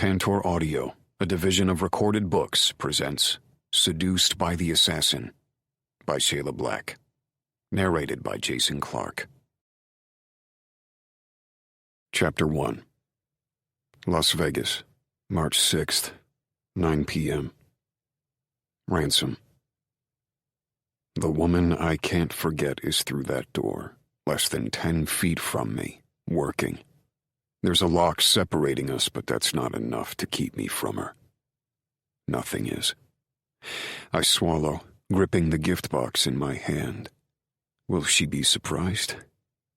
Tantor Audio, a division of Recorded Books, presents Seduced by the Assassin by Shayla Black. Narrated by Jason Clark. Chapter 1. Las Vegas, March 6th, 9 p.m. Ransom. The woman I can't forget is through that door, less than 10 feet from me, working. There's a lock separating us, but that's not enough to keep me from her. Nothing is. I swallow, gripping the gift box in my hand. Will she be surprised?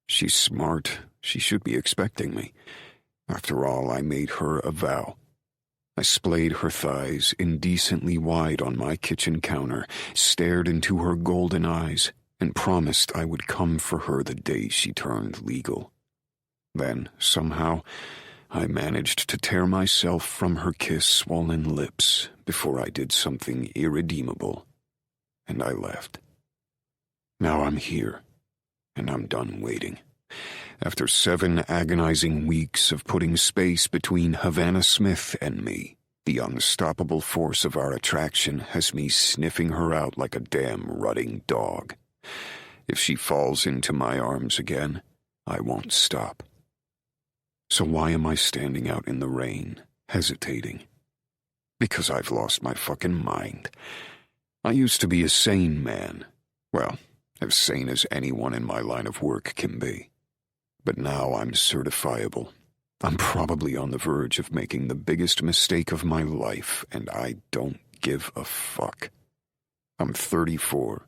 She's smart. She should be expecting me. After all, I made her a vow. I splayed her thighs indecently wide on my kitchen counter, stared into her golden eyes, and promised I would come for her the day she turned legal. Then, somehow, I managed to tear myself from her kiss-swollen lips before I did something irredeemable, and I left. Now I'm here, and I'm done waiting. After 7 agonizing weeks of putting space between Havana Smith and me, the unstoppable force of our attraction has me sniffing her out like a damn rutting dog. If she falls into my arms again, I won't stop. So why am I standing out in the rain, hesitating? Because I've lost my fucking mind. I used to be a sane man. Well, as sane as anyone in my line of work can be. But now I'm certifiable. I'm probably on the verge of making the biggest mistake of my life, and I don't give a fuck. I'm 34,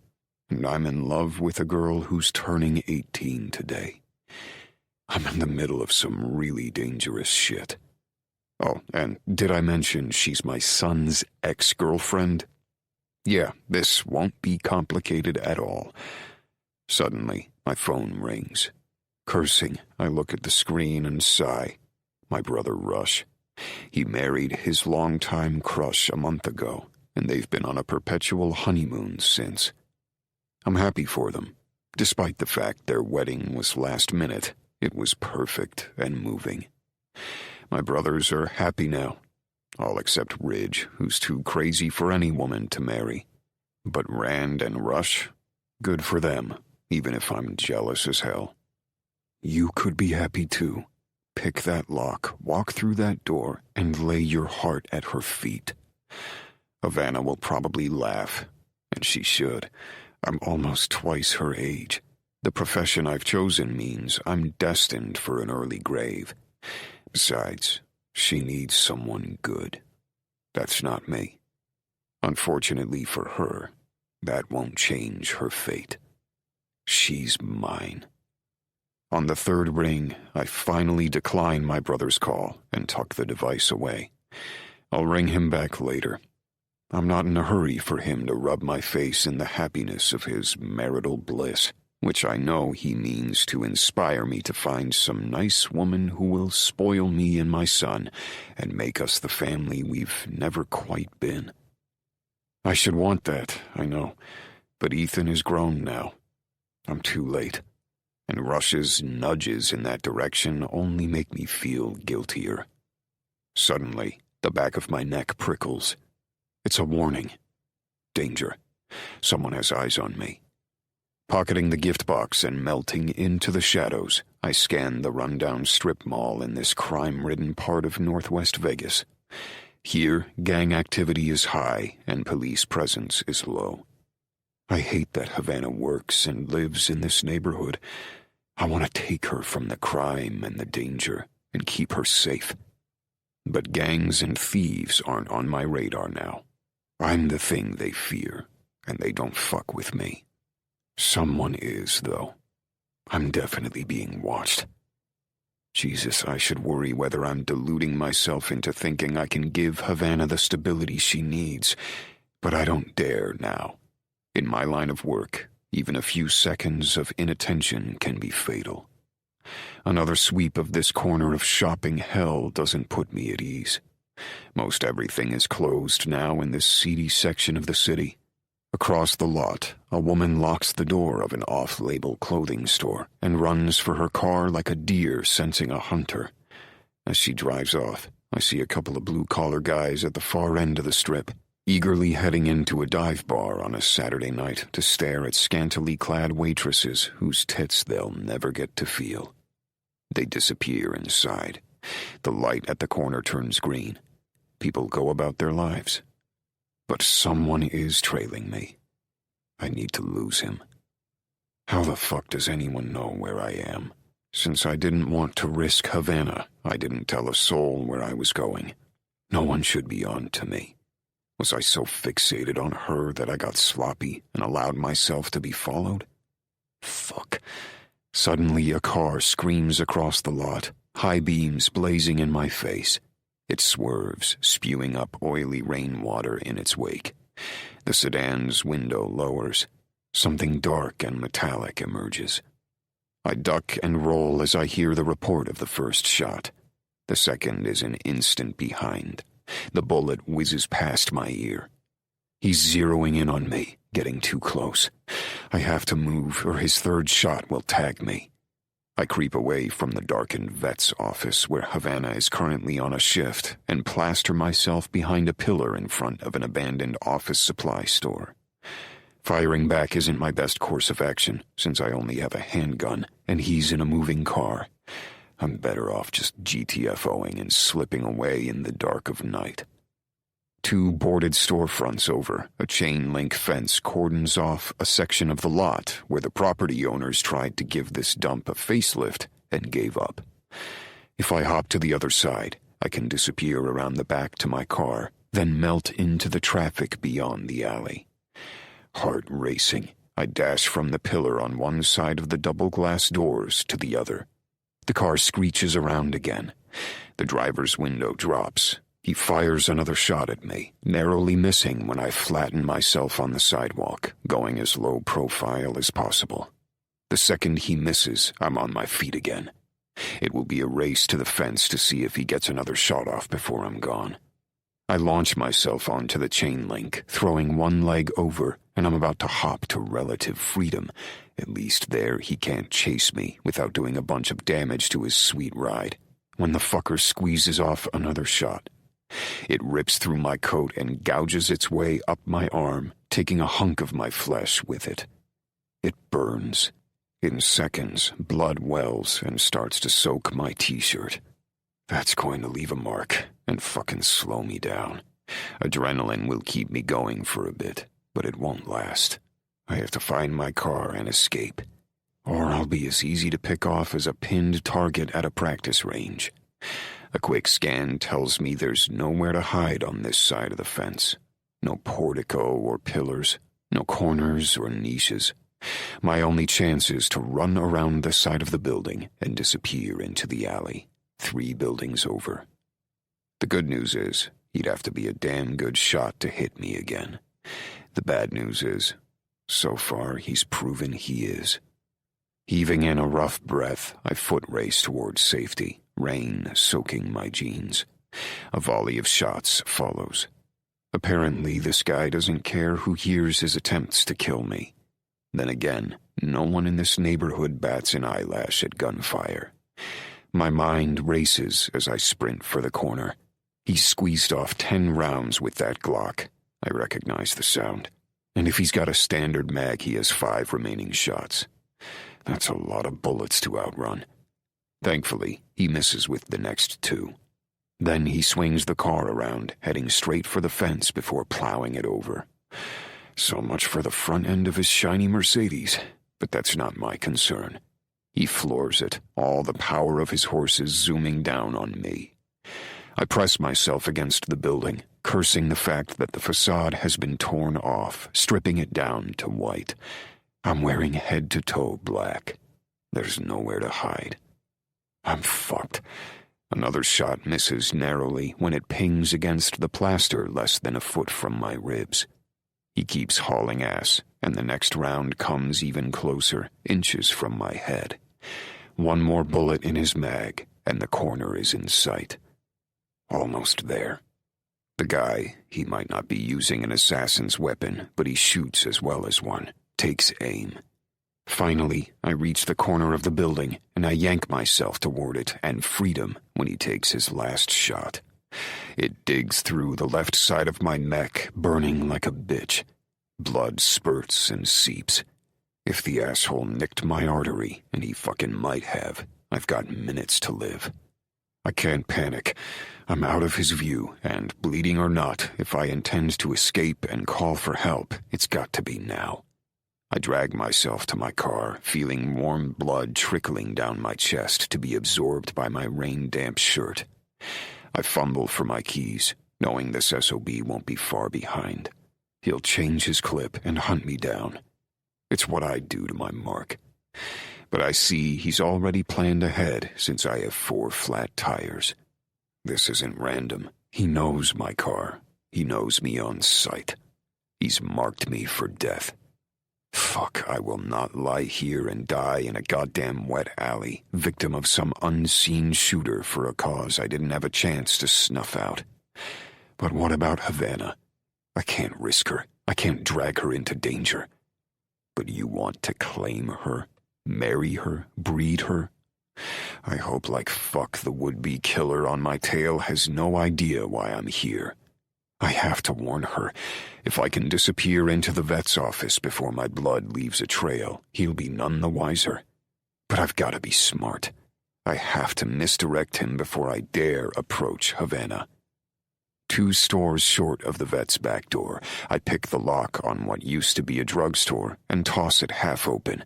and I'm in love with a girl who's turning 18 today. I'm in the middle of some really dangerous shit. Oh, and did I mention she's my son's ex-girlfriend? Yeah, this won't be complicated at all. Suddenly, my phone rings. Cursing, I look at the screen and sigh. My brother Rush. He married his longtime crush a month ago, and they've been on a perpetual honeymoon since. I'm happy for them, despite the fact their wedding was last minute. It was perfect and moving. My brothers are happy now, all except Ridge, who's too crazy for any woman to marry. But Rand and Rush, good for them, even if I'm jealous as hell. You could be happy too. Pick that lock, walk through that door, and lay your heart at her feet. Havana will probably laugh, and she should. I'm almost twice her age. The profession I've chosen means I'm destined for an early grave. Besides, she needs someone good. That's not me. Unfortunately for her, that won't change her fate. She's mine. On the 3rd ring, I finally decline my brother's call and tuck the device away. I'll ring him back later. I'm not in a hurry for him to rub my face in the happiness of his marital bliss, which I know he means to inspire me to find some nice woman who will spoil me and my son and make us the family we've never quite been. I should want that, I know, but Ethan is grown now. I'm too late, and Rush's nudges in that direction only make me feel guiltier. Suddenly, the back of my neck prickles. It's a warning. Danger. Someone has eyes on me. Pocketing the gift box and melting into the shadows, I scan the rundown strip mall in this crime-ridden part of Northwest Vegas. Here, gang activity is high and police presence is low. I hate that Havana works and lives in this neighborhood. I want to take her from the crime and the danger and keep her safe. But gangs and thieves aren't on my radar now. I'm the thing they fear, and they don't fuck with me. Someone is, though. I'm definitely being watched. Jesus, I should worry whether I'm deluding myself into thinking I can give Havana the stability she needs, but I don't dare now. In my line of work, even a few seconds of inattention can be fatal. Another sweep of this corner of shopping hell doesn't put me at ease. Most everything is closed now in this seedy section of the city. Across the lot, a woman locks the door of an off-label clothing store and runs for her car like a deer sensing a hunter. As she drives off, I see a couple of blue-collar guys at the far end of the strip, eagerly heading into a dive bar on a Saturday night to stare at scantily clad waitresses whose tits they'll never get to feel. They disappear inside. The light at the corner turns green. People go about their lives. But someone is trailing me. I need to lose him. How the fuck does anyone know where I am? Since I didn't want to risk Havana, I didn't tell a soul where I was going. No one should be on to me. Was I so fixated on her that I got sloppy and allowed myself to be followed? Fuck. Suddenly a car screams across the lot, high beams blazing in my face. It swerves, spewing up oily rainwater in its wake. The sedan's window lowers. Something dark and metallic emerges. I duck and roll as I hear the report of the first shot. The second is an instant behind. The bullet whizzes past my ear. He's zeroing in on me, getting too close. I have to move, or his third shot will tag me. I creep away from the darkened vet's office where Havana is currently on a shift and plaster myself behind a pillar in front of an abandoned office supply store. Firing back isn't my best course of action, since I only have a handgun, and he's in a moving car. I'm better off just GTFOing and slipping away in the dark of night. 2 boarded storefronts over, a chain-link fence cordons off a section of the lot where the property owners tried to give this dump a facelift and gave up. If I hop to the other side, I can disappear around the back to my car, then melt into the traffic beyond the alley. Heart racing, I dash from the pillar on one side of the double glass doors to the other. The car screeches around again. The driver's window drops. He fires another shot at me, narrowly missing when I flatten myself on the sidewalk, going as low profile as possible. The second he misses, I'm on my feet again. It will be a race to the fence to see if he gets another shot off before I'm gone. I launch myself onto the chain link, throwing one leg over, and I'm about to hop to relative freedom. At least there he can't chase me without doing a bunch of damage to his sweet ride, when the fucker squeezes off another shot. It rips through my coat and gouges its way up my arm, taking a hunk of my flesh with it. It burns. In seconds, blood wells and starts to soak my t-shirt. That's going to leave a mark and fucking slow me down. Adrenaline will keep me going for a bit, but it won't last. I have to find my car and escape, or I'll be as easy to pick off as a pinned target at a practice range. A quick scan tells me there's nowhere to hide on this side of the fence. No portico or pillars, no corners or niches. My only chance is to run around the side of the building and disappear into the alley, 3 buildings over. The good news is, he'd have to be a damn good shot to hit me again. The bad news is, so far he's proven he is. Heaving in a rough breath, I foot race towards safety, rain soaking my jeans. A volley of shots follows. Apparently, this guy doesn't care who hears his attempts to kill me. Then again, no one in this neighborhood bats an eyelash at gunfire. My mind races as I sprint for the corner. He's squeezed off 10 rounds with that Glock. I recognize the sound. And if he's got a standard mag, he has 5 remaining shots. That's a lot of bullets to outrun. Thankfully, he misses with the next 2. Then he swings the car around, heading straight for the fence before plowing it over. So much for the front end of his shiny Mercedes, but that's not my concern. He floors it, all the power of his horses zooming down on me. I press myself against the building, cursing the fact that the facade has been torn off, stripping it down to white. I'm wearing head-to-toe black. There's nowhere to hide. I'm fucked. Another shot misses narrowly when it pings against the plaster less than a foot from my ribs. He keeps hauling ass, and the next round comes even closer, inches from my head. One more bullet in his mag, and the corner is in sight. Almost there. The guy, he might not be using an assassin's weapon, but he shoots as well as one, takes aim. Finally, I reach the corner of the building, and I yank myself toward it and freedom when he takes his last shot. It digs through the left side of my neck, burning like a bitch. Blood spurts and seeps. If the asshole nicked my artery, and he fucking might have, I've got minutes to live. I can't panic. I'm out of his view, and bleeding or not, if I intend to escape and call for help, it's got to be now. I drag myself to my car, feeling warm blood trickling down my chest to be absorbed by my rain-damp shirt. I fumble for my keys, knowing this SOB won't be far behind. He'll change his clip and hunt me down. It's what I do to my mark. But I see he's already planned ahead since I have 4 flat tires. This isn't random. He knows my car. He knows me on sight. He's marked me for death. Fuck, I will not lie here and die in a goddamn wet alley, victim of some unseen shooter for a cause I didn't have a chance to snuff out. But what about Havana? I can't risk her. I can't drag her into danger. But you want to claim her? Marry her? Breed her? I hope like fuck the would-be killer on my tail has no idea why I'm here. I have to warn her. If I can disappear into the vet's office before my blood leaves a trail, he'll be none the wiser. But I've got to be smart. I have to misdirect him before I dare approach Havana. 2 stores short of the vet's back door, I pick the lock on what used to be a drugstore and toss it half open.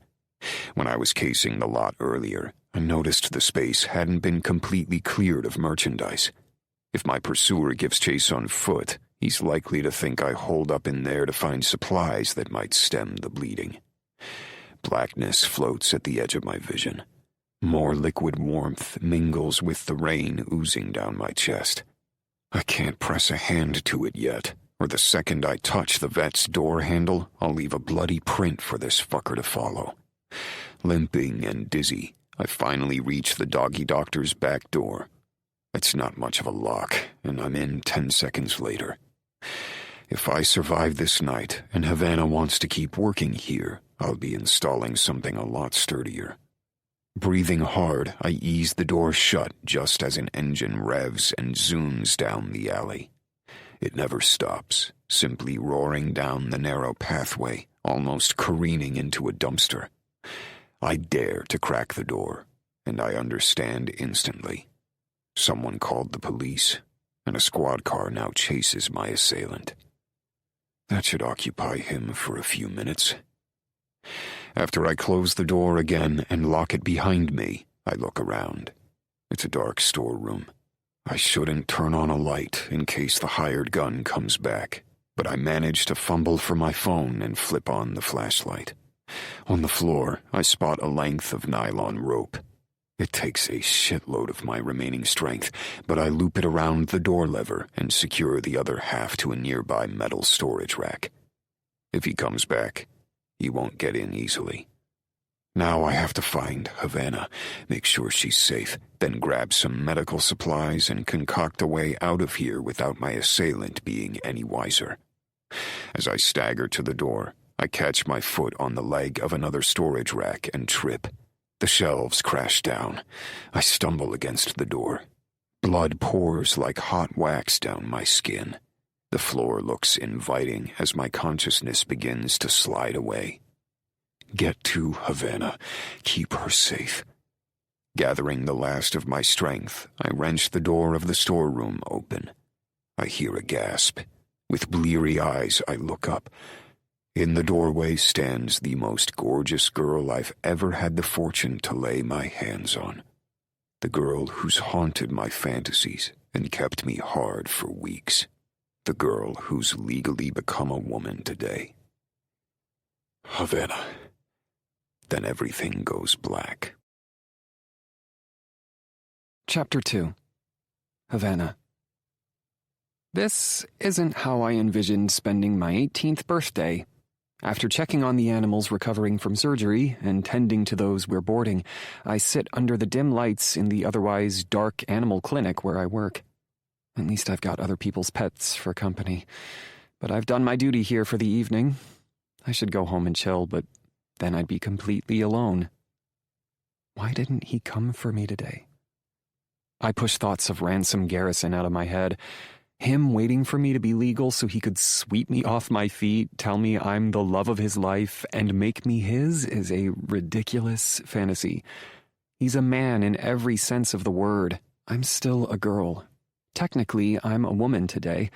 When I was casing the lot earlier, I noticed the space hadn't been completely cleared of merchandise. If my pursuer gives chase on foot, he's likely to think I holed up in there to find supplies that might stem the bleeding. Blackness floats at the edge of my vision. More liquid warmth mingles with the rain oozing down my chest. I can't press a hand to it yet, or the second I touch the vet's door handle, I'll leave a bloody print for this fucker to follow. Limping and dizzy, I finally reach the doggy doctor's back door. It's not much of a lock, and I'm in 10 seconds later. If I survive this night, and Havana wants to keep working here, I'll be installing something a lot sturdier. Breathing hard, I ease the door shut just as an engine revs and zooms down the alley. It never stops, simply roaring down the narrow pathway, almost careening into a dumpster. I dare to crack the door, and I understand instantly. Someone called the police, and a squad car now chases my assailant. That should occupy him for a few minutes. After I close the door again and lock it behind me, I look around. It's a dark storeroom. I shouldn't turn on a light in case the hired gun comes back, but I manage to fumble for my phone and flip on the flashlight. On the floor, I spot a length of nylon rope. It takes a shitload of my remaining strength, but I loop it around the door lever and secure the other half to a nearby metal storage rack. If he comes back, he won't get in easily. Now I have to find Havana, make sure she's safe, then grab some medical supplies and concoct a way out of here without my assailant being any wiser. As I stagger to the door, I catch my foot on the leg of another storage rack and trip. The shelves crash down. I stumble against the door. Blood pours like hot wax down my skin. The floor looks inviting as my consciousness begins to slide away. Get to Havana. Keep her safe. Gathering the last of my strength, I wrench the door of the storeroom open. I hear a gasp. With bleary eyes, I look up. In the doorway stands the most gorgeous girl I've ever had the fortune to lay my hands on. The girl who's haunted my fantasies and kept me hard for weeks. The girl who's legally become a woman today. Havana. Then everything goes black. Chapter 2. Havana. This isn't how I envisioned spending my 18th birthday. After checking on the animals recovering from surgery and tending to those we're boarding, I sit under the dim lights in the otherwise dark animal clinic where I work. At least I've got other people's pets for company. But I've done my duty here for the evening. I should go home and chill, but then I'd be completely alone. Why didn't he come for me today? I pushed thoughts of Ransom Garrison out of my head. Him waiting for me to be legal so he could sweep me off my feet, tell me I'm the love of his life, and make me his is a ridiculous fantasy. He's a man in every sense of the word. I'm still a girl. Technically, I'm a woman today.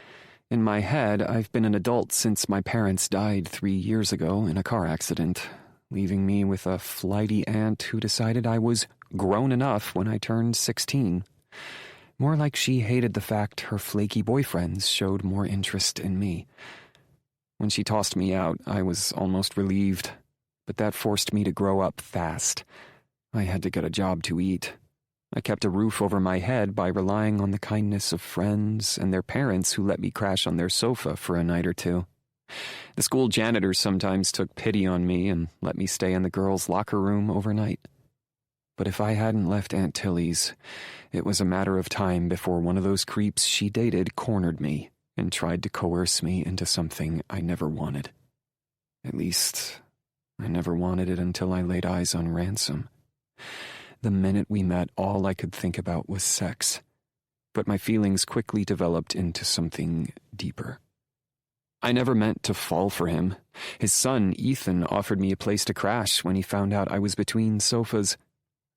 In my head, I've been an adult since my parents died 3 years ago in a car accident, leaving me with a flighty aunt who decided I was grown enough when I turned 16. More like she hated the fact her flaky boyfriends showed more interest in me. When she tossed me out, I was almost relieved, but that forced me to grow up fast. I had to get a job to eat. I kept a roof over my head by relying on the kindness of friends and their parents who let me crash on their sofa for a night or two. The school janitors sometimes took pity on me and let me stay in the girls' locker room overnight. But if I hadn't left Aunt Tilly's, it was a matter of time before one of those creeps she dated cornered me and tried to coerce me into something I never wanted. At least, I never wanted it until I laid eyes on Ransom. The minute we met, all I could think about was sex, but my feelings quickly developed into something deeper. I never meant to fall for him. His son, Ethan, offered me a place to crash when he found out I was between sofas.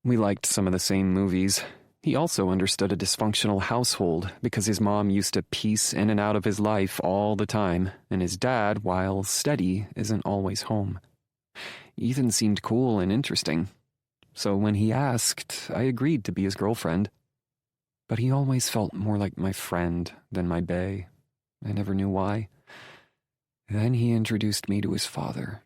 We liked some of the same movies. He also understood a dysfunctional household because his mom used to piece in and out of his life all the time, and his dad, while steady, isn't always home. Ethan seemed cool and interesting. So when he asked, I agreed to be his girlfriend. But he always felt more like my friend than my bae. I never knew why. Then he introduced me to his father.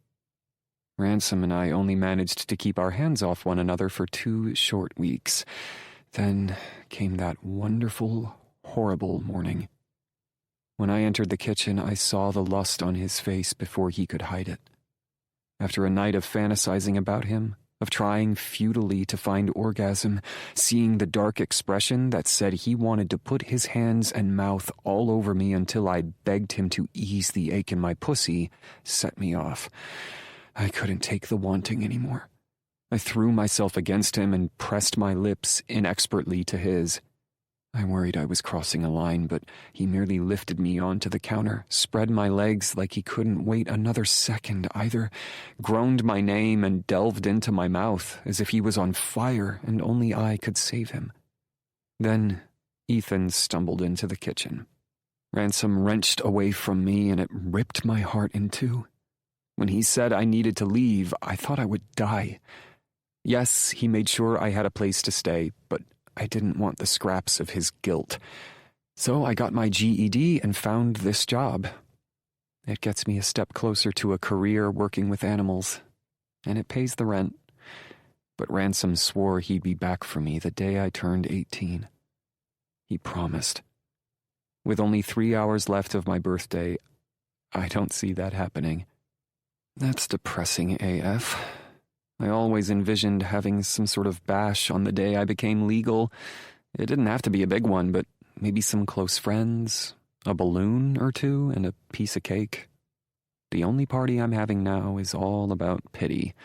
Ransom and I only managed to keep our hands off one another for 2 short weeks. Then came that wonderful, horrible morning. When I entered the kitchen, I saw the lust on his face before he could hide it. After a night of fantasizing about him, of trying futilely to find orgasm, seeing the dark expression that said he wanted to put his hands and mouth all over me until I begged him to ease the ache in my pussy, set me off. I couldn't take the wanting anymore. I threw myself against him and pressed my lips inexpertly to his. I worried I was crossing a line, but he merely lifted me onto the counter, spread my legs like he couldn't wait another second either, groaned my name and delved into my mouth as if he was on fire and only I could save him. Then Ethan stumbled into the kitchen. Ransom wrenched away from me and it ripped my heart in two. When he said I needed to leave, I thought I would die. Yes, he made sure I had a place to stay, but I didn't want the scraps of his guilt. So I got my GED and found this job. It gets me a step closer to a career working with animals, and it pays the rent. But Ransom swore he'd be back for me the day I turned 18. He promised. With only 3 hours left of my birthday, I don't see that happening. That's depressing AF. I always envisioned having some sort of bash on the day I became legal. It didn't have to be a big one, but maybe some close friends, a balloon or two, and a piece of cake. The only party I'm having now is all about pity.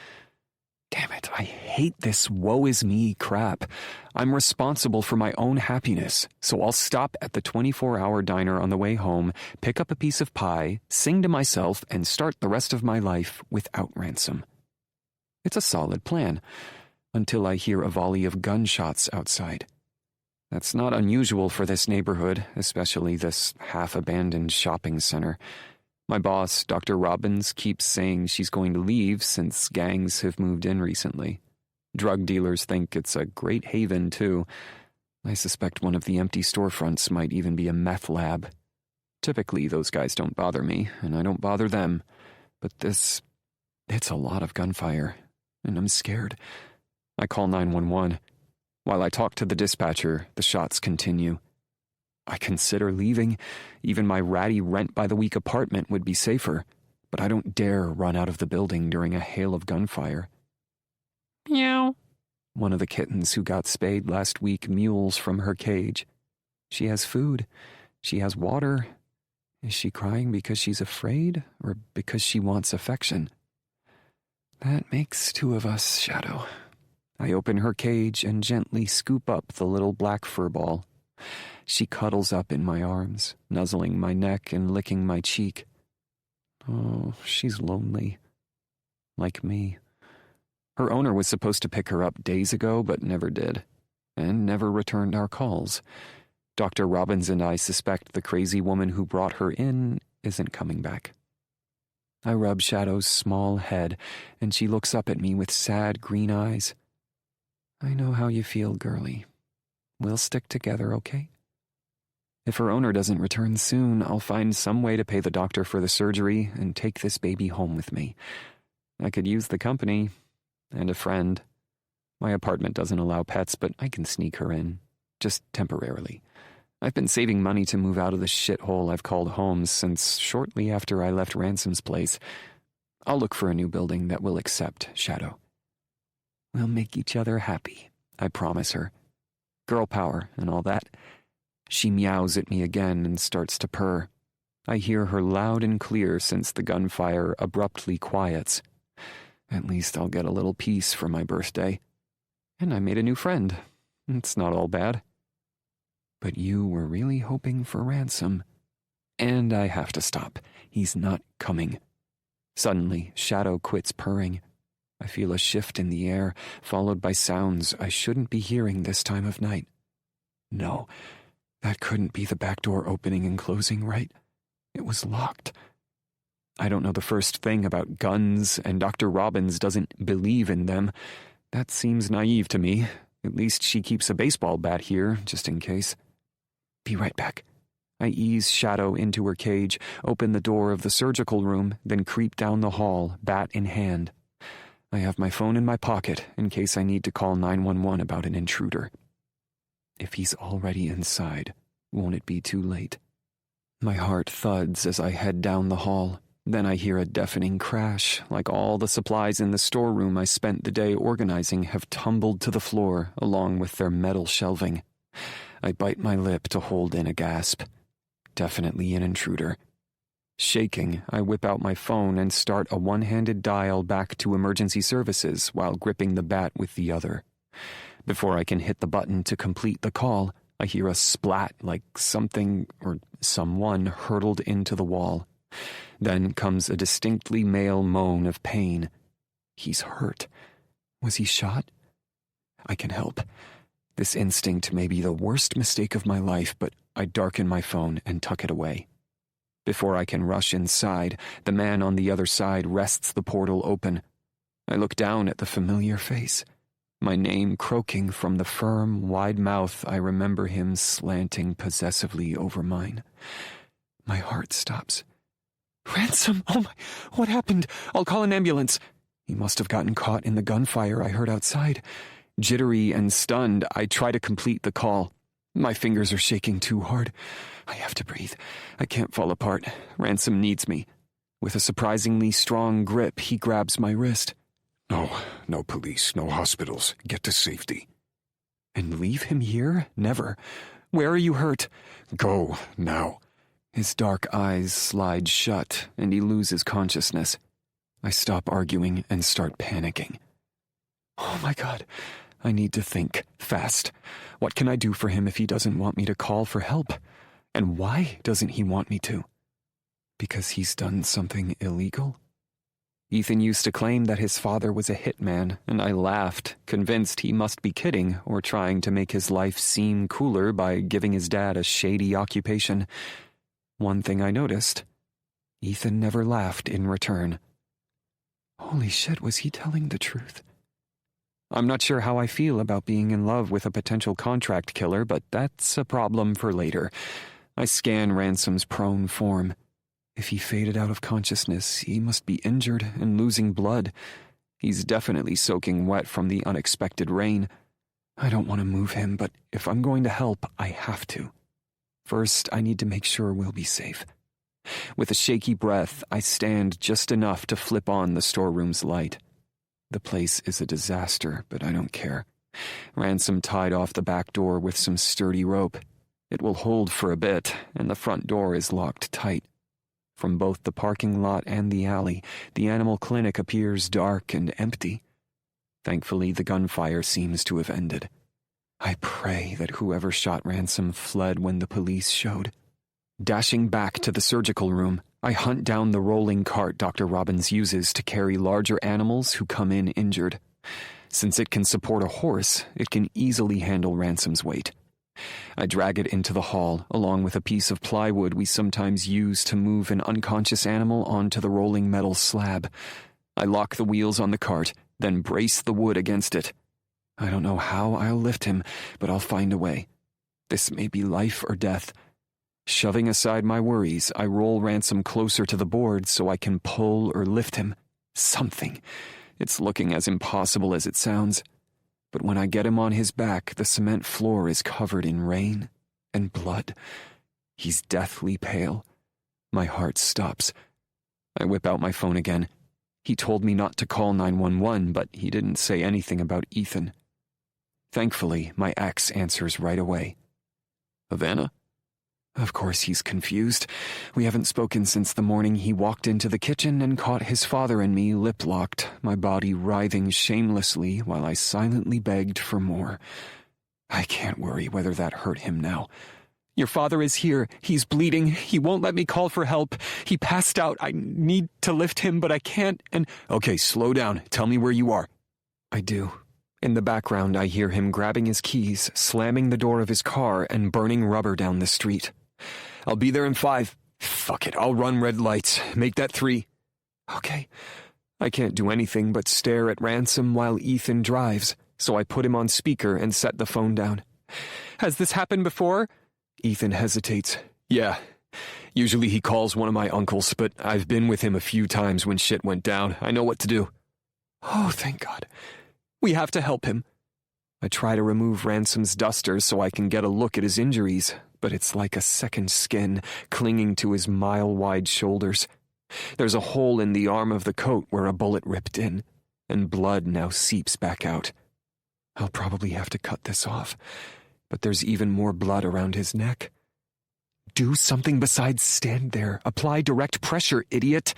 Damn it, I hate this woe is me crap. I'm responsible for my own happiness, so I'll stop at the 24-hour diner on the way home, pick up a piece of pie, sing to myself, and start the rest of my life without Ransom. It's a solid plan, until I hear a volley of gunshots outside. That's not unusual for this neighborhood, especially this half-abandoned shopping center. My boss, Dr. Robbins, keeps saying she's going to leave since gangs have moved in recently. Drug dealers think it's a great haven, too. I suspect one of the empty storefronts might even be a meth lab. Typically, those guys don't bother me, and I don't bother them. But it's a lot of gunfire. And I'm scared. I call 911. While I talk to the dispatcher, the shots continue. I consider leaving. Even my ratty rent-by-the-week apartment would be safer, but I don't dare run out of the building during a hail of gunfire. Meow. One of the kittens who got spayed last week mewls from her cage. She has food. She has water. Is she crying because she's afraid, or because she wants affection? That makes 2 of us, Shadow. I open her cage and gently scoop up the little black furball. She cuddles up in my arms, nuzzling my neck and licking my cheek. Oh, she's lonely. Like me. Her owner was supposed to pick her up days ago, but never did, and never returned our calls. Dr. Robbins and I suspect the crazy woman who brought her in isn't coming back. I rub Shadow's small head, and she looks up at me with sad green eyes. I know how you feel, girlie. We'll stick together, okay? If her owner doesn't return soon, I'll find some way to pay the doctor for the surgery and take this baby home with me. I could use the company and a friend. My apartment doesn't allow pets, but I can sneak her in, just temporarily. I've been saving money to move out of the shithole I've called home since shortly after I left Ransom's place. I'll look for a new building that will accept Shadow. We'll make each other happy, I promise her. Girl power and all that. She meows at me again and starts to purr. I hear her loud and clear since the gunfire abruptly quiets. At least I'll get a little peace for my birthday. And I made a new friend. It's not all bad. But you were really hoping for Ransom. And I have to stop. He's not coming. Suddenly, Shadow quits purring. I feel a shift in the air, followed by sounds I shouldn't be hearing this time of night. No, that couldn't be the back door opening and closing, right? It was locked. I don't know the first thing about guns, and Dr. Robbins doesn't believe in them. That seems naive to me. At least she keeps a baseball bat here, just in case. Be right back. I ease Shadow into her cage, open the door of the surgical room, then creep down the hall, bat in hand. I have my phone in my pocket in case I need to call 911 about an intruder. If he's already inside, won't it be too late? My heart thuds as I head down the hall. Then I hear a deafening crash, like all the supplies in the storeroom I spent the day organizing have tumbled to the floor along with their metal shelving. I bite my lip to hold in a gasp. Definitely an intruder. Shaking, I whip out my phone and start a one-handed dial back to emergency services while gripping the bat with the other. Before I can hit the button to complete the call, I hear a splat like something or someone hurtled into the wall. Then comes a distinctly male moan of pain. He's hurt. Was he shot? I can help. This instinct may be the worst mistake of my life, but I darken my phone and tuck it away. Before I can rush inside, the man on the other side wrests the portal open. I look down at the familiar face, my name croaking from the firm, wide mouth I remember him slanting possessively over mine. My heart stops. Ransom! Oh my, what happened? I'll call an ambulance. He must have gotten caught in the gunfire I heard outside. Jittery and stunned, I try to complete the call. My fingers are shaking too hard. I have to breathe. I can't fall apart. Ransom needs me. With a surprisingly strong grip, he grabs my wrist. No police, no hospitals. Get to safety. And leave him here? Never. Where are you hurt? Go, now. His dark eyes slide shut, and he loses consciousness. I stop arguing and start panicking. Oh my God. I need to think, fast. What can I do for him if he doesn't want me to call for help? And why doesn't he want me to? Because he's done something illegal? Ethan used to claim that his father was a hitman, and I laughed, convinced he must be kidding or trying to make his life seem cooler by giving his dad a shady occupation. One thing I noticed, Ethan never laughed in return. Holy shit, was he telling the truth? I'm not sure how I feel about being in love with a potential contract killer, but that's a problem for later. I scan Ransom's prone form. If he faded out of consciousness, he must be injured and losing blood. He's definitely soaking wet from the unexpected rain. I don't want to move him, but if I'm going to help, I have to. First, I need to make sure we'll be safe. With a shaky breath, I stand just enough to flip on the storeroom's light. The place is a disaster, but I don't care. Ransom tied off the back door with some sturdy rope. It will hold for a bit, and the front door is locked tight. From both the parking lot and the alley, the animal clinic appears dark and empty. Thankfully, the gunfire seems to have ended. I pray that whoever shot Ransom fled when the police showed. Dashing back to the surgical room, I hunt down the rolling cart Dr. Robbins uses to carry larger animals who come in injured. Since it can support a horse, it can easily handle Ransom's weight. I drag it into the hall, along with a piece of plywood we sometimes use to move an unconscious animal onto the rolling metal slab. I lock the wheels on the cart, then brace the wood against it. I don't know how I'll lift him, but I'll find a way. This may be life or death. Shoving aside my worries, I roll Ransom closer to the board so I can pull or lift him. Something. It's looking as impossible as it sounds. But when I get him on his back, the cement floor is covered in rain and blood. He's deathly pale. My heart stops. I whip out my phone again. He told me not to call 911, but he didn't say anything about Ethan. Thankfully, my ex answers right away. Havana? Of course he's confused. We haven't spoken since the morning he walked into the kitchen and caught his father and me lip-locked, my body writhing shamelessly while I silently begged for more. I can't worry whether that hurt him now. Your father is here. He's bleeding. He won't let me call for help. He passed out. I need to lift him, but I can't, and... Okay, slow down. Tell me where you are. I do. In the background, I hear him grabbing his keys, slamming the door of his car, and burning rubber down the street. I'll be there in 5. Fuck it, I'll run red lights. Make that 3. Okay. I can't do anything but stare at Ransom while Ethan drives, so I put him on speaker and set the phone down. Has this happened before? Ethan hesitates. Yeah. Usually he calls one of my uncles, but I've been with him a few times when shit went down. I know what to do. Oh, thank God. We have to help him. I try to remove Ransom's duster so I can get a look at his injuries, but it's like a second skin clinging to his mile-wide shoulders. There's a hole in the arm of the coat where a bullet ripped in, and blood now seeps back out. I'll probably have to cut this off, but there's even more blood around his neck. Do something besides stand there. Apply direct pressure, idiot.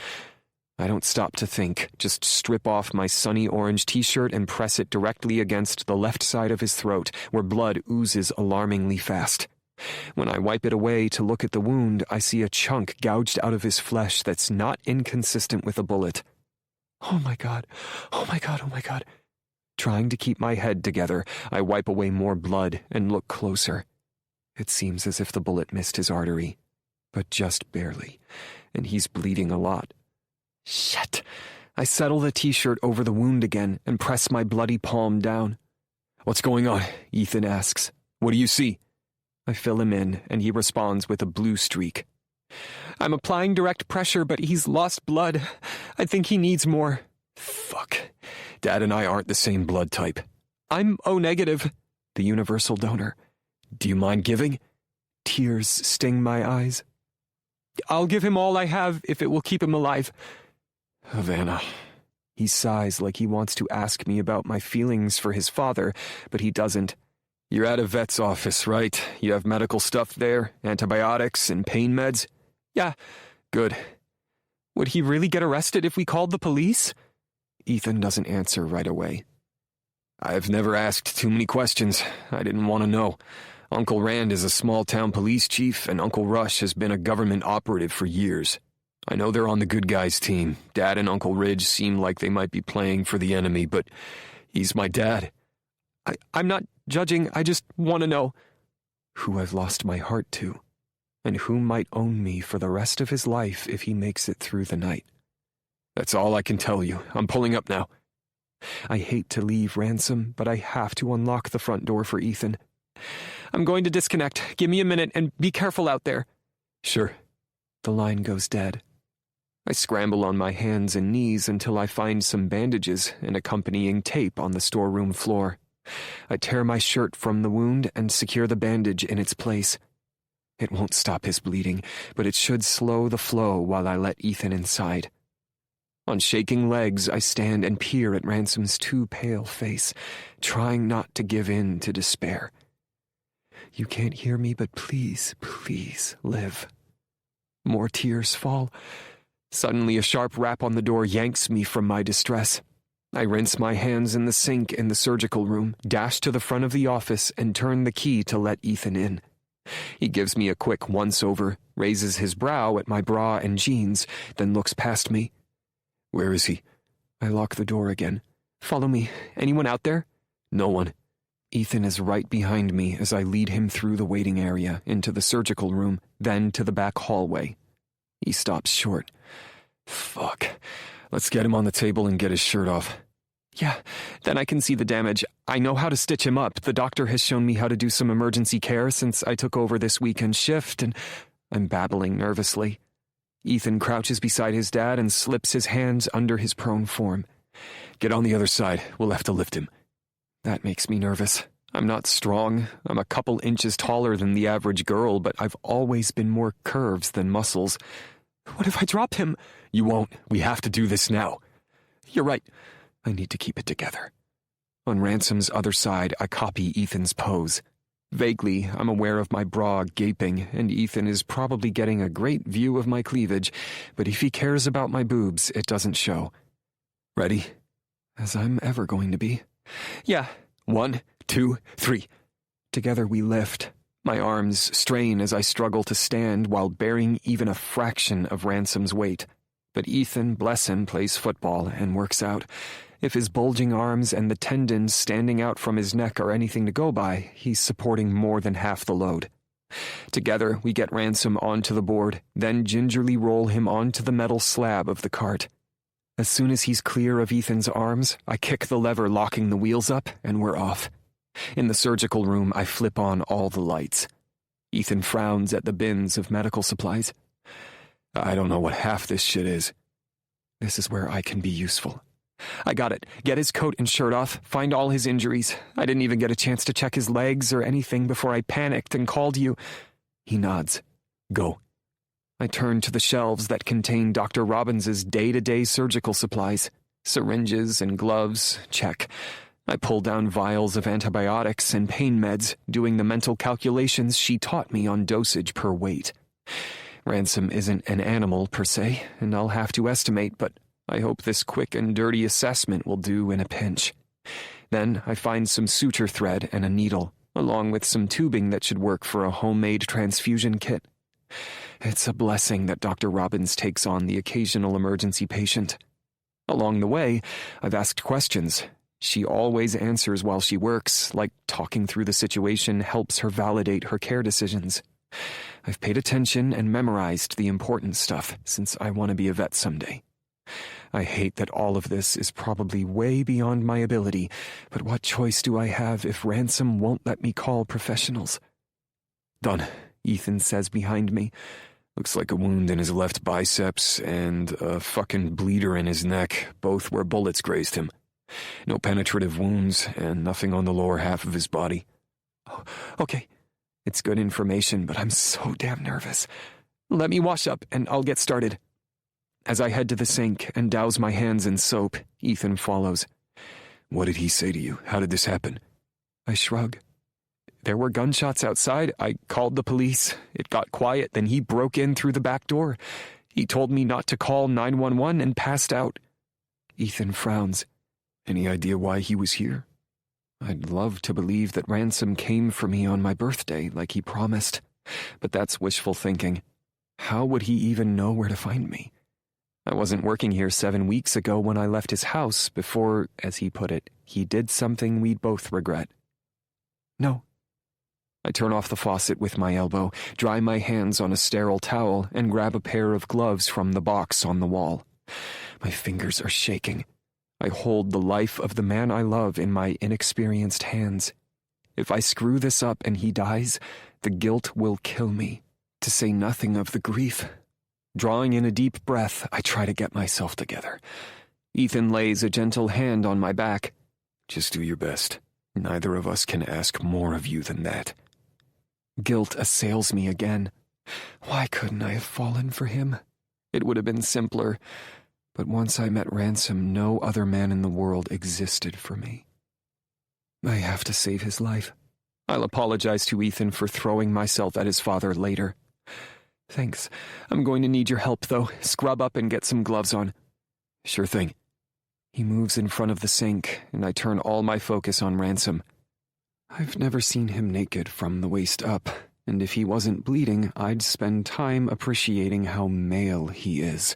I don't stop to think, just strip off my sunny orange t-shirt and press it directly against the left side of his throat, where blood oozes alarmingly fast. When I wipe it away to look at the wound, I see a chunk gouged out of his flesh that's not inconsistent with a bullet. Oh my God, oh my God, oh my God. Trying to keep my head together, I wipe away more blood and look closer. It seems as if the bullet missed his artery, but just barely, and he's bleeding a lot. Shit! I settle the t-shirt over the wound again and press my bloody palm down. What's going on? Ethan asks. What do you see? I fill him in, and he responds with a blue streak. I'm applying direct pressure, but he's lost blood. I think he needs more. Fuck. Dad and I aren't the same blood type. I'm O-negative, the universal donor. Do you mind giving? Tears sting my eyes. I'll give him all I have if it will keep him alive. Havana. He sighs like he wants to ask me about my feelings for his father, but he doesn't. You're at a vet's office, right? You have medical stuff there? Antibiotics and pain meds? Yeah. Good. Would he really get arrested if we called the police? Ethan doesn't answer right away. I've never asked too many questions. I didn't want to know. Uncle Rand is a small-town police chief, and Uncle Rush has been a government operative for years. I know they're on the good guys' team. Dad and Uncle Ridge seem like they might be playing for the enemy, but he's my dad. I'm not judging, I just want to know who I've lost my heart to, and who might own me for the rest of his life if he makes it through the night. That's all I can tell you. I'm pulling up now. I hate to leave Ransom, but I have to unlock the front door for Ethan. I'm going to disconnect. Give me a minute and be careful out there. Sure. The line goes dead. I scramble on my hands and knees until I find some bandages and accompanying tape on the storeroom floor. I tear my shirt from the wound and secure the bandage in its place. It won't stop his bleeding, but it should slow the flow while I let Ethan inside. On shaking legs, I stand and peer at Ransom's too pale face, trying not to give in to despair. You can't hear me, but please, please live. More tears fall. Suddenly, a sharp rap on the door yanks me from my distress. I rinse my hands in the sink in the surgical room, dash to the front of the office, and turn the key to let Ethan in. He gives me a quick once-over, raises his brow at my bra and jeans, then looks past me. Where is he? I lock the door again. Follow me. Anyone out there? No one. Ethan is right behind me as I lead him through the waiting area, into the surgical room, then to the back hallway. He stops short. Fuck. Let's get him on the table and get his shirt off. Yeah, then I can see the damage. I know how to stitch him up. The doctor has shown me how to do some emergency care since I took over this weekend shift, and I'm babbling nervously. Ethan crouches beside his dad and slips his hands under his prone form. Get on the other side. We'll have to lift him. That makes me nervous. I'm not strong. I'm a couple inches taller than the average girl, but I've always been more curves than muscles. What if I drop him? You won't. We have to do this now. You're right. I need to keep it together. On Ransom's other side, I copy Ethan's pose. Vaguely, I'm aware of my bra gaping, and Ethan is probably getting a great view of my cleavage, but if he cares about my boobs, it doesn't show. Ready? As I'm ever going to be. Yeah. 1, 2, 3. Together we lift. My arms strain as I struggle to stand while bearing even a fraction of Ransom's weight. But Ethan, bless him, plays football and works out. If his bulging arms and the tendons standing out from his neck are anything to go by, he's supporting more than half the load. Together, we get Ransom onto the board, then gingerly roll him onto the metal slab of the cart. As soon as he's clear of Ethan's arms, I kick the lever locking the wheels up, and we're off. In the surgical room, I flip on all the lights. Ethan frowns at the bins of medical supplies. I don't know what half this shit is. This is where I can be useful. I got it. Get his coat and shirt off, find all his injuries. I didn't even get a chance to check his legs or anything before I panicked and called you. He nods. Go. I turn to the shelves that contain Dr. Robbins's day-to-day surgical supplies. Syringes and gloves, check. I pull down vials of antibiotics and pain meds, doing the mental calculations she taught me on dosage per weight. Ransom isn't an animal per se, and I'll have to estimate, but I hope this quick and dirty assessment will do in a pinch. Then I find some suture thread and a needle, along with some tubing that should work for a homemade transfusion kit. It's a blessing that Dr. Robbins takes on the occasional emergency patient. Along the way, I've asked questions. She always answers while she works, like talking through the situation helps her validate her care decisions. I've paid attention and memorized the important stuff, since I want to be a vet someday. I hate that all of this is probably way beyond my ability, but what choice do I have if Ransom won't let me call professionals? Done, Ethan says behind me. Looks like a wound in his left biceps and a fucking bleeder in his neck, both where bullets grazed him. No penetrative wounds, and nothing on the lower half of his body. Oh, okay. It's good information, but I'm so damn nervous. Let me wash up, and I'll get started. As I head to the sink and douse my hands in soap, Ethan follows. What did he say to you? How did this happen? I shrug. There were gunshots outside. I called the police. It got quiet, then he broke in through the back door. He told me not to call 911 and passed out. Ethan frowns. Any idea why he was here? I'd love to believe that Ransom came for me on my birthday like he promised, but that's wishful thinking. How would he even know where to find me? I wasn't working here 7 weeks ago when I left his house before, as he put it, he did something we'd both regret. No. I turn off the faucet with my elbow, dry my hands on a sterile towel, and grab a pair of gloves from the box on the wall. My fingers are shaking. I hold the life of the man I love in my inexperienced hands. If I screw this up and he dies, the guilt will kill me, to say nothing of the grief. Drawing in a deep breath, I try to get myself together. Ethan lays a gentle hand on my back. Just do your best. Neither of us can ask more of you than that. Guilt assails me again. Why couldn't I have fallen for him? It would have been simpler. But once I met Ransom, no other man in the world existed for me. I have to save his life. I'll apologize to Ethan for throwing myself at his father later. Thanks. I'm going to need your help, though. Scrub up and get some gloves on. Sure thing. He moves in front of the sink, and I turn all my focus on Ransom. I've never seen him naked from the waist up, and if he wasn't bleeding, I'd spend time appreciating how male he is.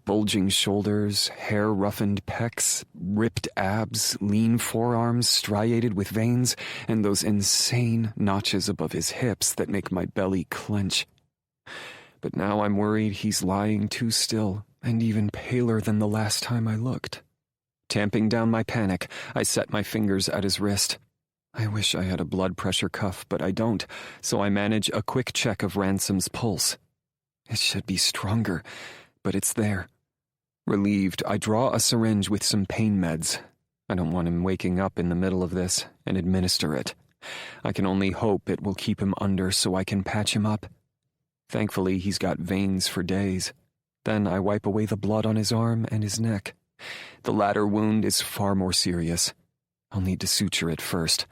Bulging shoulders, hair-roughened pecs, ripped abs, lean forearms striated with veins, and those insane notches above his hips that make my belly clench. But now I'm worried he's lying too still, and even paler than the last time I looked. Tamping down my panic, I set my fingers at his wrist. I wish I had a blood pressure cuff, but I don't, so I manage a quick check of Ransom's pulse. It should be stronger, but it's there. Relieved, I draw a syringe with some pain meds. I don't want him waking up in the middle of this, and administer it. I can only hope it will keep him under so I can patch him up. Thankfully, he's got veins for days. Then I wipe away the blood on his arm and his neck. The latter wound is far more serious. I'll need to suture it first.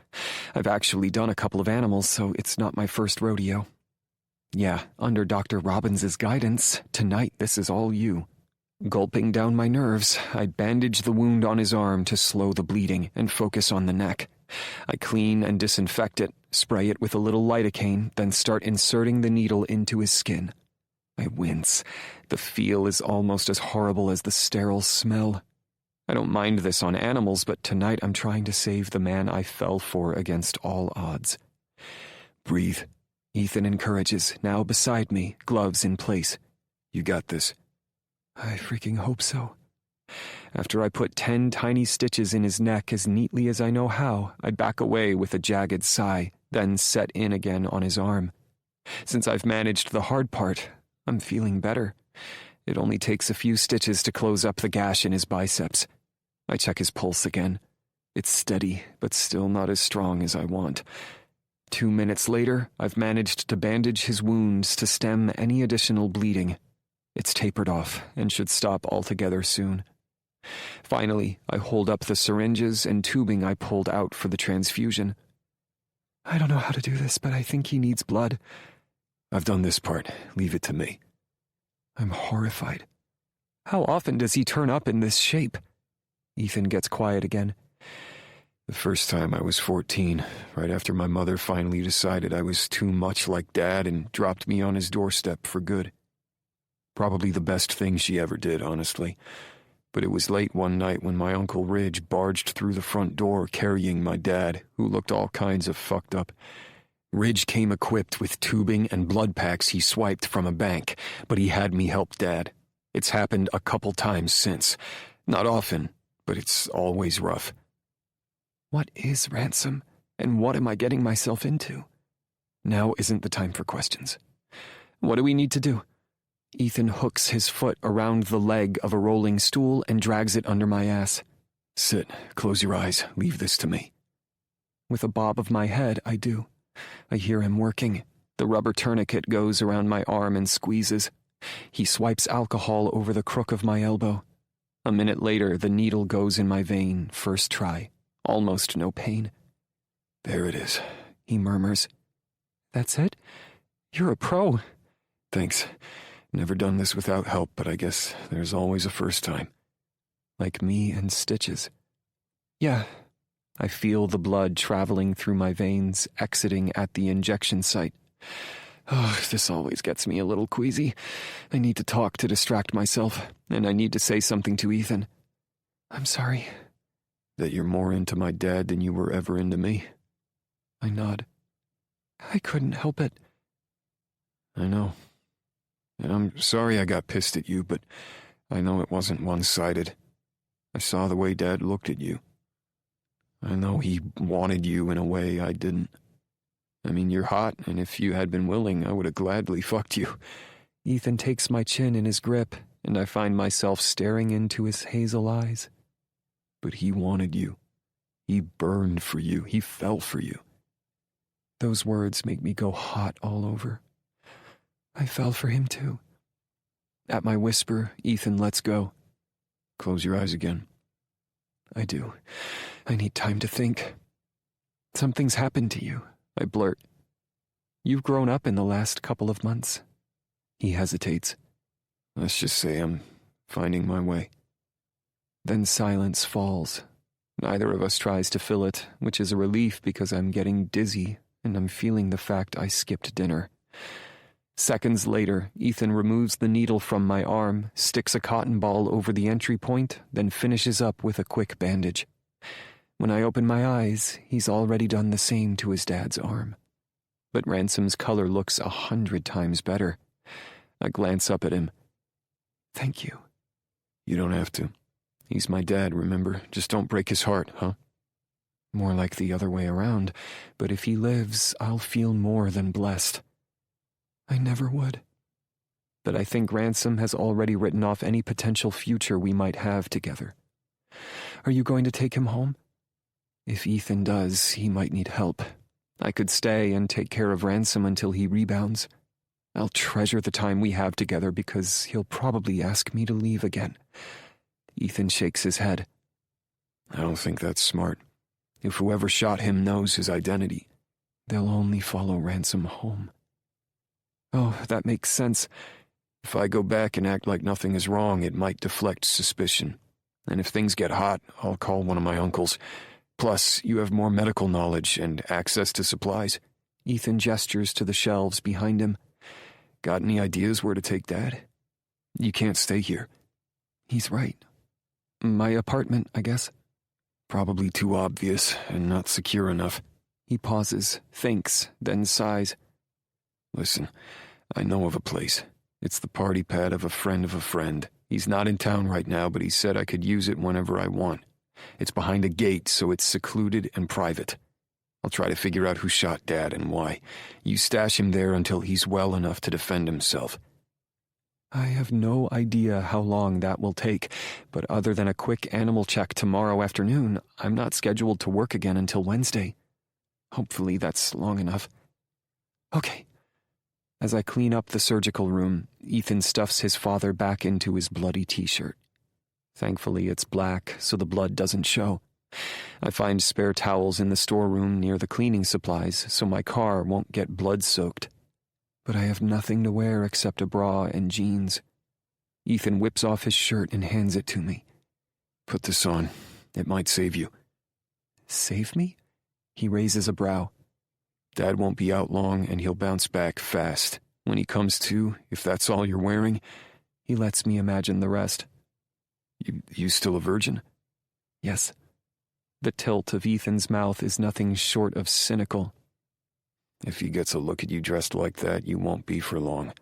I've actually done a couple of animals, so it's not my first rodeo. Yeah, under Dr. Robbins's guidance, tonight this is all you. Gulping down my nerves, I bandage the wound on his arm to slow the bleeding and focus on the neck. I clean and disinfect it, spray it with a little lidocaine, then start inserting the needle into his skin. I wince. The feel is almost as horrible as the sterile smell. I don't mind this on animals, but tonight I'm trying to save the man I fell for against all odds. Breathe. Ethan encourages, now beside me, gloves in place. You got this. I freaking hope so. After I put 10 tiny stitches in his neck as neatly as I know how, I back away with a jagged sigh, then set in again on his arm. Since I've managed the hard part, I'm feeling better. It only takes a few stitches to close up the gash in his biceps. I check his pulse again. It's steady, but still not as strong as I want. 2 minutes later, I've managed to bandage his wounds to stem any additional bleeding. It's tapered off and should stop altogether soon. Finally, I hold up the syringes and tubing I pulled out for the transfusion. I don't know how to do this, but I think he needs blood. I've done this part. Leave it to me. I'm horrified. How often does he turn up in this shape? Ethan gets quiet again. The first time I was 14, right after my mother finally decided I was too much like Dad and dropped me on his doorstep for good. Probably the best thing she ever did, honestly. But it was late one night when my Uncle Ridge barged through the front door carrying my dad, who looked all kinds of fucked up. Ridge came equipped with tubing and blood packs he swiped from a bank, but he had me help Dad. It's happened a couple times since. Not often, but it's always rough. What is Ransom, and what am I getting myself into? Now isn't the time for questions. What do we need to do? Ethan hooks his foot around the leg of a rolling stool and drags it under my ass. Sit, close your eyes, leave this to me. With a bob of my head, I do. I hear him working. The rubber tourniquet goes around my arm and squeezes. He swipes alcohol over the crook of my elbow. A minute later, the needle goes in my vein, first try. Almost no pain. There it is, he murmurs. That's it? You're a pro. Thanks. Never done this without help, but I guess there's always a first time. Like me and stitches. Yeah. I feel the blood traveling through my veins, exiting at the injection site. Oh, this always gets me a little queasy. I need to talk to distract myself, and I need to say something to Ethan. I'm sorry. That you're more into my dad than you were ever into me? I nod. I couldn't help it. I know. And I'm sorry I got pissed at you, but I know it wasn't one-sided. I saw the way Dad looked at you. I know he wanted you in a way I didn't. I mean, you're hot, and if you had been willing, I would have gladly fucked you. Ethan takes my chin in his grip, and I find myself staring into his hazel eyes. But he wanted you. He burned for you. He fell for you. Those words make me go hot all over. I fell for him too. At my whisper, Ethan lets go. Close your eyes again. I do. I need time to think. Something's happened to you, I blurt. You've grown up in the last couple of months. He hesitates. Let's just say I'm finding my way. Then silence falls. Neither of us tries to fill it, which is a relief because I'm getting dizzy and I'm feeling the fact I skipped dinner. Seconds later, Ethan removes the needle from my arm, sticks a cotton ball over the entry point, then finishes up with a quick bandage. When I open my eyes, he's already done the same to his dad's arm. But Ransom's color looks 100 times better. I glance up at him. Thank you. You don't have to. He's my dad, remember? Just don't break his heart, huh? More like the other way around, but if he lives, I'll feel more than blessed. I never would. But I think Ransom has already written off any potential future we might have together. Are you going to take him home? If Ethan does, he might need help. I could stay and take care of Ransom until he rebounds. I'll treasure the time we have together because he'll probably ask me to leave again. Ethan shakes his head. I don't think that's smart. If whoever shot him knows his identity, they'll only follow Ransom home. Oh, that makes sense. If I go back and act like nothing is wrong, it might deflect suspicion. And if things get hot, I'll call one of my uncles. Plus, you have more medical knowledge and access to supplies. Ethan gestures to the shelves behind him. Got any ideas where to take Dad? You can't stay here. He's right. My apartment, I guess. Probably too obvious and not secure enough. He pauses, thinks, then sighs. Listen, I know of a place. It's the party pad of a friend. He's not in town right now, but he said I could use it whenever I want. It's behind a gate, so it's secluded and private. I'll try to figure out who shot Dad and why. You stash him there until he's well enough to defend himself. I have no idea how long that will take, but other than a quick animal check tomorrow afternoon, I'm not scheduled to work again until Wednesday. Hopefully that's long enough. Okay. As I clean up the surgical room, Ethan stuffs his father back into his bloody t-shirt. Thankfully, it's black, so the blood doesn't show. I find spare towels in the storeroom near the cleaning supplies, so my car won't get blood-soaked. But I have nothing to wear except a bra and jeans. Ethan whips off his shirt and hands it to me. Put this on. It might save you. Save me? He raises a brow. Dad won't be out long, and he'll bounce back fast. When he comes to, if that's all you're wearing... He lets me imagine the rest. You still a virgin? Yes. The tilt of Ethan's mouth is nothing short of cynical. If he gets a look at you dressed like that, you won't be for long.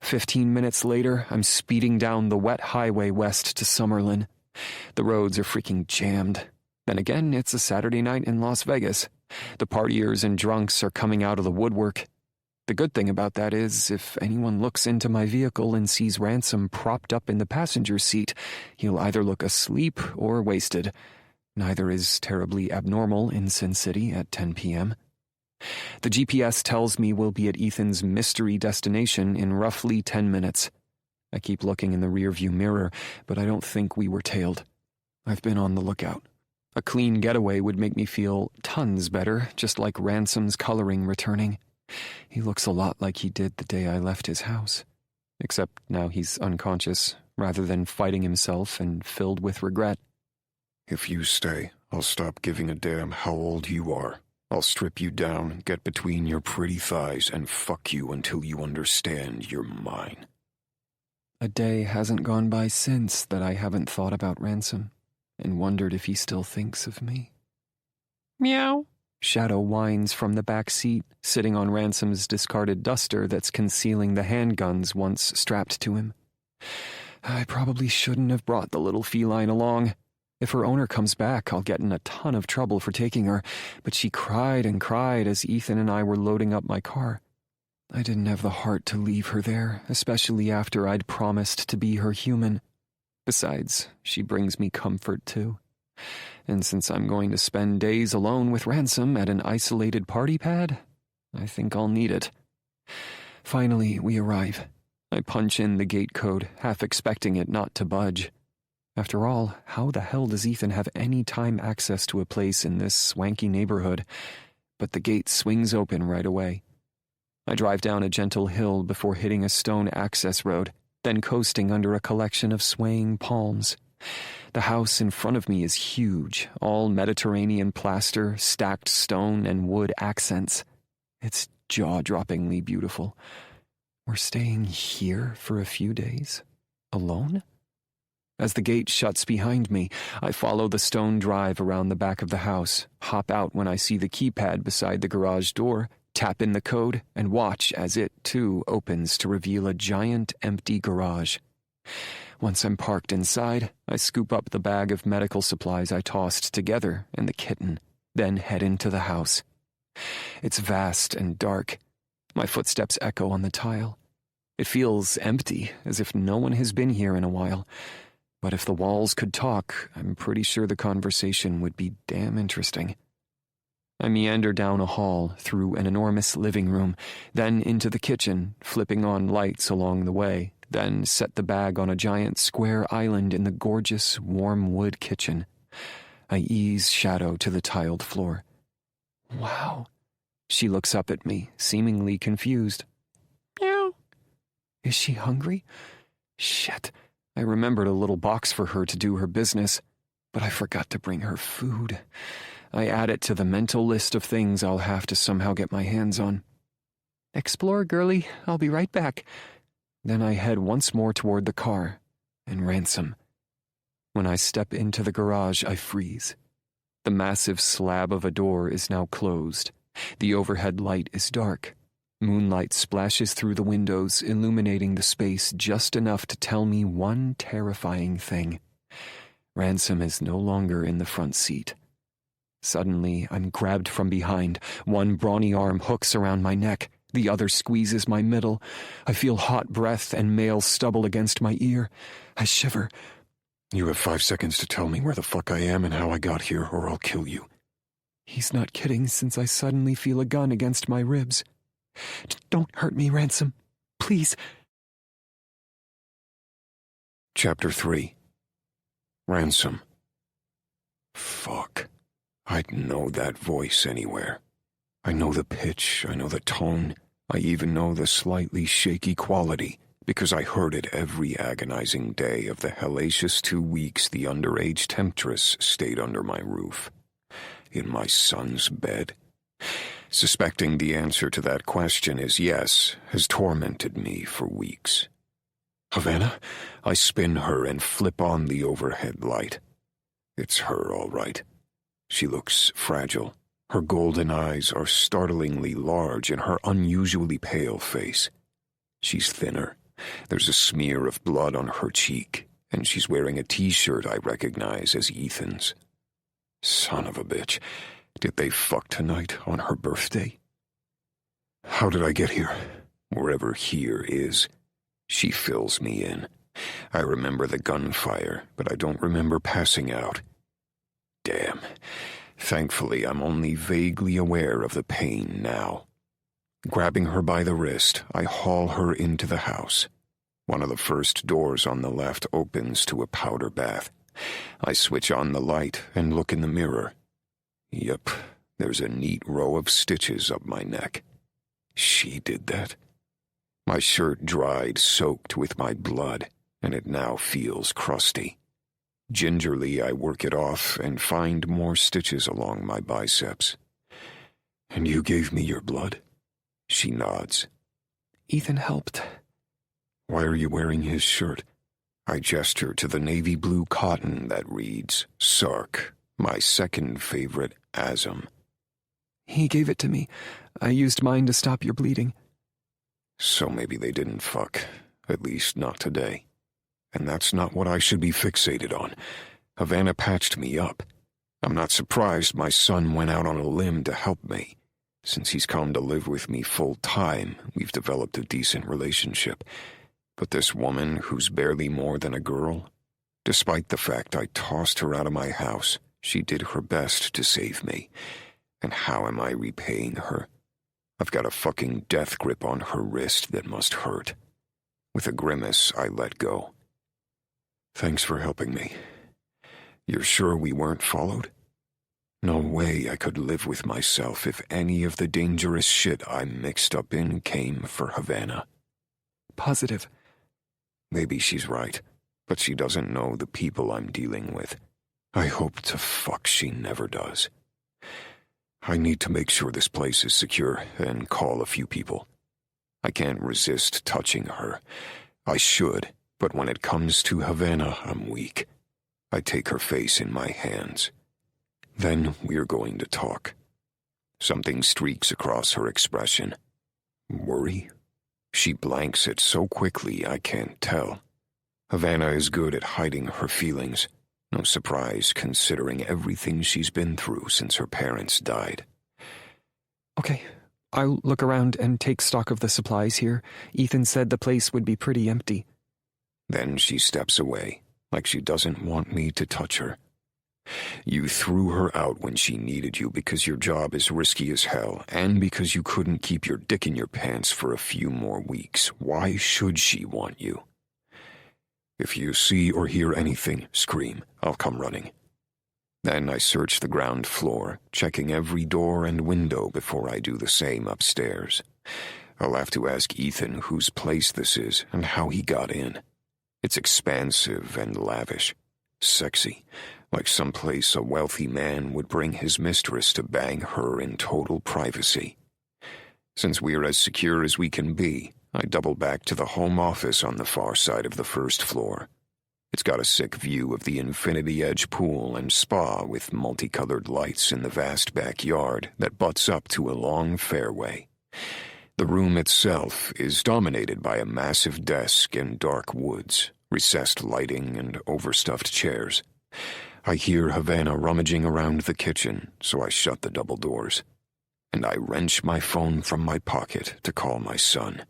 15 minutes later, I'm speeding down the wet highway west to Summerlin. The roads are freaking jammed. Then again, it's a Saturday night in Las Vegas. The partiers and drunks are coming out of the woodwork. The good thing about that is, if anyone looks into my vehicle and sees Ransom propped up in the passenger seat, he'll either look asleep or wasted. Neither is terribly abnormal in Sin City at 10 p.m. The GPS tells me we'll be at Ethan's mystery destination in roughly 10 minutes. I keep looking in the rearview mirror, but I don't think we were tailed. I've been on the lookout. A clean getaway would make me feel tons better, just like Ransom's coloring returning. He looks a lot like he did the day I left his house. Except now he's unconscious, rather than fighting himself and filled with regret. If you stay, I'll stop giving a damn how old you are. I'll strip you down, get between your pretty thighs, and fuck you until you understand you're mine. A day hasn't gone by since that I haven't thought about Ransom, and wondered if he still thinks of me. Meow. Shadow whines from the back seat, sitting on Ransom's discarded duster that's concealing the handguns once strapped to him. I probably shouldn't have brought the little feline along. If her owner comes back, I'll get in a ton of trouble for taking her, but she cried and cried as Ethan and I were loading up my car. I didn't have the heart to leave her there, especially after I'd promised to be her human. Besides, she brings me comfort too. And since I'm going to spend days alone with Ransom at an isolated party pad, I think I'll need it. Finally, we arrive. I punch in the gate code, half expecting it not to budge. After all, how the hell does Ethan have any time access to a place in this swanky neighborhood? But the gate swings open right away. I drive down a gentle hill before hitting a stone access road. then coasting under a collection of swaying palms. The house in front of me is huge, all Mediterranean plaster, stacked stone, and wood accents. It's jaw-droppingly beautiful. We're staying here for a few days? Alone? As the gate shuts behind me, I follow the stone drive around the back of the house, hop out when I see the keypad beside the garage door, tap in the code, and watch as it, too, opens to reveal a giant, empty garage. Once I'm parked inside, I scoop up the bag of medical supplies I tossed together and the kitten, then head into the house. It's vast and dark. My footsteps echo on the tile. It feels empty, as if no one has been here in a while. But if the walls could talk, I'm pretty sure the conversation would be damn interesting. I meander down a hall, through an enormous living room, then into the kitchen, flipping on lights along the way, then set the bag on a giant square island in the gorgeous, warm wood kitchen. I ease Shadow to the tiled floor. Wow. She looks up at me, seemingly confused. Meow. Is she hungry? Shit. I remembered a little box for her to do her business, but I forgot to bring her food. I add it to the mental list of things I'll have to somehow get my hands on. Explore, girlie. I'll be right back. Then I head once more toward the car, and Ransom. When I step into the garage, I freeze. The massive slab of a door is now closed. The overhead light is dark. Moonlight splashes through the windows, illuminating the space just enough to tell me one terrifying thing. Ransom is no longer in the front seat. Suddenly, I'm grabbed from behind. One brawny arm hooks around my neck. The other squeezes my middle. I feel hot breath and male stubble against my ear. I shiver. You have 5 seconds to tell me where the fuck I am and how I got here, or I'll kill you. He's not kidding, since I suddenly feel a gun against my ribs. Don't hurt me, Ransom. Please. Chapter 3. Ransom. Fuck. I'd know that voice anywhere. I know the pitch, I know the tone, I even know the slightly shaky quality, because I heard it every agonizing day of the hellacious 2 weeks the underage temptress stayed under my roof. In my son's bed. Suspecting the answer to that question is yes has tormented me for weeks. Havana, I spin her and flip on the overhead light. It's her, all right. She looks fragile. Her golden eyes are startlingly large in her unusually pale face. She's thinner. There's a smear of blood on her cheek, and she's wearing a t-shirt I recognize as Ethan's. Son of a bitch. Did they fuck tonight on her birthday? How did I get here? Wherever here is. She fills me in. I remember the gunfire, but I don't remember passing out. Damn. Thankfully, I'm only vaguely aware of the pain now. Grabbing her by the wrist, I haul her into the house. One of the first doors on the left opens to a powder bath. I switch on the light and look in the mirror. Yep, there's a neat row of stitches up my neck. She did that. My shirt dried, soaked with my blood, and it now feels crusty. Gingerly, I work it off and find more stitches along my biceps. And you gave me your blood? She nods. Ethan helped. Why are you wearing his shirt? I gesture to the navy blue cotton that reads, Sark, my second favorite asm. He gave it to me. I used mine to stop your bleeding. So maybe they didn't fuck. At least not today. And that's not what I should be fixated on. Havana patched me up. I'm not surprised my son went out on a limb to help me. Since he's come to live with me full time, we've developed a decent relationship. But this woman who's barely more than a girl, despite the fact I tossed her out of my house, she did her best to save me. And how am I repaying her? I've got a fucking death grip on her wrist that must hurt. With a grimace, I let go. Thanks for helping me. You're sure we weren't followed? No way I could live with myself if any of the dangerous shit I'm mixed up in came for Havana. Positive. Maybe she's right, but she doesn't know the people I'm dealing with. I hope to fuck she never does. I need to make sure this place is secure and call a few people. I can't resist touching her. I should, but when it comes to Havana, I'm weak. I take her face in my hands. Then we're going to talk. Something streaks across her expression. Worry? She blanks it so quickly I can't tell. Havana is good at hiding her feelings. No surprise, considering everything she's been through since her parents died. Okay, I'll look around and take stock of the supplies here. Ethan said the place would be pretty empty. Then she steps away, like she doesn't want me to touch her. You threw her out when she needed you because your job is risky as hell, and because you couldn't keep your dick in your pants for a few more weeks. Why should she want you? If you see or hear anything, scream. I'll come running. Then I search the ground floor, checking every door and window before I do the same upstairs. I'll have to ask Ethan whose place this is and how he got in. It's expansive and lavish. Sexy, like someplace a wealthy man would bring his mistress to bang her in total privacy. Since we're as secure as we can be, I double back to the home office on the far side of the first floor. It's got a sick view of the infinity edge pool and spa with multicolored lights in the vast backyard that butts up to a long fairway. The room itself is dominated by a massive desk in dark woods, recessed lighting and overstuffed chairs. I hear Havana rummaging around the kitchen, so I shut the double doors. And I wrench my phone from my pocket to call my son.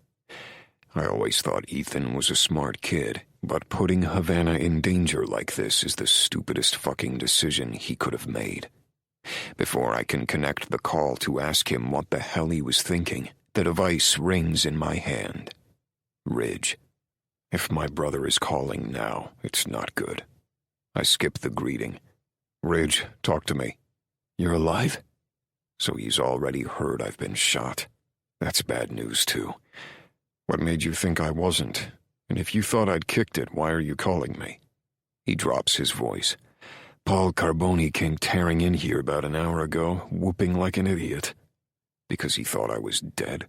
I always thought Ethan was a smart kid, but putting Havana in danger like this is the stupidest fucking decision he could have made. Before I can connect the call to ask him what the hell he was thinking, the device rings in my hand. Ridge. If my brother is calling now, it's not good. I skip the greeting. Ridge, talk to me. You're alive? So he's already heard I've been shot. That's bad news, too. What made you think I wasn't? And if you thought I'd kicked it, why are you calling me? He drops his voice. Paul Carboni came tearing in here about an hour ago, whooping like an idiot. Because he thought I was dead?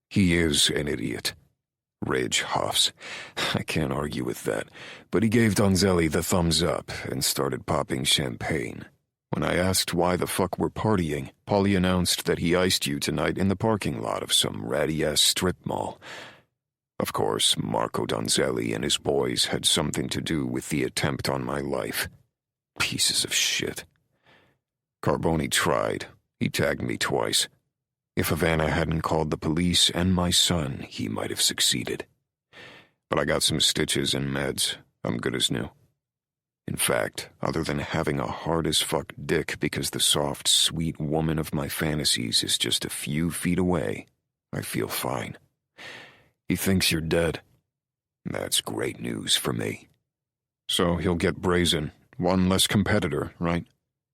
He is an idiot. Ridge huffs. I can't argue with that, but he gave Donzelli the thumbs up and started popping champagne. When I asked why the fuck we're partying, Paulie announced that he iced you tonight in the parking lot of some ratty-ass strip mall. Of course, Marco Donzelli and his boys had something to do with the attempt on my life. Pieces of shit. Carboni tried. He tagged me twice. If Havana hadn't called the police and my son, he might have succeeded. But I got some stitches and meds. I'm good as new. In fact, other than having a hard-as-fuck dick because the soft, sweet woman of my fantasies is just a few feet away, I feel fine. He thinks you're dead. That's great news for me. So he'll get brazen. One less competitor, right?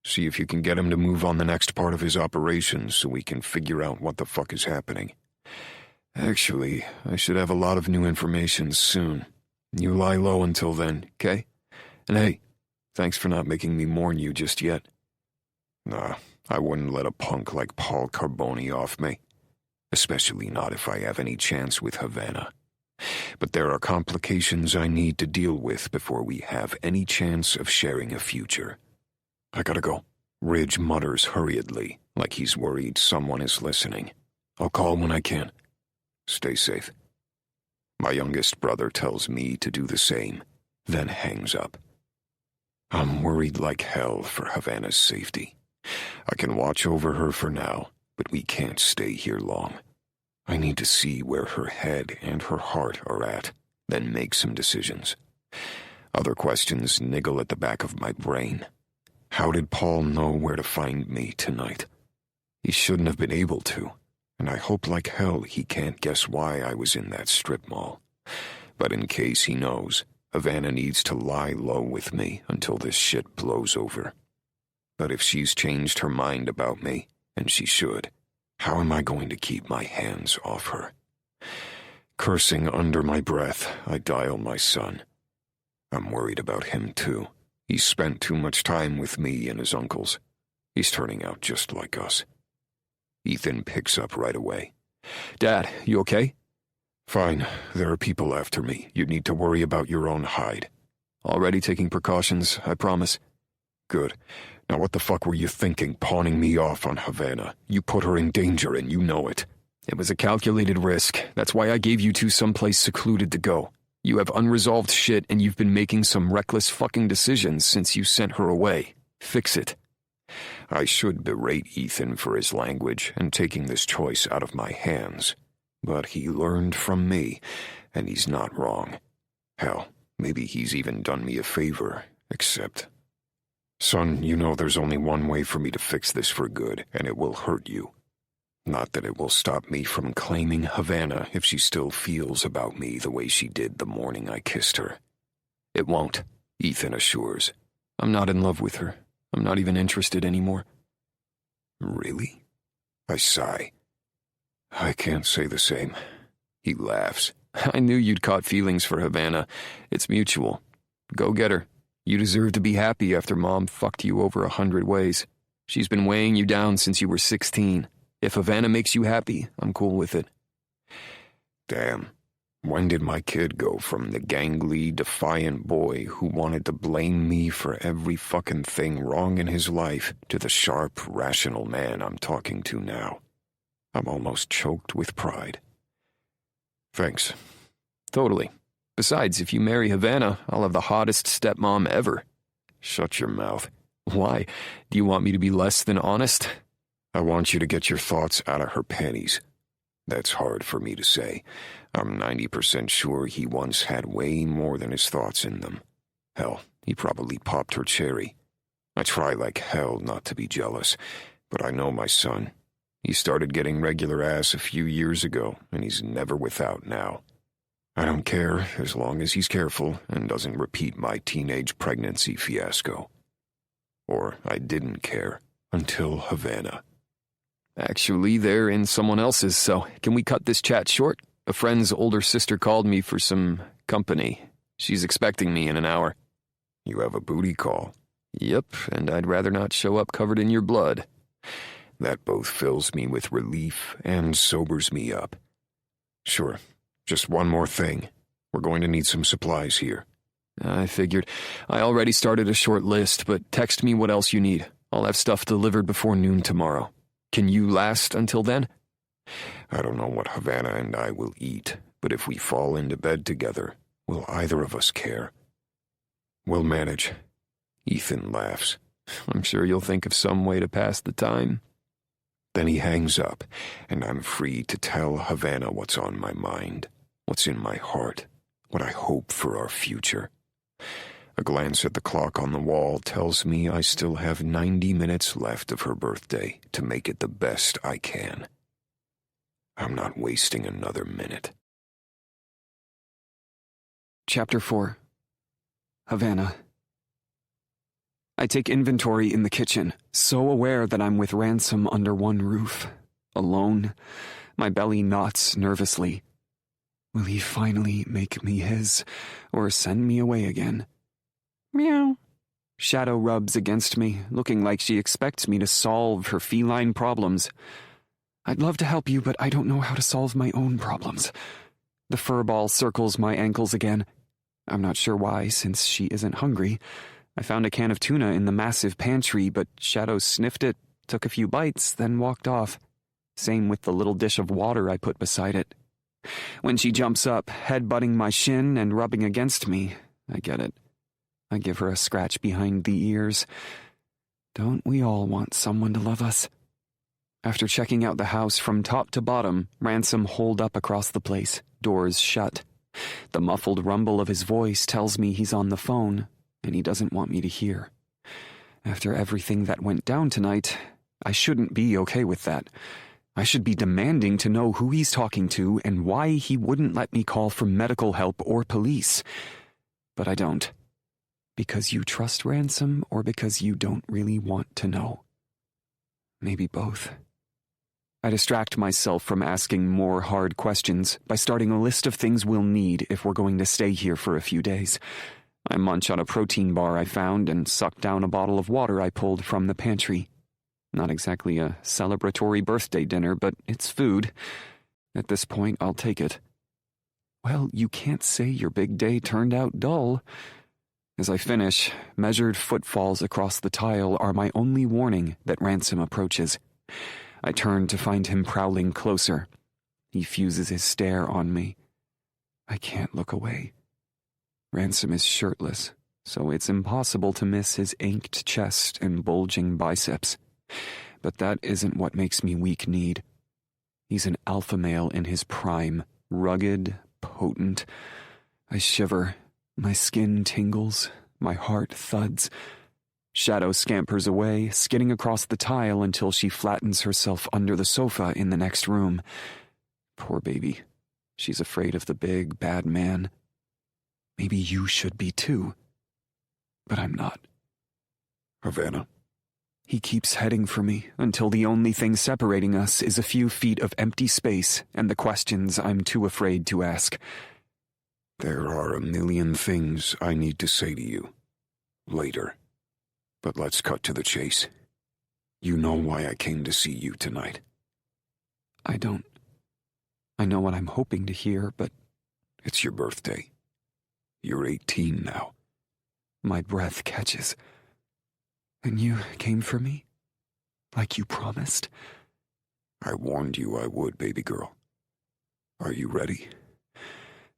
See if you can get him to move on the next part of his operations so we can figure out what the fuck is happening. Actually, I should have a lot of new information soon. You lie low until then, okay? And hey, thanks for not making me mourn you just yet. Nah, I wouldn't let a punk like Paul Carboni off me. Especially not if I have any chance with Havana. But there are complications I need to deal with before we have any chance of sharing a future. I gotta go. Ridge mutters hurriedly, like he's worried someone is listening. I'll call when I can. Stay safe. My youngest brother tells me to do the same, then hangs up. I'm worried like hell for Havana's safety. I can watch over her for now, but we can't stay here long. I need to see where her head and her heart are at, then make some decisions. Other questions niggle at the back of my brain. How did Paul know where to find me tonight? He shouldn't have been able to, and I hope like hell he can't guess why I was in that strip mall. But in case he knows, Havana needs to lie low with me until this shit blows over. But if she's changed her mind about me, and she should, how am I going to keep my hands off her? Cursing under my breath, I dial my son. I'm worried about him, too. He's spent too much time with me and his uncles. He's turning out just like us. Ethan picks up right away. Dad, you okay? Fine. There are people after me. You need to worry about your own hide. Already taking precautions, I promise. Good. Now what the fuck were you thinking, pawning me off on Havana? You put her in danger and you know it. It was a calculated risk. That's why I gave you two someplace secluded to go. You have unresolved shit and you've been making some reckless fucking decisions since you sent her away. Fix it. I should berate Ethan for his language and taking this choice out of my hands. But he learned from me, and he's not wrong. Hell, maybe he's even done me a favor, except... Son, you know there's only one way for me to fix this for good, and it will hurt you. Not that it will stop me from claiming Havana if she still feels about me the way she did the morning I kissed her. It won't, Ethan assures. I'm not in love with her. I'm not even interested anymore. Really? I sigh. I can't say the same. He laughs. I knew you'd caught feelings for Havana. It's mutual. Go get her. You deserve to be happy after Mom fucked you over 100 ways. She's been weighing you down since you were 16. If Havana makes you happy, I'm cool with it. Damn. When did my kid go from the gangly, defiant boy who wanted to blame me for every fucking thing wrong in his life to the sharp, rational man I'm talking to now? I'm almost choked with pride. Thanks. Totally. Besides, if you marry Havana, I'll have the hottest stepmom ever. Shut your mouth. Why? Do you want me to be less than honest? I want you to get your thoughts out of her panties. That's hard for me to say. I'm 90% sure he once had way more than his thoughts in them. Hell, he probably popped her cherry. I try like hell not to be jealous, but I know my son. He started getting regular ass a few years ago, and he's never without now. I don't care as long as he's careful and doesn't repeat my teenage pregnancy fiasco. Or I didn't care until Havana. Actually, they're in someone else's, so can we cut this chat short? A friend's older sister called me for some company. She's expecting me in an hour. You have a booty call? Yep, and I'd rather not show up covered in your blood. That both fills me with relief and sobers me up. Sure, just one more thing. We're going to need some supplies here. I figured. I already started a short list, but text me what else you need. I'll have stuff delivered before noon tomorrow. Can you last until then? I don't know what Havana and I will eat, but if we fall into bed together, will either of us care? We'll manage. Ethan laughs. I'm sure you'll think of some way to pass the time. Then he hangs up, and I'm free to tell Havana what's on my mind, what's in my heart, what I hope for our future. A glance at the clock on the wall tells me I still have 90 minutes left of her birthday to make it the best I can. I'm not wasting another minute. Chapter 4. Havana. I take inventory in the kitchen, so aware that I'm with Ransom under one roof. Alone, my belly knots nervously. Will he finally make me his, or send me away again? Meow. Shadow rubs against me, looking like she expects me to solve her feline problems. I'd love to help you, but I don't know how to solve my own problems. The furball circles my ankles again. I'm not sure why, since she isn't hungry. I found a can of tuna in the massive pantry, but Shadow sniffed it, took a few bites, then walked off. Same with the little dish of water I put beside it. When she jumps up, head-butting my shin and rubbing against me, I get it. I give her a scratch behind the ears. Don't we all want someone to love us? After checking out the house from top to bottom, Ransom holed up across the place, doors shut. The muffled rumble of his voice tells me he's on the phone, and he doesn't want me to hear. After everything that went down tonight, I shouldn't be okay with that. I should be demanding to know who he's talking to and why he wouldn't let me call for medical help or police. But I don't. Because you trust Ransom, or because you don't really want to know? Maybe both. I distract myself from asking more hard questions by starting a list of things we'll need if we're going to stay here for a few days. I munch on a protein bar I found and suck down a bottle of water I pulled from the pantry. Not exactly a celebratory birthday dinner, but it's food. At this point, I'll take it. Well, you can't say your big day turned out dull. As I finish, measured footfalls across the tile are my only warning that Ransom approaches. I turn to find him prowling closer. He fuses his stare on me. I can't look away. Ransom is shirtless, so it's impossible to miss his inked chest and bulging biceps. But that isn't what makes me weak-kneed. He's an alpha male in his prime, rugged, potent. I shiver. My skin tingles. My heart thuds. Shadow scampers away, skidding across the tile until she flattens herself under the sofa in the next room. Poor baby. She's afraid of the big, bad man. Maybe you should be too. But I'm not. Havana. He keeps heading for me until the only thing separating us is a few feet of empty space and the questions I'm too afraid to ask. There are a million things I need to say to you. Later. But let's cut to the chase. You know why I came to see you tonight. I don't. I know what I'm hoping to hear, but... It's your birthday. You're 18 now. My breath catches. And you came for me? Like you promised? I warned you I would, baby girl. Are you ready?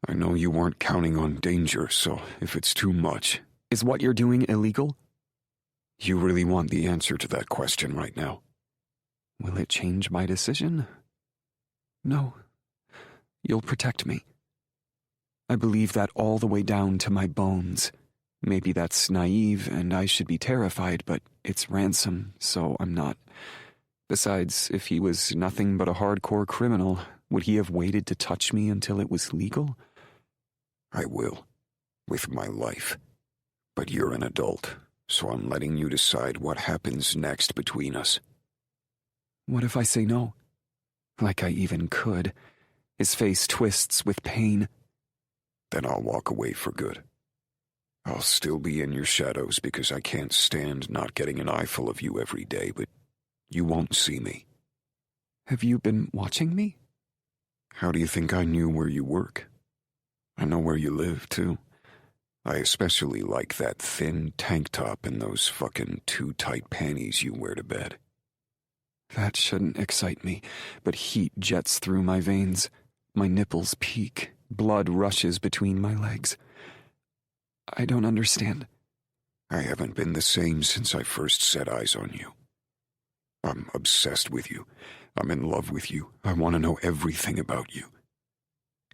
I know you weren't counting on danger, so if it's too much... Is what you're doing illegal? You really want the answer to that question right now? Will it change my decision? No. You'll protect me. I believe that all the way down to my bones. Maybe that's naive and I should be terrified, but it's Ransom, so I'm not. Besides, if he was nothing but a hardcore criminal, would he have waited to touch me until it was legal? I will. With my life. But you're an adult, so I'm letting you decide what happens next between us. What if I say no? Like I even could. His face twists with pain. Then I'll walk away for good. I'll still be in your shadows because I can't stand not getting an eyeful of you every day, but you won't see me. Have you been watching me? How do you think I knew where you work? I know where you live, too. I especially like that thin tank top and those fucking too tight panties you wear to bed. That shouldn't excite me, but heat jets through my veins. My nipples peak. Blood rushes between my legs. I don't understand. I haven't been the same since I first set eyes on you. I'm obsessed with you. I'm in love with you. I want to know everything about you.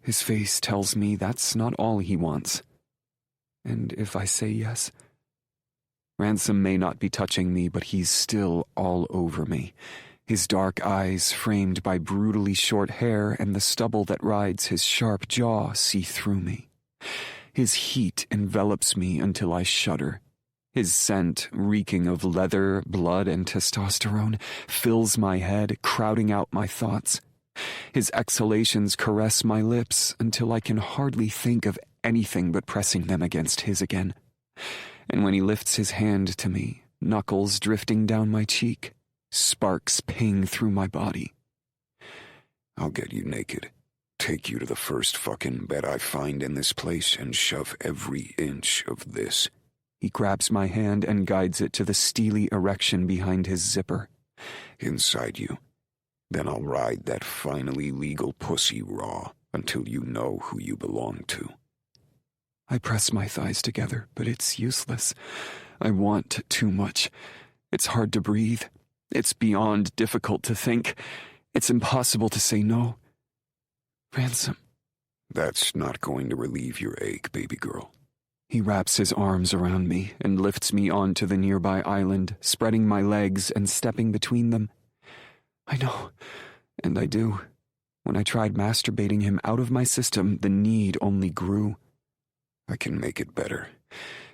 His face tells me that's not all he wants. And if I say yes? Ransom may not be touching me, but he's still all over me. His dark eyes, framed by brutally short hair and the stubble that rides his sharp jaw, see through me. His heat envelops me until I shudder. His scent, reeking of leather, blood, and testosterone, fills my head, crowding out my thoughts. His exhalations caress my lips until I can hardly think of anything but pressing them against his again. And when he lifts his hand to me, knuckles drifting down my cheek, sparks ping through my body. I'll get you naked, take you to the first fucking bed I find in this place, and shove every inch of this. He grabs my hand and guides it to the steely erection behind his zipper. Inside you. Then I'll ride that finally legal pussy raw until you know who you belong to. I press my thighs together, but it's useless. I want too much. It's hard to breathe. It's beyond difficult to think. It's impossible to say no. Ransom. That's not going to relieve your ache, baby girl. He wraps his arms around me and lifts me onto the nearby island, spreading my legs and stepping between them. I know, and I do. When I tried masturbating him out of my system, the need only grew. I can make it better,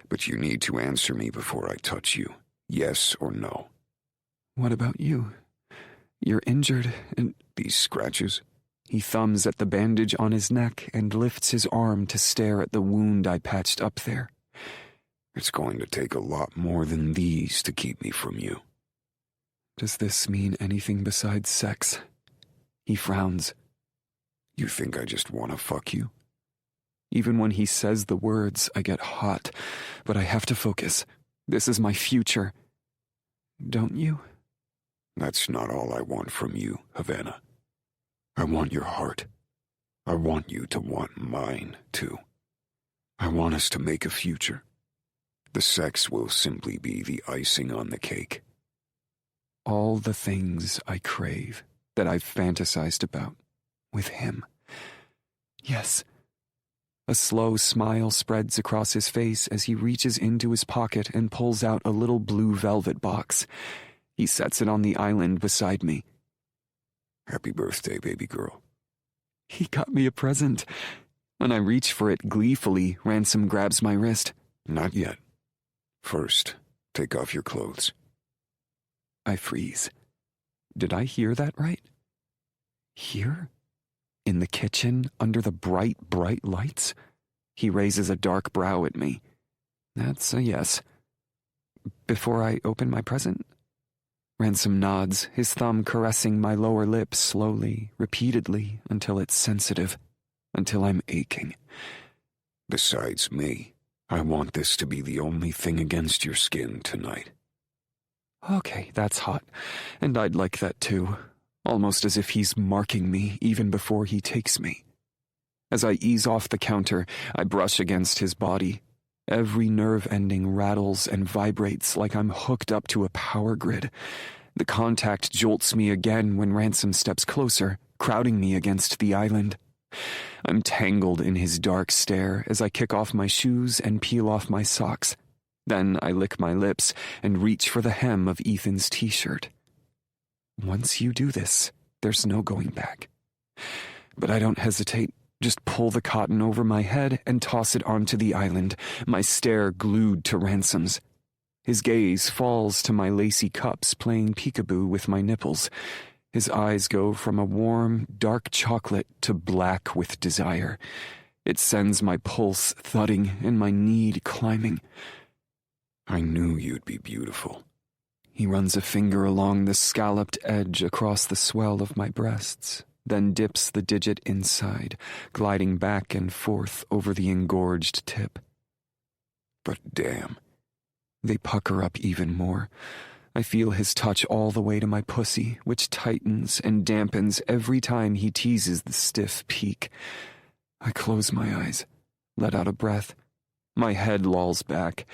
but you need to answer me before I touch you. Yes or no? What about you? You're injured, and These scratches? he thumbs at the bandage on his neck and lifts his arm to stare at the wound I patched up there. It's going to take a lot more than these to keep me from you. Does this mean anything besides sex? He frowns. You think I just want to fuck you? Even when he says the words, I get hot, but I have to focus. This is my future. Don't you? That's not all I want from you, Havana. I want your heart. I want you to want mine, too. I want us to make a future. The sex will simply be the icing on the cake. All the things I crave, that I've fantasized about, with him. Yes. A slow smile spreads across his face as he reaches into his pocket and pulls out a little blue velvet box. He sets it on the island beside me. Happy birthday, baby girl. He got me a present. When I reach for it gleefully, Ransom grabs my wrist. Not yet. First, take off your clothes. I freeze. Did I hear that right? Here? In the kitchen, under the bright, bright lights? He raises a dark brow at me. That's a yes. Before I open my present? Ransom nods, his thumb caressing my lower lip slowly, repeatedly, until it's sensitive, until I'm aching. Besides me, I want this to be the only thing against your skin tonight. Okay, that's hot, and I'd like that too, almost as if he's marking me even before he takes me. As I ease off the counter, I brush against his body. Every nerve ending rattles and vibrates like I'm hooked up to a power grid. The contact jolts me again when Ransom steps closer, crowding me against the island. I'm tangled in his dark stare as I kick off my shoes and peel off my socks. Then I lick my lips and reach for the hem of Ethan's t-shirt. Once you do this, there's no going back. But I don't hesitate. Just pull the cotton over my head and toss it onto the island, my stare glued to Ransom's. His gaze falls to my lacy cups playing peekaboo with my nipples. His eyes go from a warm, dark chocolate to black with desire. It sends my pulse thudding and my need climbing. I knew you'd be beautiful. He runs a finger along the scalloped edge across the swell of my breasts, then dips the digit inside, gliding back and forth over the engorged tip. But damn. They pucker up even more. I feel his touch all the way to my pussy, which tightens and dampens every time he teases the stiff peak. I close my eyes, let out a breath. My head lolls back.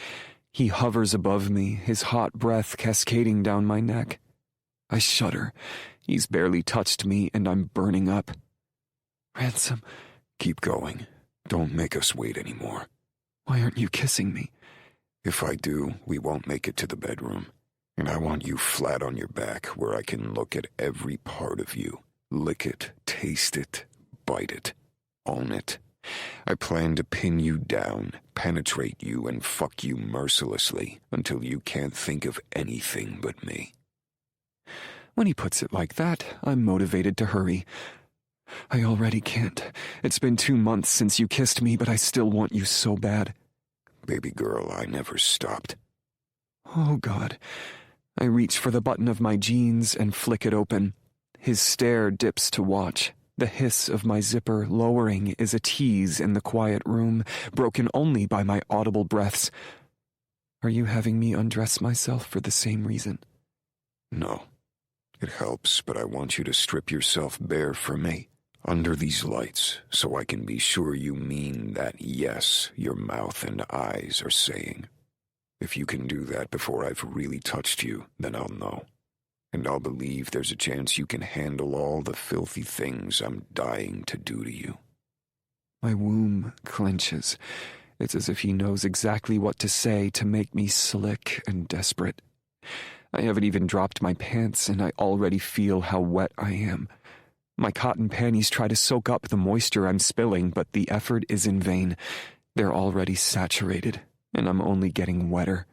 He hovers above me, his hot breath cascading down my neck. I shudder. He's barely touched me, and I'm burning up. Ransom. Keep going. Don't make us wait anymore. Why aren't you kissing me? If I do, we won't make it to the bedroom. And I want you flat on your back where I can look at every part of you. Lick it, taste it, bite it, own it. I plan to pin you down, penetrate you, and fuck you mercilessly until you can't think of anything but me. When he puts it like that, I'm motivated to hurry. I already can't. It's been 2 months since you kissed me, but I still want you so bad. Baby girl, I never stopped. Oh, God. I reach for the button of my jeans and flick it open. His stare dips to watch. The hiss of my zipper lowering is a tease in the quiet room, broken only by my audible breaths. Are you having me undress myself for the same reason? No. It helps, but I want you to strip yourself bare for me, under these lights, so I can be sure you mean that yes your mouth and eyes are saying. If you can do that before I've really touched you, then I'll know. And I'll believe there's a chance you can handle all the filthy things I'm dying to do to you. My womb clenches. It's as if he knows exactly what to say to make me slick and desperate. I haven't even dropped my pants, and I already feel how wet I am. My cotton panties try to soak up the moisture I'm spilling, but the effort is in vain. They're already saturated, and I'm only getting wetter.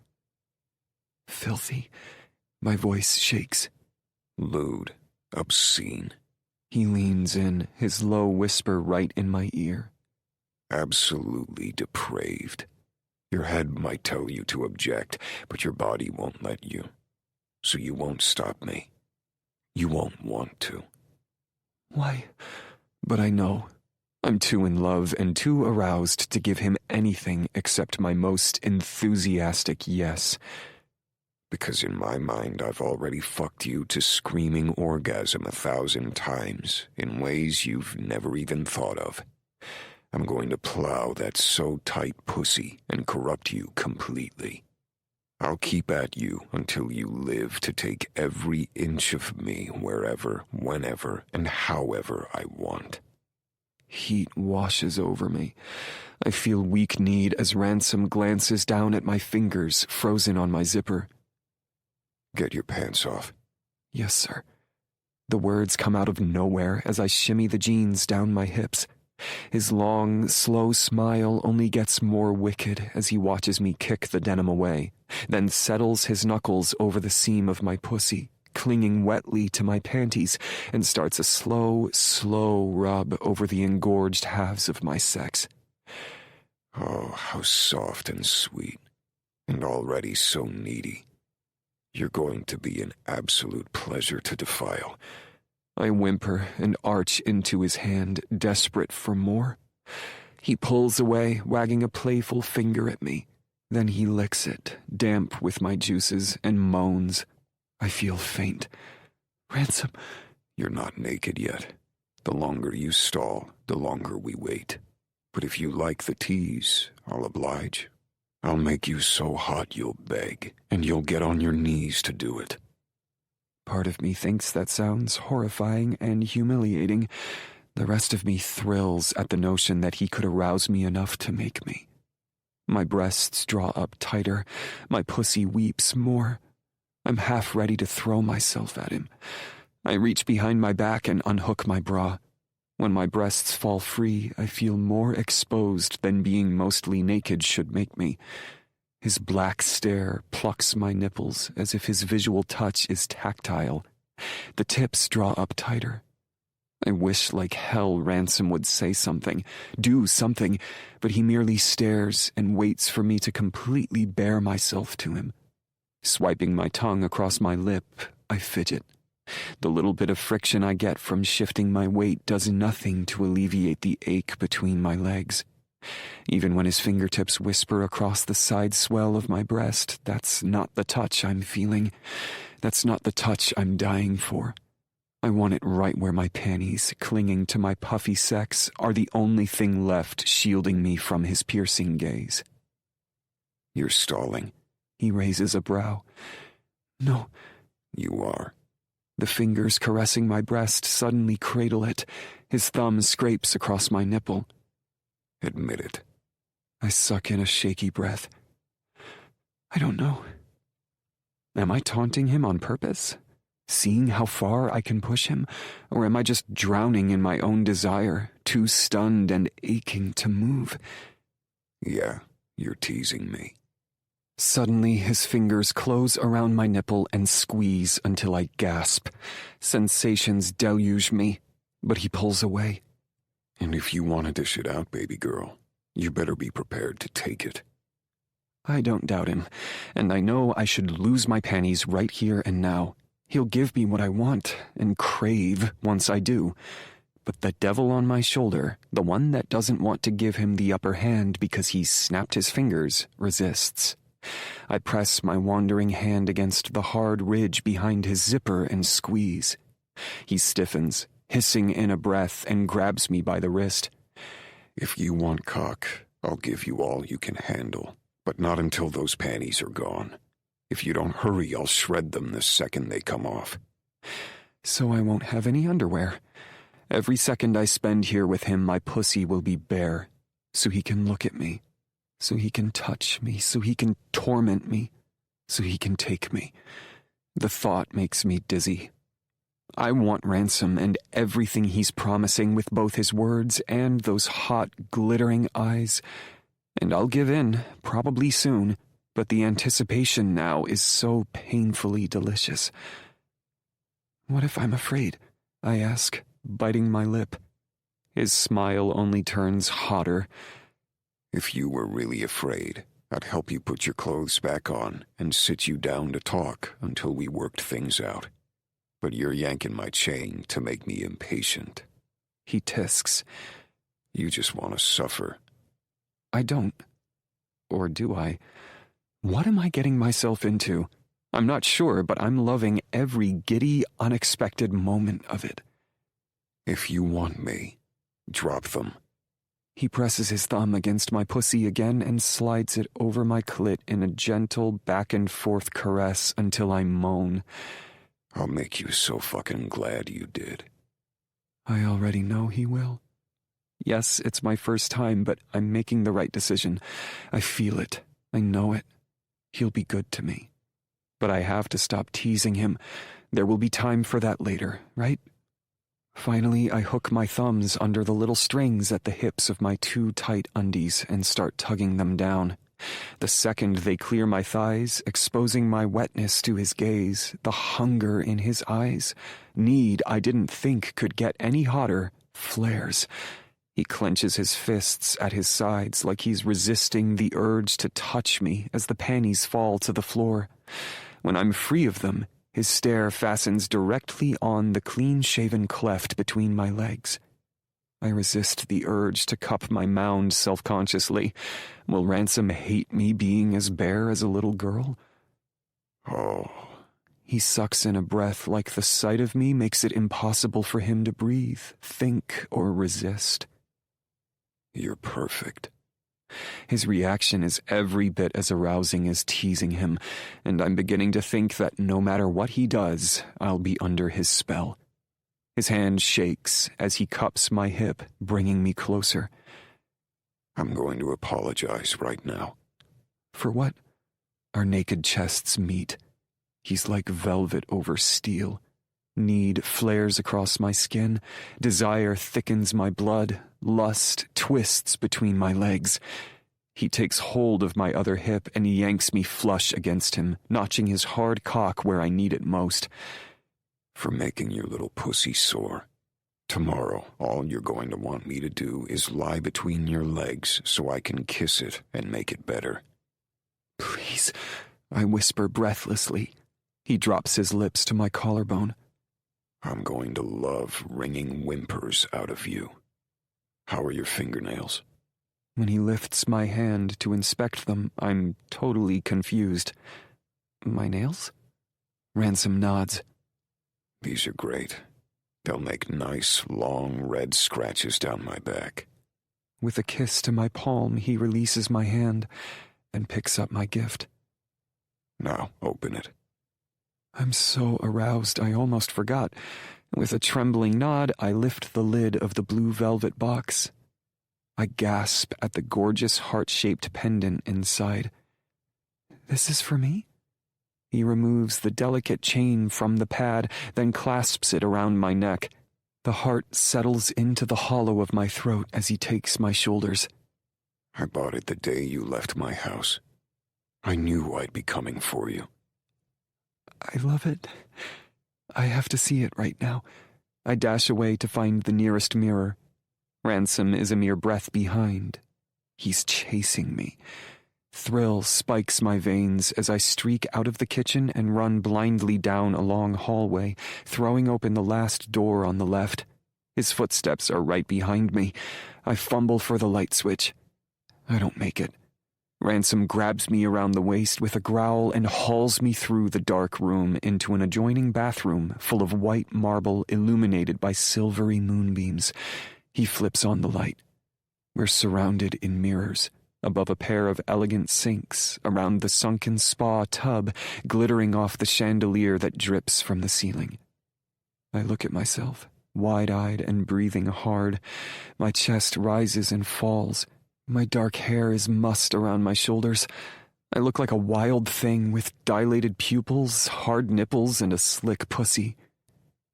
Filthy. My voice shakes. Lewd. Obscene. He leans in, his low whisper right in my ear. Absolutely depraved. Your head might tell you to object, but your body won't let you. So you won't stop me. You won't want to. Why? But I know. I'm too in love and too aroused to give him anything except my most enthusiastic yes. Because in my mind, I've already fucked you to screaming orgasm 1,000 times in ways you've never even thought of. I'm going to plow that so tight pussy and corrupt you completely. I'll keep at you until you live to take every inch of me wherever, whenever, and however I want. Heat washes over me. I feel weak-kneed as Ransom glances down at my fingers frozen on my zipper. Get your pants off. Yes, sir. The words come out of nowhere as I shimmy the jeans down my hips. His long, slow smile only gets more wicked as he watches me kick the denim away, then settles his knuckles over the seam of my pussy, clinging wetly to my panties, and starts a slow, slow rub over the engorged halves of my sex. Oh, how soft and sweet, and already so needy. You're going to be an absolute pleasure to defile. I whimper and arch into his hand, desperate for more. He pulls away, wagging a playful finger at me. Then he licks it, damp with my juices, and moans. I feel faint. Ransom. You're not naked yet. The longer you stall, the longer we wait. But if you like the tease, I'll oblige. I'll make you so hot you'll beg, and you'll get on your knees to do it. Part of me thinks that sounds horrifying and humiliating. The rest of me thrills at the notion that he could arouse me enough to make me. My breasts draw up tighter. My pussy weeps more. I'm half ready to throw myself at him. I reach behind my back and unhook my bra. When my breasts fall free, I feel more exposed than being mostly naked should make me. His black stare plucks my nipples as if his visual touch is tactile. The tips draw up tighter. I wish like hell Ransom would say something, do something, but he merely stares and waits for me to completely bare myself to him. Swiping my tongue across my lip, I fidget. The little bit of friction I get from shifting my weight does nothing to alleviate the ache between my legs. Even when his fingertips whisper across the side swell of my breast, that's not the touch I'm feeling. That's not the touch I'm dying for. I want it right where my panties, clinging to my puffy sex, are the only thing left shielding me from his piercing gaze. You're stalling. He raises a brow. No. You are. The fingers caressing my breast suddenly cradle it. His thumb scrapes across my nipple. Admit it. I suck in a shaky breath. I don't know. Am I taunting him on purpose? Seeing how far I can push him? Or am I just drowning in my own desire, too stunned and aching to move? Yeah, you're teasing me. Suddenly, his fingers close around my nipple and squeeze until I gasp. Sensations deluge me, but he pulls away. And if you want to dish it out, baby girl, you better be prepared to take it. I don't doubt him, and I know I should lose my panties right here and now. He'll give me what I want and crave once I do. But the devil on my shoulder, the one that doesn't want to give him the upper hand because he's snapped his fingers, resists. I press my wandering hand against the hard ridge behind his zipper and squeeze. He stiffens, hissing in a breath, and grabs me by the wrist. If you want cock, I'll give you all you can handle, but not until those panties are gone. If you don't hurry, I'll shred them the second they come off. So I won't have any underwear. Every second I spend here with him, my pussy will be bare, so he can look at me, so he can touch me, so he can torment me, so he can take me. The thought makes me dizzy. I want Ransom and everything he's promising with both his words and those hot, glittering eyes. And I'll give in, probably soon, but the anticipation now is so painfully delicious. What if I'm afraid? I ask, biting my lip. His smile only turns hotter. If you were really afraid, I'd help you put your clothes back on and sit you down to talk until we worked things out. But you're yanking my chain to make me impatient. He tisks. You just want to suffer. I don't. Or do I? What am I getting myself into? I'm not sure, but I'm loving every giddy, unexpected moment of it. If you want me, drop them. He presses his thumb against my pussy again and slides it over my clit in a gentle back-and-forth caress until I moan. I'll make you so fucking glad you did. I already know he will. Yes, it's my first time, but I'm making the right decision. I feel it. I know it. He'll be good to me. But I have to stop teasing him. There will be time for that later, right? Finally, I hook my thumbs under the little strings at the hips of my too tight undies and start tugging them down. The second they clear my thighs, exposing my wetness to his gaze, the hunger in his eyes, need I didn't think could get any hotter, flares. He clenches his fists at his sides like he's resisting the urge to touch me as the panties fall to the floor. When I'm free of them, his stare fastens directly on the clean-shaven cleft between my legs. I resist the urge to cup my mound self-consciously. Will Ransom hate me being as bare as a little girl? Oh. He sucks in a breath like the sight of me makes it impossible for him to breathe, think, or resist. You're perfect. His reaction is every bit as arousing as teasing him, and I'm beginning to think that no matter what he does, I'll be under his spell. His hand shakes as he cups my hip, bringing me closer. I'm going to apologize right now. For what? Our naked chests meet. He's like velvet over steel. Need flares across my skin. Desire thickens my blood. Lust twists between my legs. He takes hold of my other hip and yanks me flush against him, notching his hard cock where I need it most. For making your little pussy sore. Tomorrow, all you're going to want me to do is lie between your legs so I can kiss it and make it better. Please, I whisper breathlessly. He drops his lips to my collarbone. I'm going to love wringing whimpers out of you. How are your fingernails? When he lifts my hand to inspect them, I'm totally confused. My nails? Ransom nods. These are great. They'll make nice, long, red scratches down my back. With a kiss to my palm, he releases my hand and picks up my gift. Now, open it. I'm so aroused I almost forgot. With a trembling nod, I lift the lid of the blue velvet box. I gasp at the gorgeous heart-shaped pendant inside. This is for me? He removes the delicate chain from the pad, then clasps it around my neck. The heart settles into the hollow of my throat as he takes my shoulders. I bought it the day you left my house. I knew I'd be coming for you. I love it. I have to see it right now. I dash away to find the nearest mirror. Ransom is a mere breath behind. He's chasing me. Thrill spikes my veins as I streak out of the kitchen and run blindly down a long hallway, throwing open the last door on the left. His footsteps are right behind me. I fumble for the light switch. I don't make it. Ransom grabs me around the waist with a growl and hauls me through the dark room into an adjoining bathroom full of white marble illuminated by silvery moonbeams. He flips on the light. We're surrounded in mirrors, above a pair of elegant sinks, around the sunken spa tub, glittering off the chandelier that drips from the ceiling. I look at myself, wide-eyed and breathing hard. My chest rises and falls. My dark hair is mussed around my shoulders. I look like a wild thing with dilated pupils, hard nipples, and a slick pussy.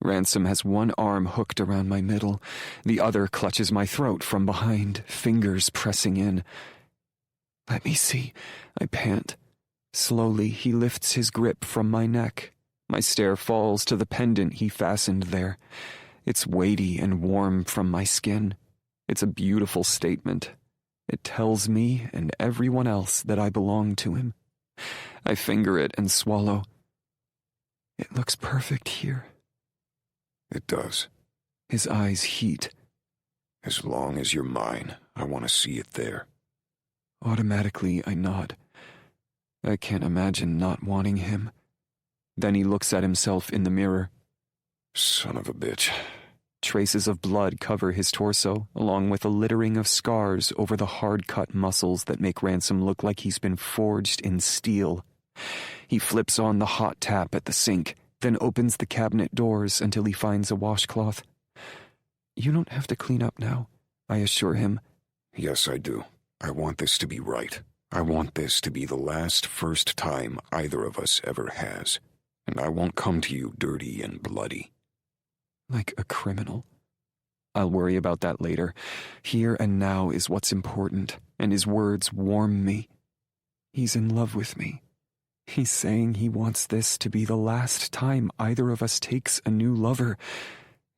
Ransom has one arm hooked around my middle. The other clutches my throat from behind, fingers pressing in. Let me see, I pant. Slowly, he lifts his grip from my neck. My stare falls to the pendant he fastened there. It's weighty and warm from my skin. It's a beautiful statement. It tells me and everyone else that I belong to him. I finger it and swallow. It looks perfect here. It does. His eyes heat. As long as you're mine, I want to see it there. Automatically, I nod. I can't imagine not wanting him. Then he looks at himself in the mirror. Son of a bitch. Traces of blood cover his torso, along with a littering of scars over the hard-cut muscles that make Ransom look like he's been forged in steel. He flips on the hot tap at the sink, then opens the cabinet doors until he finds a washcloth. You don't have to clean up now, I assure him. Yes, I do. I want this to be right. I want this to be the last first time either of us ever has. And I won't come to you dirty and bloody. Like a criminal. I'll worry about that later. Here and now is what's important, and his words warm me. He's in love with me. He's saying he wants this to be the last time either of us takes a new lover.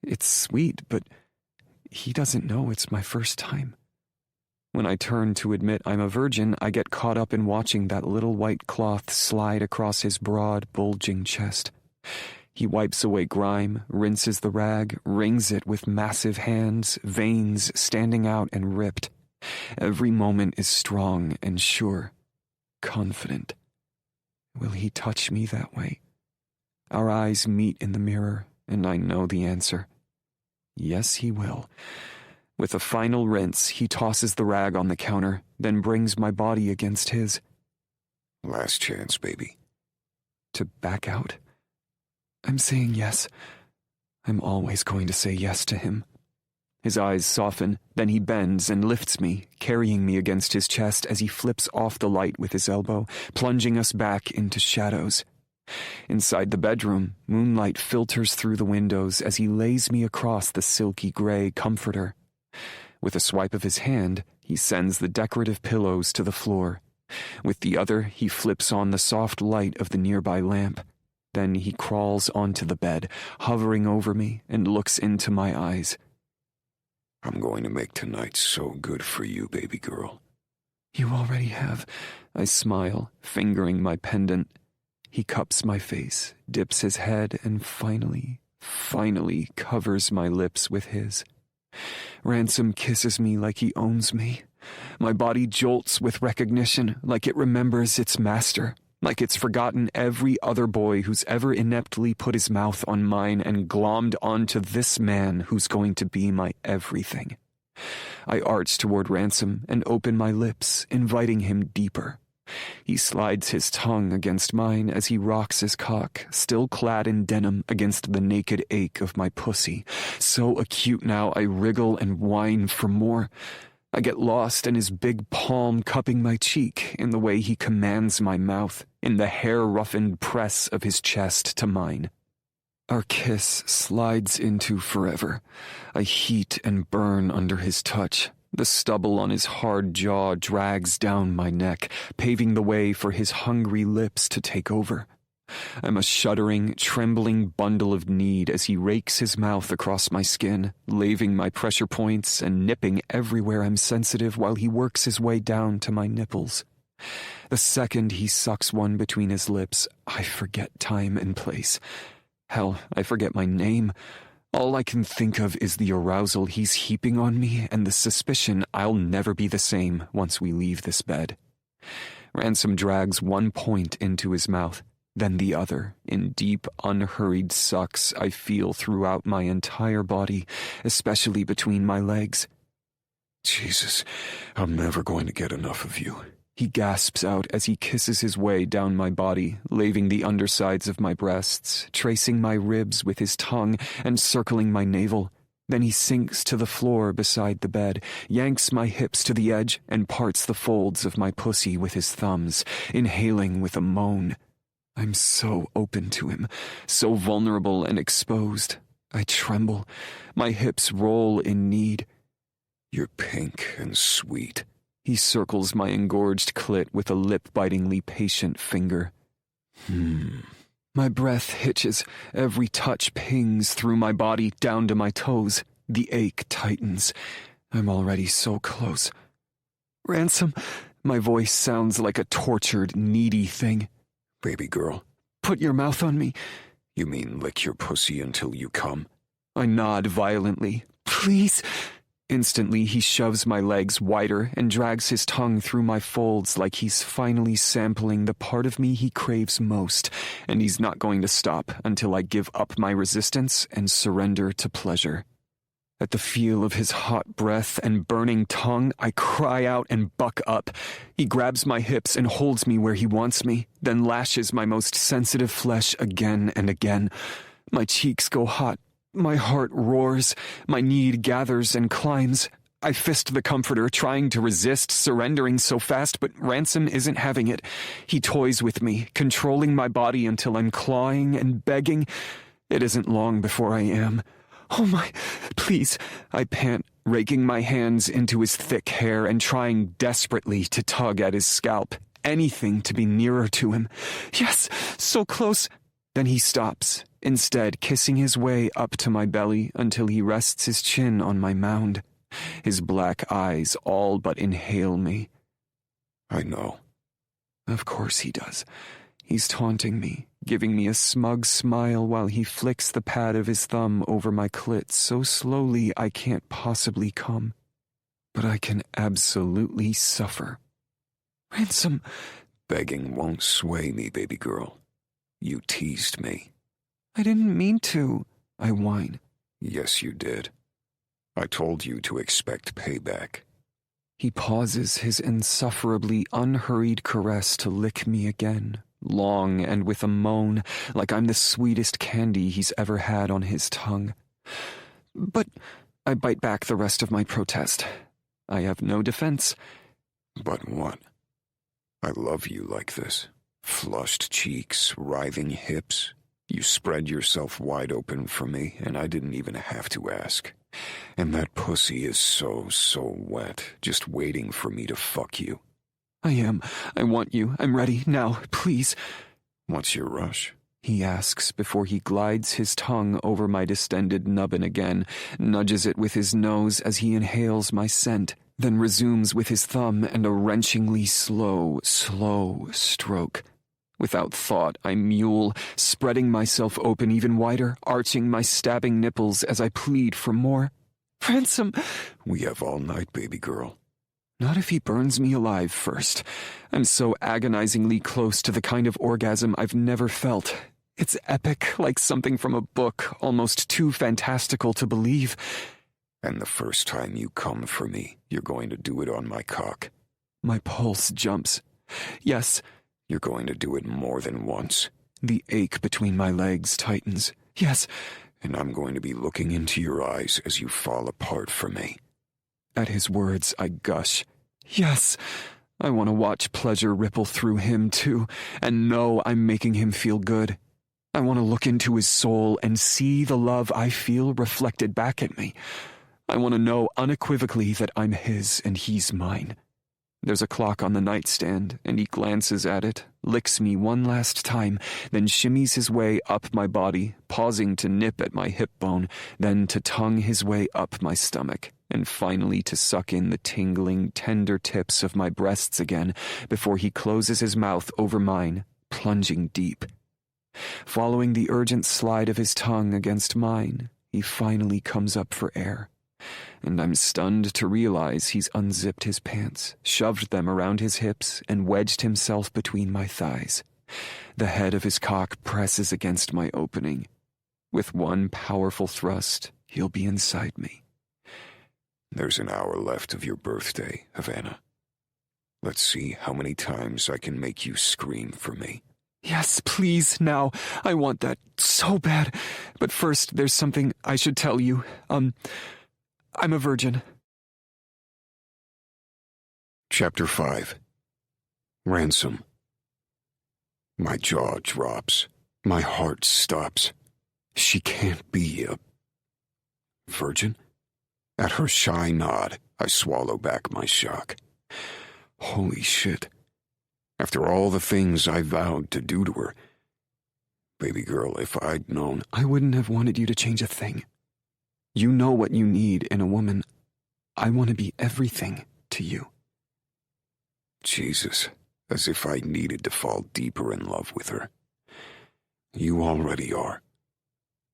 It's sweet, but he doesn't know it's my first time. When I turn to admit I'm a virgin, I get caught up in watching that little white cloth slide across his broad, bulging chest. He wipes away grime, rinses the rag, wrings it with massive hands, veins standing out and ripped. Every moment is strong and sure, confident. Will he touch me that way? Our eyes meet in the mirror, and I know the answer. Yes, he will. With a final rinse, he tosses the rag on the counter, then brings my body against his. Last chance, baby. To back out? I'm saying yes. I'm always going to say yes to him. His eyes soften, then he bends and lifts me, carrying me against his chest as he flips off the light with his elbow, plunging us back into shadows. Inside the bedroom, moonlight filters through the windows as he lays me across the silky gray comforter. With a swipe of his hand, he sends the decorative pillows to the floor. With the other, he flips on the soft light of the nearby lamp. Then he crawls onto the bed, hovering over me, and looks into my eyes. I'm going to make tonight so good for you, baby girl. You already have. I smile, fingering my pendant. He cups my face, dips his head, and finally covers my lips with his. Ransom kisses me like he owns me. My body jolts with recognition, like it remembers its master, like it's forgotten every other boy who's ever ineptly put his mouth on mine and glommed onto this man who's going to be my everything. I arch toward Ransom and open my lips, inviting him deeper. He slides his tongue against mine as he rocks his cock, still clad in denim, against the naked ache of my pussy. So acute now I wriggle and whine for more. I get lost in his big palm cupping my cheek, in the way he commands my mouth, in the hair-roughened press of his chest to mine. Our kiss slides into forever. I heat and burn under his touch. The stubble on his hard jaw drags down my neck, paving the way for his hungry lips to take over. I'm a shuddering, trembling bundle of need as he rakes his mouth across my skin, laving my pressure points and nipping everywhere I'm sensitive while he works his way down to my nipples. The second he sucks one between his lips, I forget time and place. Hell, I forget my name. All I can think of is the arousal he's heaping on me and the suspicion I'll never be the same once we leave this bed. Ransom drags one point into his mouth, then the other, in deep, unhurried sucks I feel throughout my entire body, especially between my legs. Jesus, I'm never going to get enough of you. He gasps out as he kisses his way down my body, laving the undersides of my breasts, tracing my ribs with his tongue, and circling my navel. Then he sinks to the floor beside the bed, yanks my hips to the edge, and parts the folds of my pussy with his thumbs, inhaling with a moan. I'm so open to him, so vulnerable and exposed. I tremble. My hips roll in need. You're pink and sweet. He circles my engorged clit with a lip-bitingly patient finger. My breath hitches. Every touch pings through my body down to my toes. The ache tightens. I'm already so close. Ransom. My voice sounds like a tortured, needy thing. Baby girl. Put your mouth on me. You mean lick your pussy until you come? I nod violently. Please. Instantly, he shoves my legs wider and drags his tongue through my folds like he's finally sampling the part of me he craves most, and he's not going to stop until I give up my resistance and surrender to pleasure. At the feel of his hot breath and burning tongue, I cry out and buck up. He grabs my hips and holds me where he wants me, then lashes my most sensitive flesh again and again. My cheeks go hot. My heart roars. My need gathers and climbs. I fist the comforter, trying to resist surrendering so fast, but Ransom isn't having it. He toys with me, controlling my body until I'm clawing and begging. It isn't long before I am. Oh my, please, I pant, raking my hands into his thick hair and trying desperately to tug at his scalp. Anything to be nearer to him. Yes, so close. Then he stops, instead kissing his way up to my belly until he rests his chin on my mound. His black eyes all but inhale me. I know. Of course he does. He's taunting me, giving me a smug smile while he flicks the pad of his thumb over my clit so slowly I can't possibly come. But I can absolutely suffer. Ransom. Begging won't sway me, baby girl. You teased me. I didn't mean to, I whine. Yes, you did. I told you to expect payback. He pauses his insufferably unhurried caress to lick me again, long and with a moan, like I'm the sweetest candy he's ever had on his tongue. But I bite back the rest of my protest. I have no defense. But what? I love you like this. Flushed cheeks, writhing hips. You spread yourself wide open for me, and I didn't even have to ask. And that pussy is so wet, just waiting for me to fuck you. I am. I want you. I'm ready. Now, please. What's your rush? He asks before he glides his tongue over my distended nubbin again, nudges it with his nose as he inhales my scent, then resumes with his thumb and a wrenchingly slow stroke. Without thought, I mule, spreading myself open even wider, arching my stabbing nipples as I plead for more. Ransom! We have all night, baby girl. Not if he burns me alive first. I'm so agonizingly close to the kind of orgasm I've never felt. It's epic, like something from a book, almost too fantastical to believe. And the first time you come for me, you're going to do it on my cock. My pulse jumps. Yes. You're going to do it more than once. The ache between my legs tightens. Yes. And I'm going to be looking into your eyes as you fall apart for me. At his words, I gush. Yes. I want to watch pleasure ripple through him, too, and know I'm making him feel good. I want to look into his soul and see the love I feel reflected back at me. I want to know unequivocally that I'm his and he's mine. There's a clock on the nightstand, and he glances at it, licks me one last time, then shimmies his way up my body, pausing to nip at my hip bone, then to tongue his way up my stomach, and finally to suck in the tingling, tender tips of my breasts again before he closes his mouth over mine, plunging deep. Following the urgent slide of his tongue against mine, he finally comes up for air. And I'm stunned to realize he's unzipped his pants, shoved them around his hips, and wedged himself between my thighs. The head of his cock presses against my opening. With one powerful thrust, he'll be inside me. There's an hour left of your birthday, Havana. Let's see how many times I can make you scream for me. Yes, please, now. I want that so bad. But first, there's something I should tell you. I'm a virgin. Chapter 5. Ransom. My jaw drops. My heart stops. She can't be a virgin? At her shy nod, I swallow back my shock. Holy shit. After all the things I vowed to do to her, Baby girl, if I'd known... I wouldn't have wanted you to change a thing. You know what you need in a woman. I want to be everything to you. Jesus, as if I needed to fall deeper in love with her. You already are.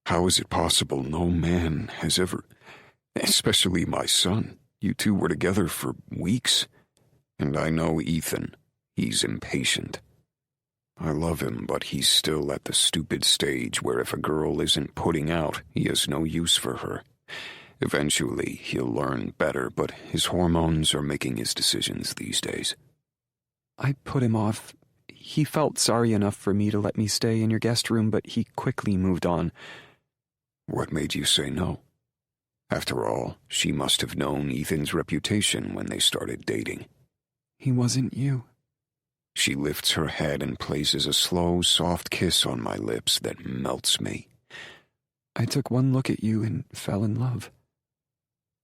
How is it possible no man has ever... Especially my son. You two were together for weeks. And I know Ethan. He's impatient. I love him, but he's still at the stupid stage where if a girl isn't putting out, he has no use for her. Eventually, he'll learn better, but his hormones are making his decisions these days. I put him off. He felt sorry enough for me to let me stay in your guest room, but he quickly moved on. What made you say no? After all, she must have known Ethan's reputation when they started dating. He wasn't you. She lifts her head and places a slow, soft kiss on my lips that melts me. I took one look at you and fell in love.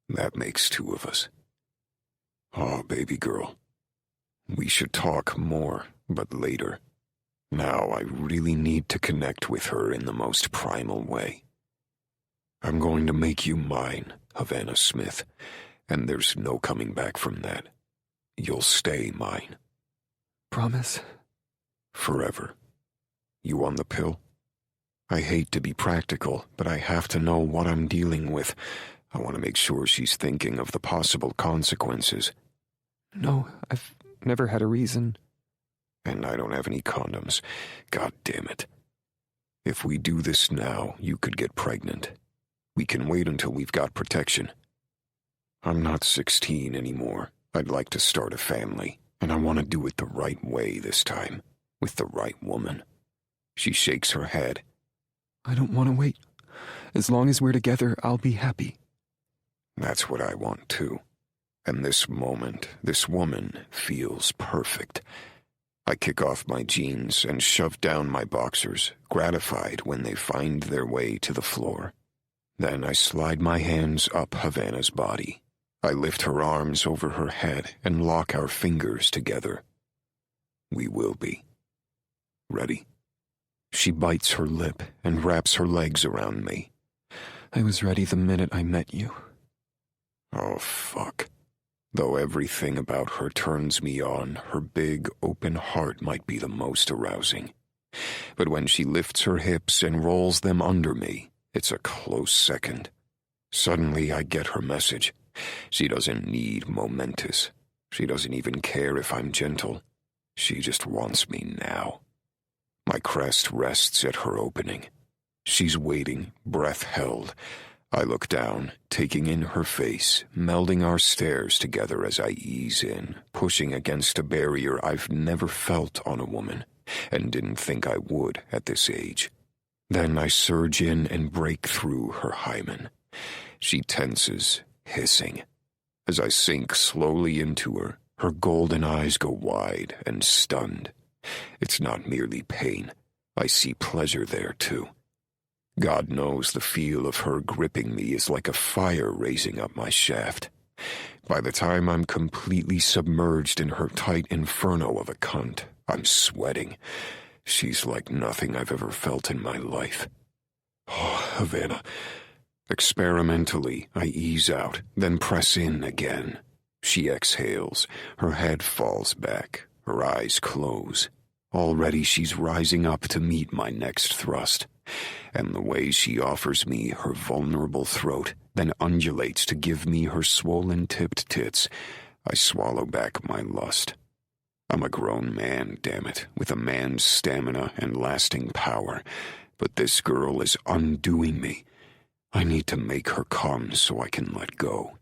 That makes two of us. Oh, baby girl. We should talk more, but later. Now I really need to connect with her in the most primal way. I'm going to make you mine, Havana Smith, and there's no coming back from that. You'll stay mine. Promise? Forever. You on the pill? I hate to be practical, but I have to know what I'm dealing with. I want to make sure she's thinking of the possible consequences. No, I've never had a reason. And I don't have any condoms. God damn it. If we do this now, you could get pregnant. We can wait until we've got protection. I'm not 16 anymore. I'd like to start a family. And I want to do it the right way this time, with the right woman. She shakes her head. I don't want to wait. As long as we're together, I'll be happy. That's what I want too. And this moment, this woman, feels perfect. I kick off my jeans and shove down my boxers, gratified when they find their way to the floor. Then I slide my hands up Havana's body. I lift her arms over her head and lock our fingers together. We will be. Ready? She bites her lip and wraps her legs around me. I was ready the minute I met you. Oh, fuck. Though everything about her turns me on, her big, open heart might be the most arousing. But when she lifts her hips and rolls them under me, it's a close second. Suddenly I get her message. She doesn't need momentous. She doesn't even care if I'm gentle. She just wants me now. My crest rests at her opening. She's waiting, breath held. I look down, taking in her face, melding our stares together as I ease in, pushing against a barrier I've never felt on a woman, and didn't think I would at this age. Then I surge in and break through her hymen. She tenses, hissing. As I sink slowly into her, her golden eyes go wide and stunned. It's not merely pain. I see pleasure there, too. God knows the feel of her gripping me is like a fire raising up my shaft. By the time I'm completely submerged in her tight inferno of a cunt, I'm sweating. She's like nothing I've ever felt in my life. Oh, Havana. Experimentally, I ease out, then press in again. She exhales, her head falls back, her eyes close. Already she's rising up to meet my next thrust, and the way she offers me her vulnerable throat, then undulates to give me her swollen-tipped tits, I swallow back my lust. I'm a grown man, damn it, with a man's stamina and lasting power, but this girl is undoing me. I need to make her come so I can let go.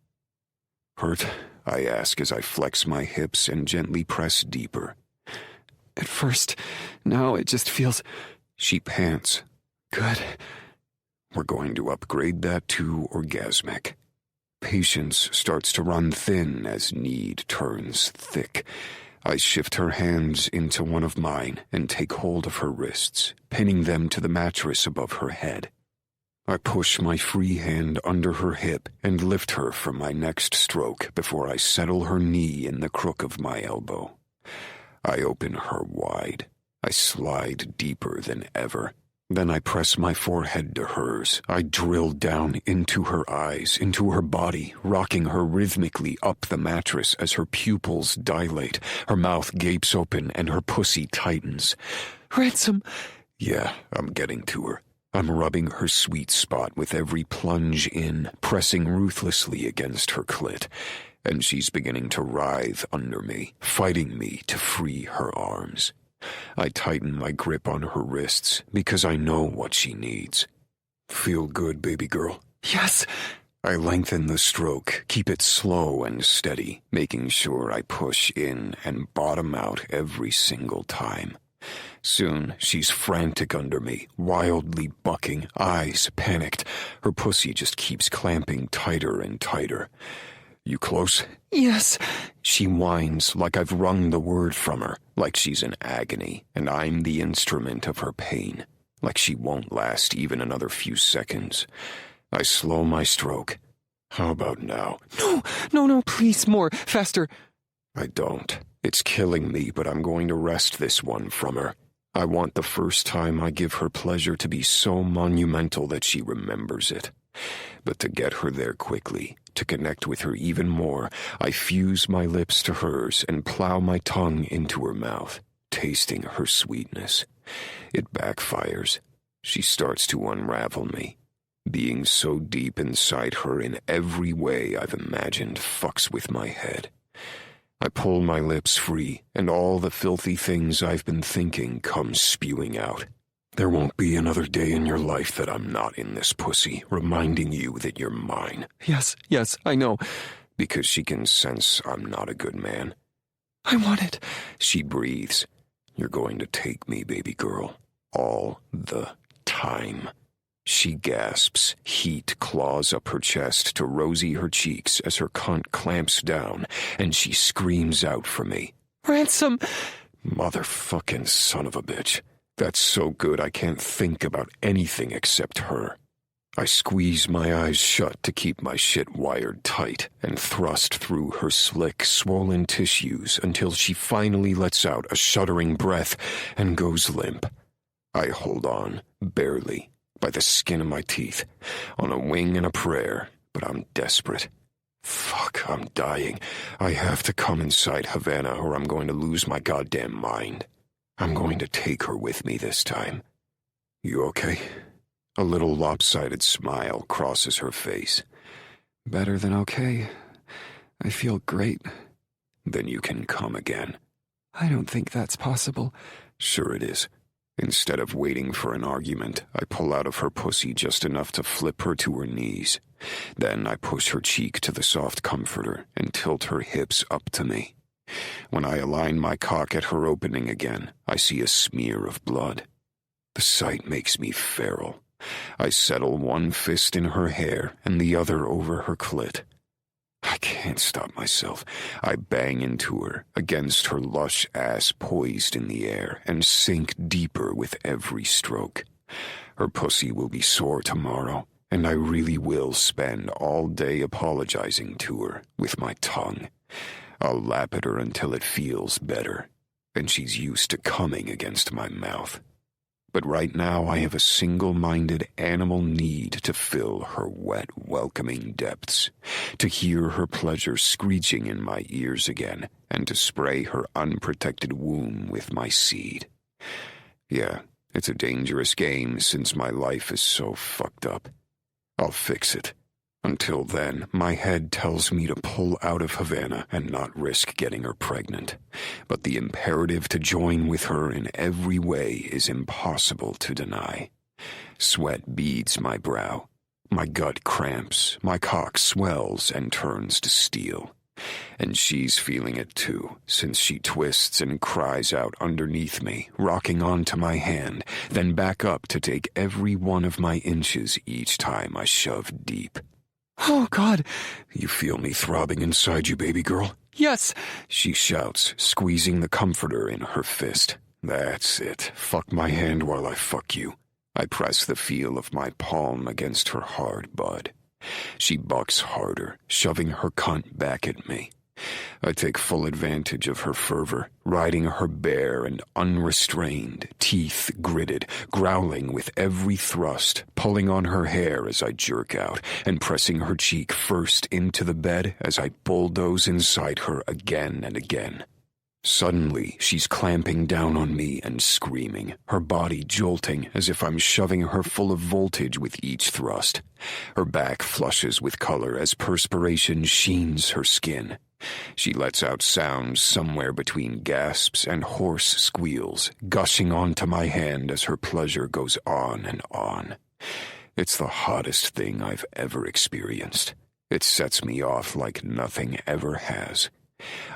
Hurt? I ask as I flex my hips and gently press deeper. At first, now it just feels... She pants. Good. We're going to upgrade that to orgasmic. Patience starts to run thin as need turns thick. I shift her hands into one of mine and take hold of her wrists, pinning them to the mattress above her head. I push my free hand under her hip and lift her for my next stroke before I settle her knee in the crook of my elbow. I open her wide. I slide deeper than ever. Then I press my forehead to hers. I drill down into her eyes, into her body, rocking her rhythmically up the mattress as her pupils dilate, her mouth gapes open, and her pussy tightens. Ransom! Yeah, I'm getting to her. I'm rubbing her sweet spot with every plunge in, pressing ruthlessly against her clit, and she's beginning to writhe under me, fighting me to free her arms. I tighten my grip on her wrists because I know what she needs. Feel good, baby girl? Yes! I lengthen the stroke, keep it slow and steady, making sure I push in and bottom out every single time. Soon, she's frantic under me, wildly bucking, eyes panicked. Her pussy just keeps clamping tighter and tighter. You close? Yes! She whines like I've wrung the word from her, like she's in agony, and I'm the instrument of her pain, like she won't last even another few seconds. I slow my stroke. How about now? No, please, more, faster. I don't. It's killing me, but I'm going to wrest this one from her. I want the first time I give her pleasure to be so monumental that she remembers it. But to get her there quickly, to connect with her even more, I fuse my lips to hers and plow my tongue into her mouth, tasting her sweetness. It backfires. She starts to unravel me. Being so deep inside her in every way I've imagined fucks with my head. I pull my lips free, and all the filthy things I've been thinking come spewing out. There won't be another day in your life that I'm not in this pussy, reminding you that you're mine. Yes, I know. Because she can sense I'm not a good man. I want it. She breathes. You're going to take me, baby girl. All the time. She gasps. Heat claws up her chest to rosy her cheeks as her cunt clamps down, and she screams out for me. Ransom! Motherfucking son of a bitch. That's so good I can't think about anything except her. I squeeze my eyes shut to keep my shit wired tight and thrust through her slick, swollen tissues until she finally lets out a shuddering breath and goes limp. I hold on, barely, by the skin of my teeth, on a wing and a prayer, but I'm desperate. Fuck, I'm dying. I have to come inside Havana or I'm going to lose my goddamn mind. I'm going to take her with me this time. You okay? A little lopsided smile crosses her face. Better than okay. I feel great. Then you can come again. I don't think that's possible. Sure it is. Instead of waiting for an argument, I pull out of her pussy just enough to flip her to her knees. Then I push her cheek to the soft comforter and tilt her hips up to me. When I align my cock at her opening again, I see a smear of blood. The sight makes me feral. I settle one fist in her hair and the other over her clit. I can't stop myself. I bang into her, against her lush ass poised in the air, and sink deeper with every stroke. Her pussy will be sore tomorrow, and I really will spend all day apologizing to her with my tongue. I'll lap at her until it feels better, and she's used to coming against my mouth. But right now I have a single-minded animal need to fill her wet, welcoming depths, to hear her pleasure screeching in my ears again, and to spray her unprotected womb with my seed. Yeah, it's a dangerous game since my life is so fucked up. I'll fix it. Until then, my head tells me to pull out of Havana and not risk getting her pregnant. But the imperative to join with her in every way is impossible to deny. Sweat beads my brow. My gut cramps. My cock swells and turns to steel. And she's feeling it too, since she twists and cries out underneath me, rocking onto my hand, then back up to take every one of my inches each time I shove deep. Oh, God. You feel me throbbing inside you, baby girl? Yes, she shouts, squeezing the comforter in her fist. That's it. Fuck my hand while I fuck you. I press the feel of my palm against her hard bud. She bucks harder, shoving her cunt back at me. I take full advantage of her fervor, riding her bare and unrestrained, teeth gritted, growling with every thrust, pulling on her hair as I jerk out, and pressing her cheek first into the bed as I bulldoze inside her again and again. Suddenly, she's clamping down on me and screaming, her body jolting as if I'm shoving her full of voltage with each thrust. Her back flushes with color as perspiration sheens her skin. She lets out sounds somewhere between gasps and hoarse squeals, gushing onto my hand as her pleasure goes on and on. It's the hottest thing I've ever experienced. It sets me off like nothing ever has.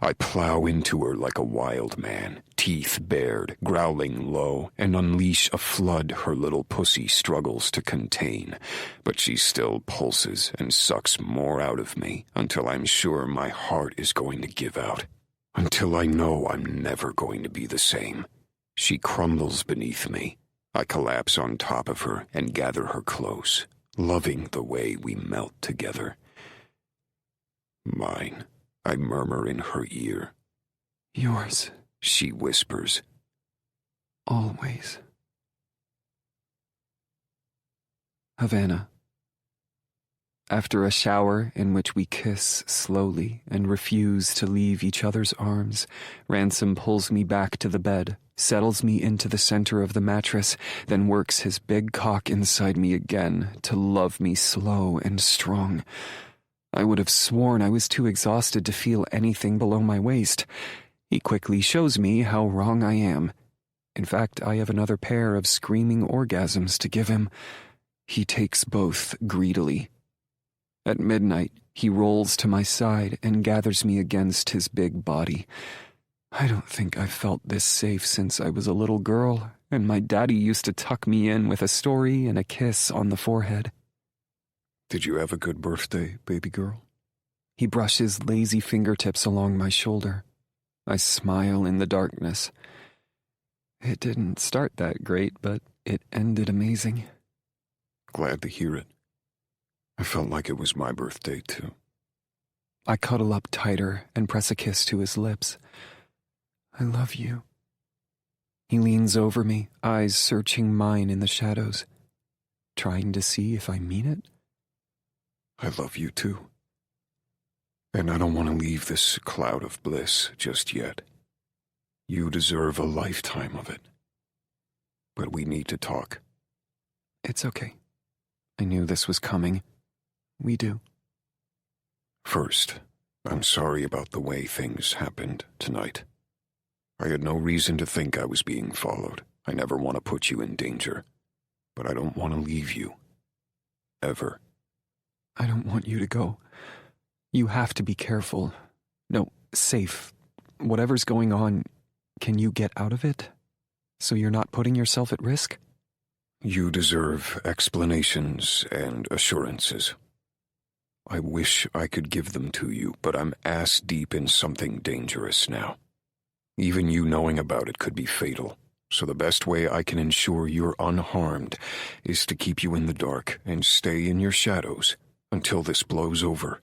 I plow into her like a wild man, teeth bared, growling low, and unleash a flood her little pussy struggles to contain. But she still pulses and sucks more out of me until I'm sure my heart is going to give out. Until I know I'm never going to be the same. She crumbles beneath me. I collapse on top of her and gather her close, loving the way we melt together. Mine. I murmur in her ear. Yours, she whispers. Always. Havana. After a shower in which we kiss slowly and refuse to leave each other's arms, Ransom pulls me back to the bed, settles me into the center of the mattress, then works his big cock inside me again to love me slow and strong. I would have sworn I was too exhausted to feel anything below my waist. He quickly shows me how wrong I am. In fact, I have another pair of screaming orgasms to give him. He takes both greedily. At midnight, he rolls to my side and gathers me against his big body. I don't think I've felt this safe since I was a little girl, and my daddy used to tuck me in with a story and a kiss on the forehead. Did you have a good birthday, baby girl? He brushes lazy fingertips along my shoulder. I smile in the darkness. It didn't start that great, but it ended amazing. Glad to hear it. I felt like it was my birthday, too. I cuddle up tighter and press a kiss to his lips. I love you. He leans over me, eyes searching mine in the shadows, trying to see if I mean it. I love you too. And I don't want to leave this cloud of bliss just yet. You deserve a lifetime of it. But we need to talk. It's okay. I knew this was coming. We do. First, I'm sorry about the way things happened tonight. I had no reason to think I was being followed. I never want to put you in danger. But I don't want to leave you. Ever. I don't want you to go. You have to be careful. No, safe. Whatever's going on, can you get out of it? So you're not putting yourself at risk? You deserve explanations and assurances. I wish I could give them to you, but I'm ass-deep in something dangerous now. Even you knowing about it could be fatal. So the best way I can ensure you're unharmed is to keep you in the dark and stay in your shadows until this blows over.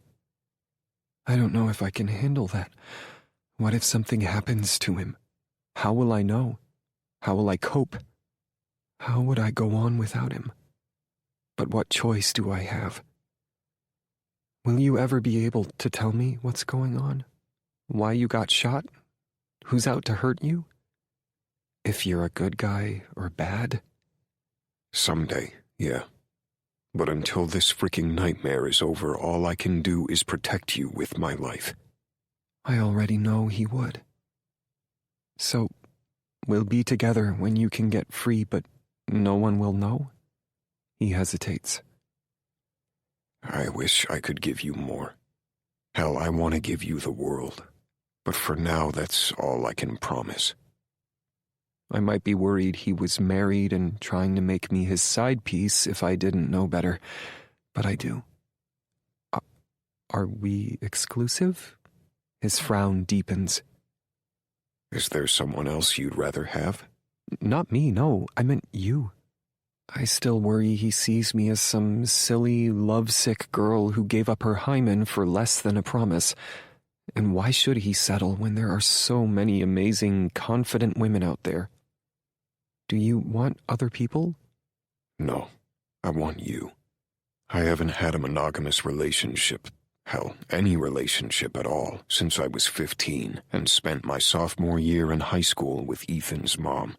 I don't know if I can handle that. What if something happens to him? How will I know? How will I cope? How would I go on without him? But what choice do I have? Will you ever be able to tell me what's going on? Why you got shot? Who's out to hurt you? If you're a good guy or bad? Someday, yeah. But until this freaking nightmare is over, all I can do is protect you with my life. I already know he would. So, we'll be together when you can get free, but no one will know? He hesitates. I wish I could give you more. Hell, I want to give you the world. But for now, that's all I can promise. I might be worried he was married and trying to make me his side piece if I didn't know better, but I do. Are we exclusive? His frown deepens. Is there someone else you'd rather have? Not me, no. I meant you. I still worry he sees me as some silly, lovesick girl who gave up her hymen for less than a promise. And why should he settle when there are so many amazing, confident women out there? Do you want other people? No, I want you. I haven't had a monogamous relationship, hell, any relationship at all, since I was 15 and spent my sophomore year in high school with Ethan's mom.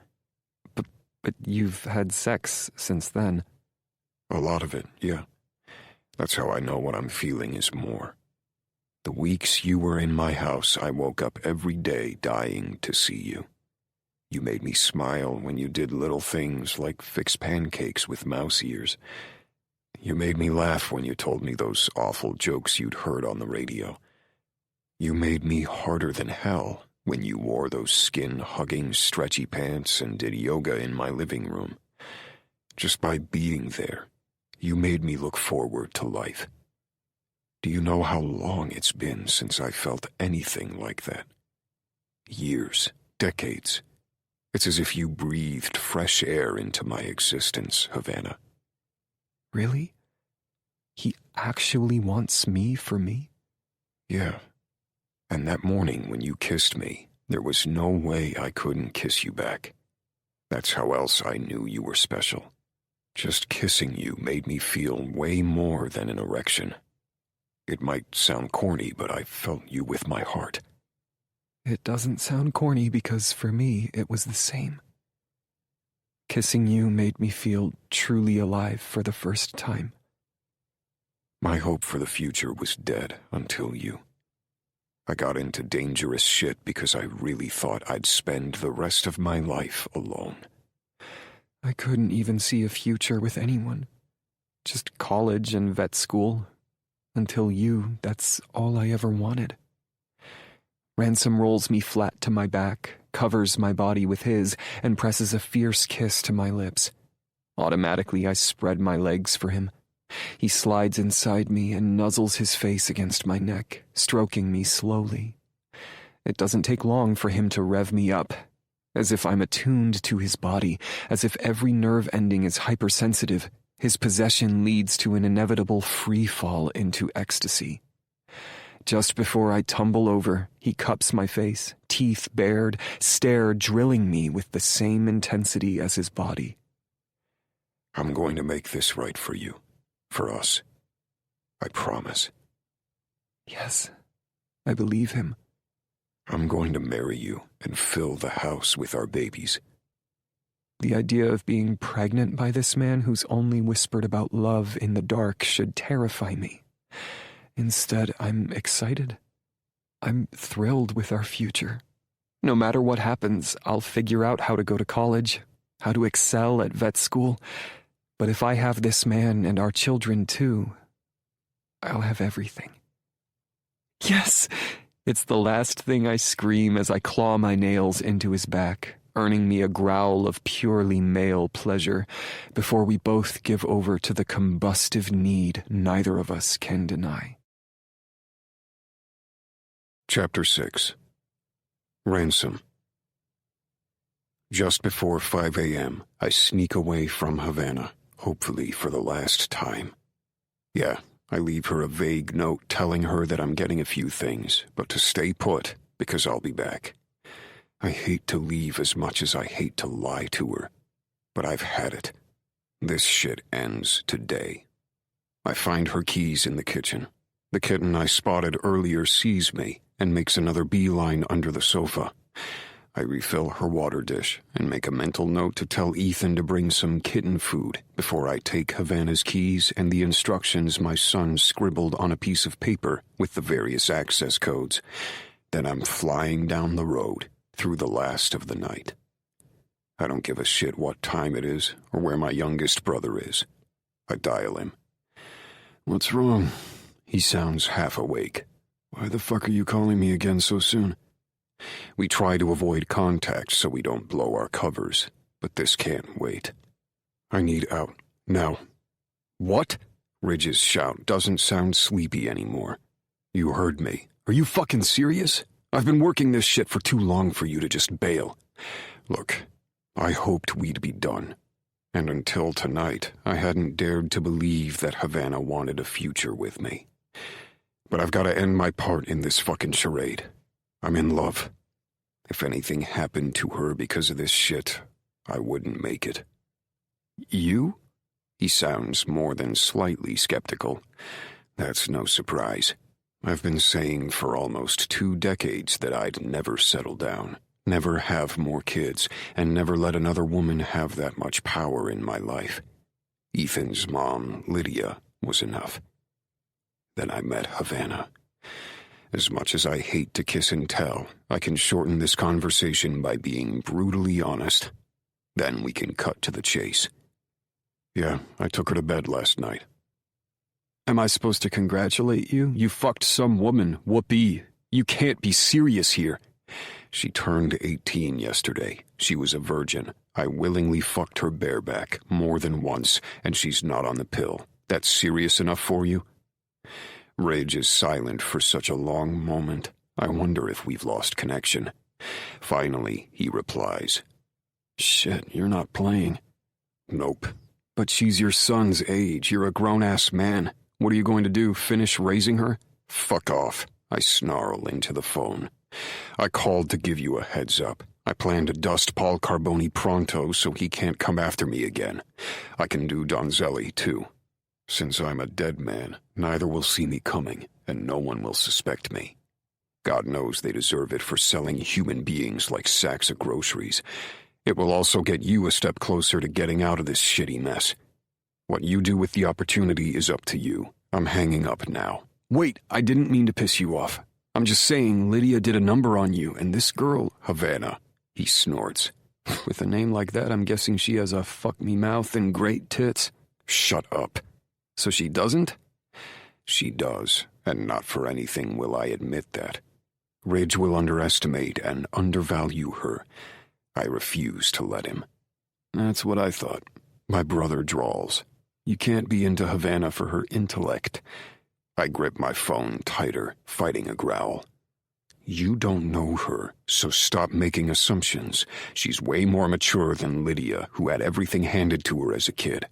But you've had sex since then. A lot of it, yeah. That's how I know what I'm feeling is more. The weeks you were in my house, I woke up every day dying to see you. You made me smile when you did little things like fix pancakes with mouse ears. You made me laugh when you told me those awful jokes you'd heard on the radio. You made me harder than hell when you wore those skin-hugging, stretchy pants and did yoga in my living room. Just by being there, you made me look forward to life. Do you know how long it's been since I felt anything like that? Years, decades. It's as if you breathed fresh air into my existence, Havana. Really? He actually wants me for me? Yeah. And that morning when you kissed me, there was no way I couldn't kiss you back. That's how else I knew you were special. Just kissing you made me feel way more than an erection. It might sound corny, but I felt you with my heart. It doesn't sound corny because for me it was the same. Kissing you made me feel truly alive for the first time. My hope for the future was dead until you. I got into dangerous shit because I really thought I'd spend the rest of my life alone. I couldn't even see a future with anyone. Just college and vet school. Until you, that's all I ever wanted. Ransom rolls me flat to my back, covers my body with his, and presses a fierce kiss to my lips. Automatically, I spread my legs for him. He slides inside me and nuzzles his face against my neck, stroking me slowly. It doesn't take long for him to rev me up, as if I'm attuned to his body, as if every nerve ending is hypersensitive. His possession leads to an inevitable free fall into ecstasy. Just before I tumble over, he cups my face, teeth bared, stare drilling me with the same intensity as his body. I'm going to make this right for you, for us. I promise. Yes, I believe him. I'm going to marry you and fill the house with our babies. The idea of being pregnant by this man who's only whispered about love in the dark should terrify me. Instead, I'm excited. I'm thrilled with our future. No matter what happens, I'll figure out how to go to college, how to excel at vet school. But if I have this man and our children too, I'll have everything. Yes! It's the last thing I scream as I claw my nails into his back, earning me a growl of purely male pleasure before we both give over to the combustive need neither of us can deny. Chapter 6. Ransom. Just before 5 a.m., I sneak away from Havana, hopefully for the last time. Yeah, I leave her a vague note telling her that I'm getting a few things, but to stay put because I'll be back. I hate to leave as much as I hate to lie to her, but I've had it. This shit ends today. I find her keys in the kitchen. The kitten I spotted earlier sees me and makes another beeline under the sofa. I refill her water dish and make a mental note to tell Ethan to bring some kitten food before I take Havana's keys and the instructions my son scribbled on a piece of paper with the various access codes. Then I'm flying down the road through the last of the night. I don't give a shit what time it is or where my youngest brother is. I dial him. "What's wrong?" He sounds half awake. "Why the fuck are you calling me again so soon?" We try to avoid contact so we don't blow our covers, but this can't wait. "I need out. Now." "What?" Ridge's shout doesn't sound sleepy anymore. "You heard me. Are you fucking serious? I've been working this shit for too long for you to just bail. Look, I hoped we'd be done. And until tonight, I hadn't dared to believe that Havana wanted a future with me. But I've got to end my part in this fucking charade. I'm in love. If anything happened to her because of this shit, I wouldn't make it. You? He sounds more than slightly skeptical. That's no surprise. I've been saying for almost 2 decades that I'd never settle down, never have more kids, and never let another woman have that much power in my life. Ethan's mom, Lydia, was enough. Then I met Havana. As much as I hate to kiss and tell, I can shorten this conversation by being brutally honest. Then we can cut to the chase. Yeah, I took her to bed last night. Am I supposed to congratulate you? You fucked some woman, whoopee. You can't be serious here. She turned 18 yesterday. She was a virgin. I willingly fucked her bareback more than once, and she's not on the pill. That's serious enough for you? Rage is silent for such a long moment. I wonder if we've lost connection. Finally, he replies. Shit, you're not playing. Nope. But she's your son's age. You're a grown-ass man. What are you going to do, finish raising her? Fuck off. I snarl into the phone. I called to give you a heads up. I plan to dust Paul Carboni pronto so he can't come after me again. I can do Donzelli, too. Since I'm a dead man, neither will see me coming, and no one will suspect me. God knows they deserve it for selling human beings like sacks of groceries. It will also get you a step closer to getting out of this shitty mess. What you do with the opportunity is up to you. I'm hanging up now. Wait, I didn't mean to piss you off. I'm just saying Lydia did a number on you, and this girl... Havana, he snorts. With a name like that, I'm guessing she has a fuck-me mouth and great tits. Shut up. So she doesn't? She does, and not for anything will I admit that. Ridge will underestimate and undervalue her. I refuse to let him. That's what I thought. My brother drawls. You can't be into Havana for her intellect. I grip my phone tighter, fighting a growl. You don't know her, so stop making assumptions. She's way more mature than Lydia, who had everything handed to her as a kid.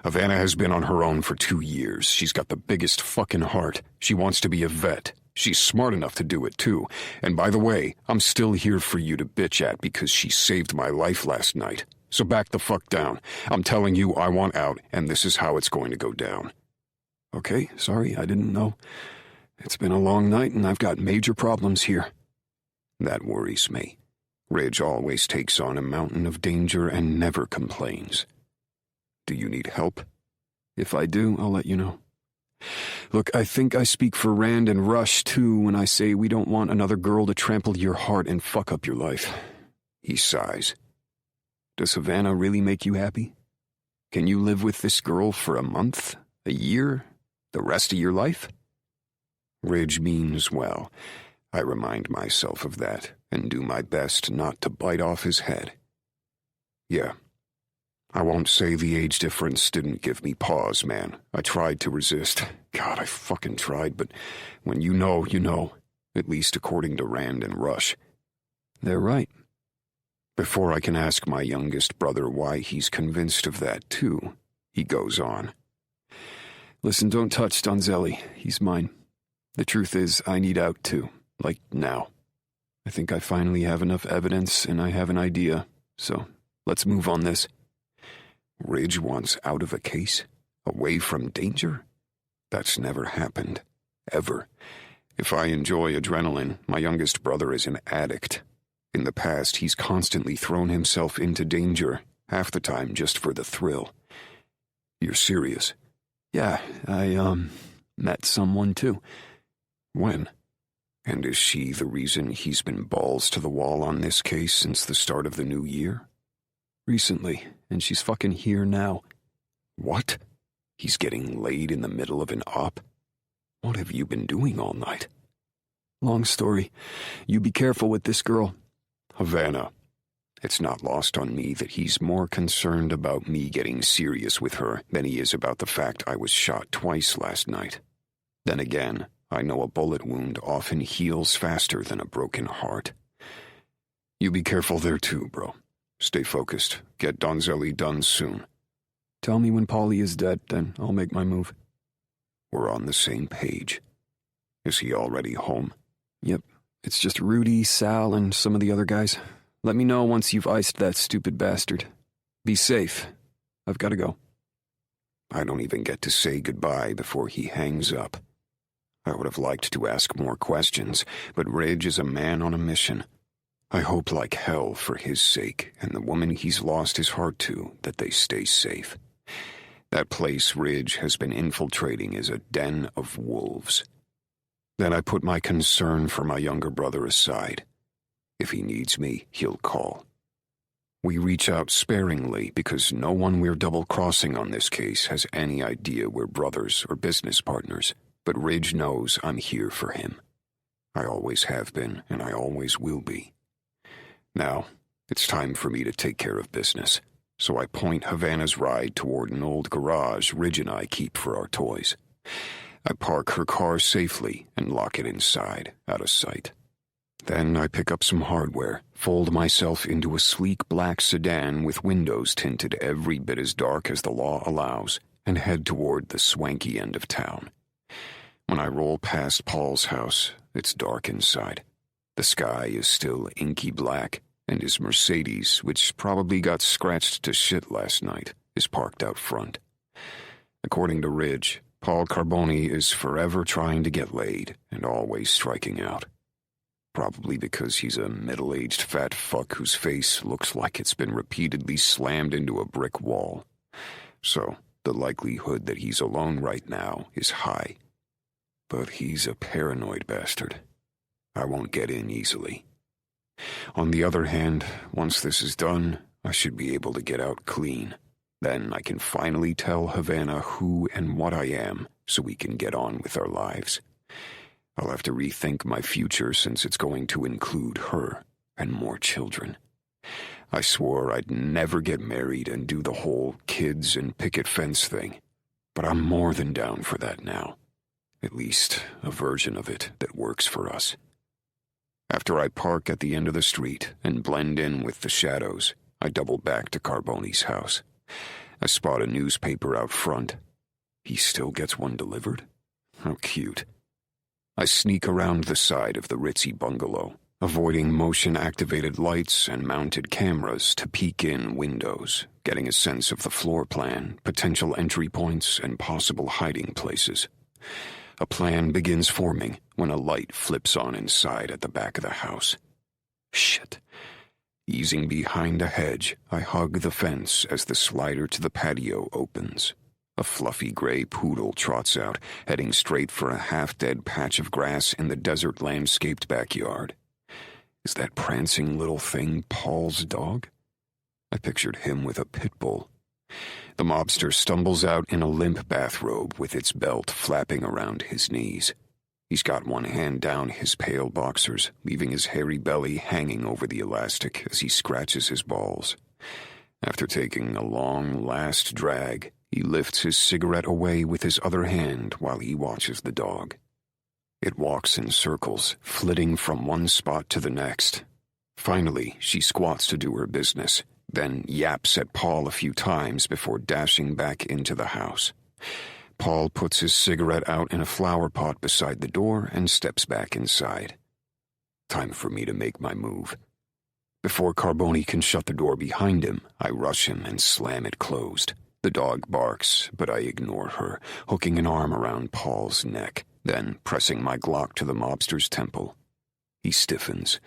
Havana has been on her own for 2 years. She's got the biggest fucking heart. She wants to be a vet. She's smart enough to do it, too. And by the way, I'm still here for you to bitch at because she saved my life last night. So back the fuck down. I'm telling you I want out, and this is how it's going to go down. Okay, sorry, I didn't know. It's been a long night, and I've got major problems here. That worries me. Ridge always takes on a mountain of danger and never complains. Do you need help? If I do, I'll let you know. Look, I think I speak for Rand and Rush, too, when I say we don't want another girl to trample your heart and fuck up your life. He sighs. Does Havana really make you happy? Can you live with this girl for a month, a year, the rest of your life? Ridge means well. I remind myself of that and do my best not to bite off his head. Yeah. I won't say the age difference didn't give me pause, man. I tried to resist. God, I fucking tried, but when you know, you know. At least according to Rand and Rush. They're right. Before I can ask my youngest brother why he's convinced of that, too, he goes on. Listen, don't touch Donzelli. He's mine. The truth is, I need out, too. Like, now. I think I finally have enough evidence, and I have an idea. So, let's move on this. Ridge wants out of a case? Away from danger? That's never happened. Ever. If I enjoy adrenaline, my youngest brother is an addict. In the past, he's constantly thrown himself into danger, half the time just for the thrill. You're serious? Yeah, I, met someone too. When? And is she the reason he's been balls to the wall on this case since the start of the new year? Recently, and she's fucking here now. What? He's getting laid in the middle of an op? What have you been doing all night? Long story. You be careful with this girl. Havana. It's not lost on me that he's more concerned about me getting serious with her than he is about the fact I was shot twice last night. Then again, I know a bullet wound often heals faster than a broken heart. You be careful there too, bro. Stay focused. Get Donzelli done soon. Tell me when Paulie is dead, then I'll make my move. We're on the same page. Is he already home? Yep, it's just Rudy, Sal, and some of the other guys. Let me know once you've iced that stupid bastard. Be safe. I've got to go. I don't even get to say goodbye before he hangs up. I would have liked to ask more questions, but Ridge is a man on a mission. I hope like hell for his sake and the woman he's lost his heart to that they stay safe. That place Ridge has been infiltrating is a den of wolves. Then I put my concern for my younger brother aside. If he needs me, he'll call. We reach out sparingly because no one we're double-crossing on this case has any idea we're brothers or business partners, but Ridge knows I'm here for him. I always have been, and I always will be. Now, it's time for me to take care of business, so I point Havana's ride toward an old garage Ridge and I keep for our toys. I park her car safely and lock it inside, out of sight. Then I pick up some hardware, fold myself into a sleek black sedan with windows tinted every bit as dark as the law allows, and head toward the swanky end of town. When I roll past Paul's house, it's dark inside. The sky is still inky black, and his Mercedes, which probably got scratched to shit last night, is parked out front. According to Ridge, Paul Carboni is forever trying to get laid and always striking out. Probably because he's a middle-aged fat fuck whose face looks like it's been repeatedly slammed into a brick wall. So, the likelihood that he's alone right now is high. But he's a paranoid bastard. I won't get in easily. On the other hand, once this is done, I should be able to get out clean. Then I can finally tell Havana who and what I am so we can get on with our lives. I'll have to rethink my future since it's going to include her and more children. I swore I'd never get married and do the whole kids and picket fence thing, but I'm more than down for that now. At least a version of it that works for us. After I park at the end of the street and blend in with the shadows, I double back to Carboni's house. I spot a newspaper out front. He still gets one delivered? How cute. I sneak around the side of the ritzy bungalow, avoiding motion-activated lights and mounted cameras to peek in windows, getting a sense of the floor plan, potential entry points, and possible hiding places. A plan begins forming when a light flips on inside at the back of the house. Shit. Easing behind a hedge, I hug the fence as the slider to the patio opens. A fluffy gray poodle trots out, heading straight for a half-dead patch of grass in the desert-landscaped backyard. Is that prancing little thing Paul's dog? I pictured him with a pit bull. The mobster stumbles out in a limp bathrobe with its belt flapping around his knees. He's got one hand down his pale boxers, leaving his hairy belly hanging over the elastic as he scratches his balls. After taking a long last drag, he lifts his cigarette away with his other hand while he watches the dog. It walks in circles, flitting from one spot to the next. Finally, she squats to do her business, then yaps at Paul a few times before dashing back into the house. Paul puts his cigarette out in a flower pot beside the door and steps back inside. Time for me to make my move. Before Carboni can shut the door behind him, I rush him and slam it closed. The dog barks, but I ignore her, hooking an arm around Paul's neck, then pressing my Glock to the mobster's temple. He stiffens.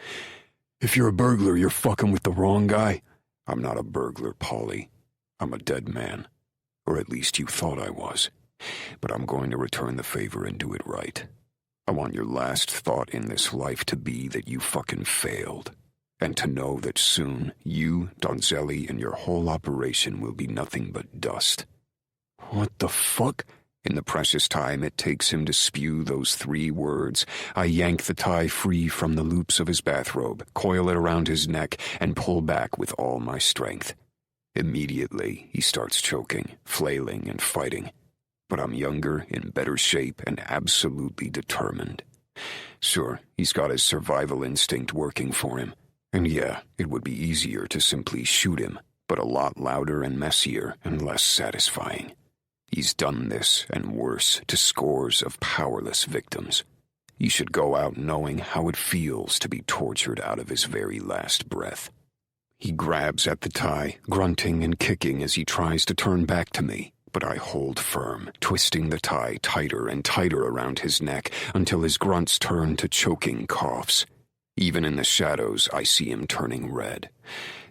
If you're a burglar, you're fucking with the wrong guy. I'm not a burglar, Paulie. I'm a dead man. Or at least you thought I was. But I'm going to return the favor and do it right. I want your last thought in this life to be that you fucking failed. And to know that soon, you, Donzelli, and your whole operation will be nothing but dust. What the fuck? In the precious time it takes him to spew those 3 words, I yank the tie free from the loops of his bathrobe, coil it around his neck, and pull back with all my strength. Immediately, he starts choking, flailing, and fighting. But I'm younger, in better shape, and absolutely determined. Sure, he's got his survival instinct working for him. And yeah, it would be easier to simply shoot him, but a lot louder and messier and less satisfying. He's done this, and worse, to scores of powerless victims. He should go out knowing how it feels to be tortured out of his very last breath. He grabs at the tie, grunting and kicking as he tries to turn back to me, but I hold firm, twisting the tie tighter and tighter around his neck until his grunts turn to choking coughs. Even in the shadows, I see him turning red.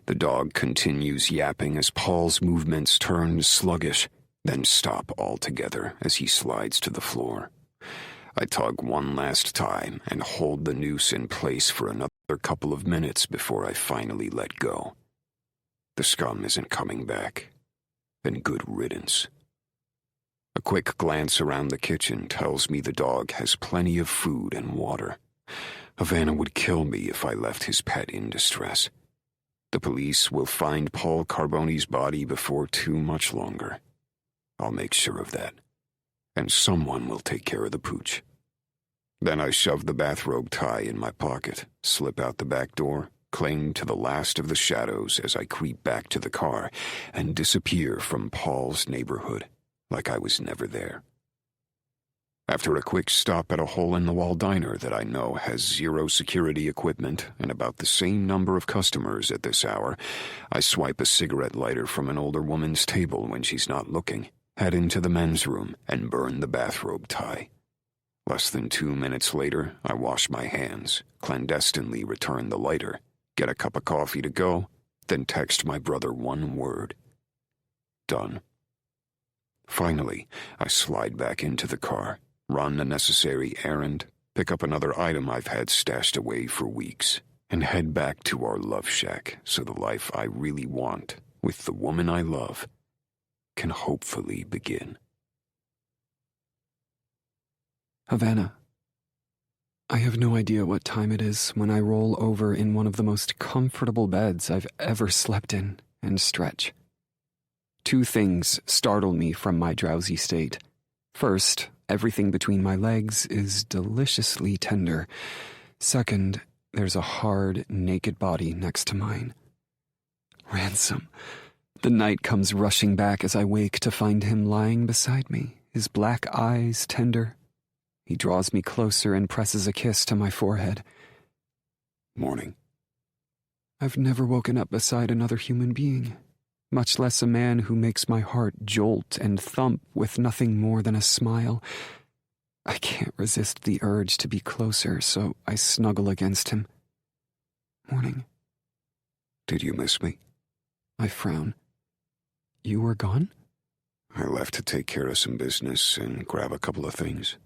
The dog continues yapping as Paul's movements turn sluggish, then stop altogether as he slides to the floor. I tug one last time and hold the noose in place for another couple of minutes before I finally let go. The scum isn't coming back. Then good riddance. A quick glance around the kitchen tells me the dog has plenty of food and water. Havana would kill me if I left his pet in distress. The police will find Paul Carboni's body before too much longer. I'll make sure of that. And someone will take care of the pooch. Then I shove the bathrobe tie in my pocket, slip out the back door, cling to the last of the shadows as I creep back to the car, and disappear from Paul's neighborhood like I was never there. After a quick stop at a hole-in-the-wall diner that I know has zero security equipment and about the same number of customers at this hour, I swipe a cigarette lighter from an older woman's table when she's not looking, head into the men's room, and burn the bathrobe tie. Less than 2 minutes later, I wash my hands, clandestinely return the lighter, get a cup of coffee to go, then text my brother one word. Done. Finally, I slide back into the car, run a necessary errand, pick up another item I've had stashed away for weeks, and head back to our love shack so the life I really want, with the woman I love, can hopefully begin. Havana. I have no idea what time it is when I roll over in one of the most comfortable beds I've ever slept in and stretch. 2 things startle me from my drowsy state. First, everything between my legs is deliciously tender. Second, there's a hard, naked body next to mine. Ransom. The night comes rushing back as I wake to find him lying beside me, his black eyes tender. He draws me closer and presses a kiss to my forehead. Morning. I've never woken up beside another human being, much less a man who makes my heart jolt and thump with nothing more than a smile. I can't resist the urge to be closer, so I snuggle against him. Morning. Did you miss me? I frown. You were gone? I left to take care of some business and grab a couple of things.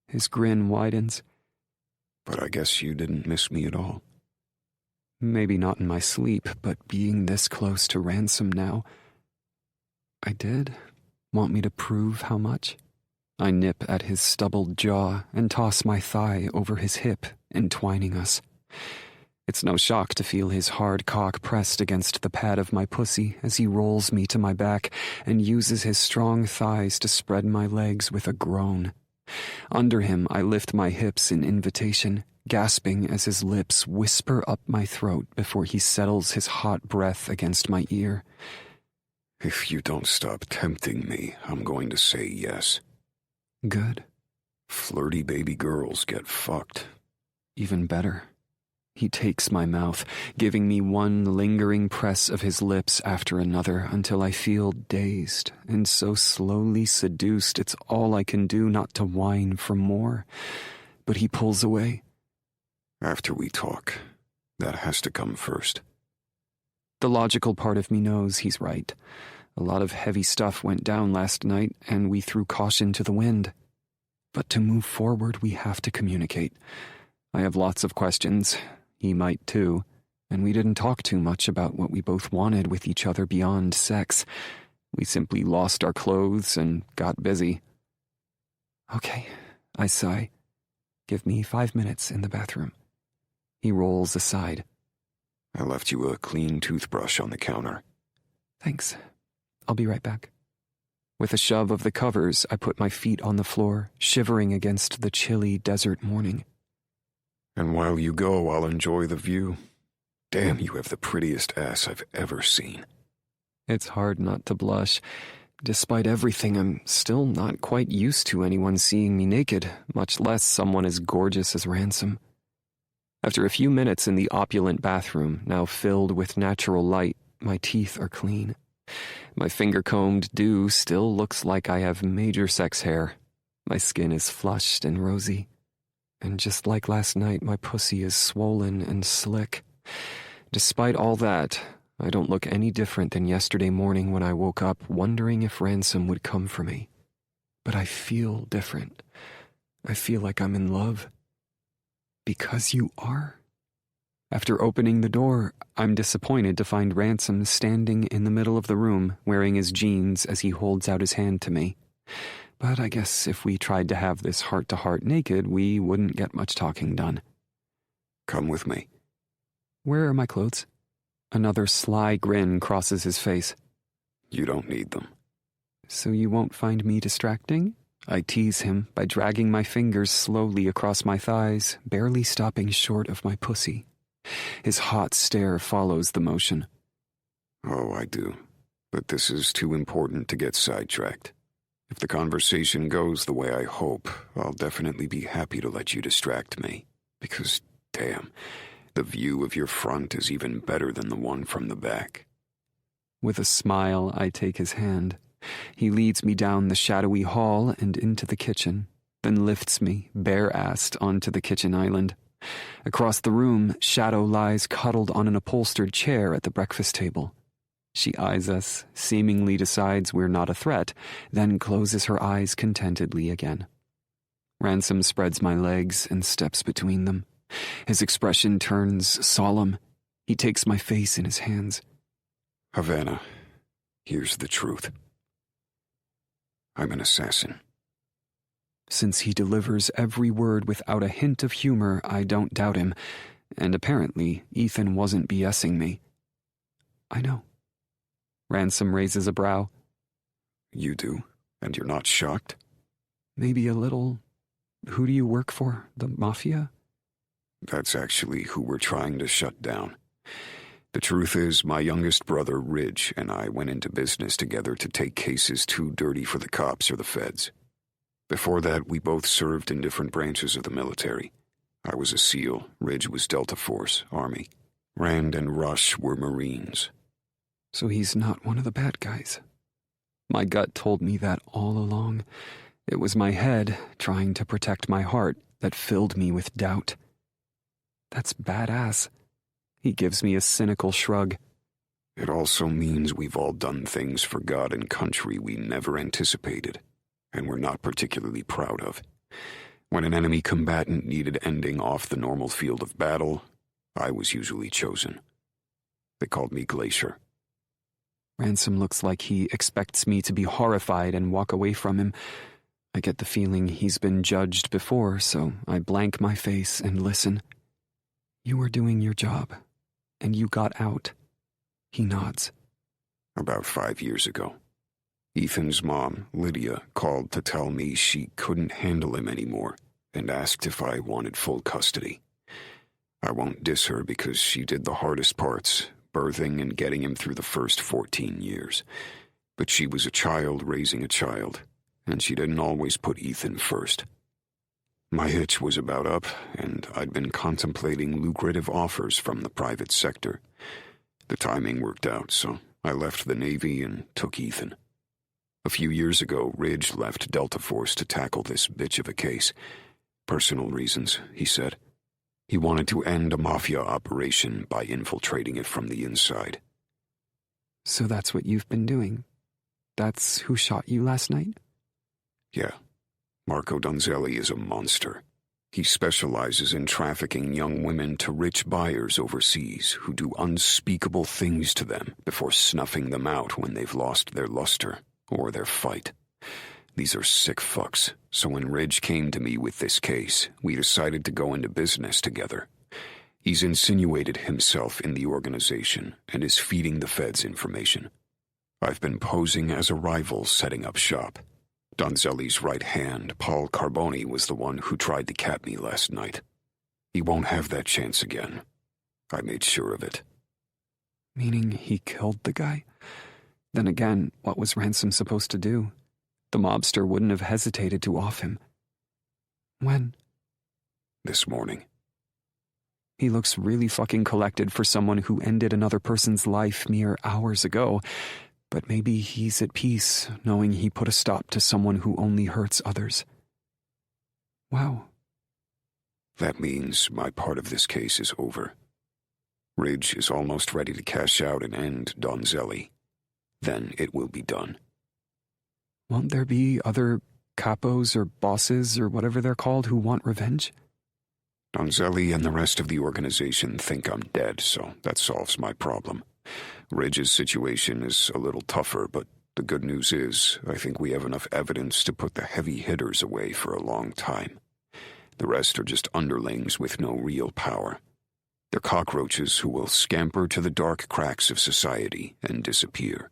His grin widens. But I guess you didn't miss me at all. Maybe not in my sleep, but being this close to Ransom now. I did. Want me to prove how much? I nip at his stubbled jaw and toss my thigh over his hip, entwining us. It's no shock to feel his hard cock pressed against the pad of my pussy as he rolls me to my back and uses his strong thighs to spread my legs with a groan. Under him, I lift my hips in invitation, gasping as his lips whisper up my throat before he settles his hot breath against my ear. If you don't stop tempting me, I'm going to say yes. Good. Flirty baby girls get fucked. Even better. He takes my mouth, giving me one lingering press of his lips after another until I feel dazed and so slowly seduced it's all I can do not to whine for more. But he pulls away. After we talk, that has to come first. The logical part of me knows he's right. A lot of heavy stuff went down last night, and we threw caution to the wind. But to move forward, we have to communicate. I have lots of questions. He might too. And we didn't talk too much about what we both wanted with each other beyond sex. We simply lost our clothes and got busy. Okay, I sigh. Give me 5 minutes in the bathroom. He rolls aside. I left you a clean toothbrush on the counter. Thanks. I'll be right back. With a shove of the covers, I put my feet on the floor, shivering against the chilly desert morning. And while you go, I'll enjoy the view. Damn, you have the prettiest ass I've ever seen. It's hard not to blush. Despite everything, I'm still not quite used to anyone seeing me naked, much less someone as gorgeous as Ransom. After a few minutes in the opulent bathroom, now filled with natural light, my teeth are clean. My finger-combed dew still looks like I have major sex hair. My skin is flushed and rosy. And just like last night, my pussy is swollen and slick. Despite all that, I don't look any different than yesterday morning when I woke up wondering if Ransom would come for me. But I feel different. I feel like I'm in love. Because you are. After opening the door, I'm disappointed to find Ransom standing in the middle of the room, wearing his jeans as he holds out his hand to me. But I guess if we tried to have this heart-to-heart naked, we wouldn't get much talking done. Come with me. Where are my clothes? Another sly grin crosses his face. You don't need them. So you won't find me distracting? I tease him by dragging my fingers slowly across my thighs, barely stopping short of my pussy. His hot stare follows the motion. Oh, I do. But this is too important to get sidetracked. If the conversation goes the way I hope, I'll definitely be happy to let you distract me. Because, damn, the view of your front is even better than the one from the back. With a smile, I take his hand. He leads me down the shadowy hall and into the kitchen, then lifts me, bare-assed, onto the kitchen island. Across the room, Shadow lies cuddled on an upholstered chair at the breakfast table. She eyes us, seemingly decides we're not a threat, then closes her eyes contentedly again. Ransom spreads my legs and steps between them. His expression turns solemn. He takes my face in his hands. Havana, here's the truth. I'm an assassin. Since he delivers every word without a hint of humor, I don't doubt him, and apparently Ethan wasn't BSing me. I know. Ransom raises a brow. You do? And you're not shocked? Maybe a little. Who do you work for? The Mafia? That's actually who we're trying to shut down. The truth is, my youngest brother, Ridge, and I went into business together to take cases too dirty for the cops or the feds. Before that, we both served in different branches of the military. I was a SEAL, Ridge was Delta Force, Army. Rand and Rush were Marines. So he's not one of the bad guys. My gut told me that all along. It was my head, trying to protect my heart, that filled me with doubt. That's badass. He gives me a cynical shrug. It also means we've all done things for God and country we never anticipated, and we're not particularly proud of. When an enemy combatant needed ending off the normal field of battle, I was usually chosen. They called me Glacier. Ransom looks like he expects me to be horrified and walk away from him. I get the feeling he's been judged before, so I blank my face and listen. You were doing your job, and you got out. He nods. About 5 years ago. Ethan's mom, Lydia, called to tell me she couldn't handle him anymore and asked if I wanted full custody. I won't diss her because she did the hardest parts, birthing and getting him through the first 14 years. But she was a child raising a child, and she didn't always put Ethan first. My hitch was about up, and I'd been contemplating lucrative offers from the private sector. The timing worked out, so I left the Navy and took Ethan. A few years ago, Ridge left Delta Force to tackle this bitch of a case. Personal reasons, he said. He wanted to end a mafia operation by infiltrating it from the inside. So that's what you've been doing? That's who shot you last night? Yeah. Marco Donzelli is a monster. He specializes in trafficking young women to rich buyers overseas who do unspeakable things to them before snuffing them out when they've lost their luster or their fight. These are sick fucks, so when Ridge came to me with this case, we decided to go into business together. He's insinuated himself in the organization and is feeding the feds information. I've been posing as a rival setting up shop. Donzelli's right hand, Paul Carboni, was the one who tried to cap me last night. He won't have that chance again. I made sure of it. Meaning he killed the guy? Then again, what was Ransom supposed to do? The mobster wouldn't have hesitated to off him. When? This morning. He looks really fucking collected for someone who ended another person's life mere hours ago, but maybe he's at peace knowing he put a stop to someone who only hurts others. Wow. That means my part of this case is over. Ridge is almost ready to cash out and end Donzelli. Then it will be done. Won't there be other capos or bosses or whatever they're called who want revenge? Donzelli and the rest of the organization think I'm dead, so that solves my problem. Ridge's situation is a little tougher, but the good news is I think we have enough evidence to put the heavy hitters away for a long time. The rest are just underlings with no real power. They're cockroaches who will scamper to the dark cracks of society and disappear.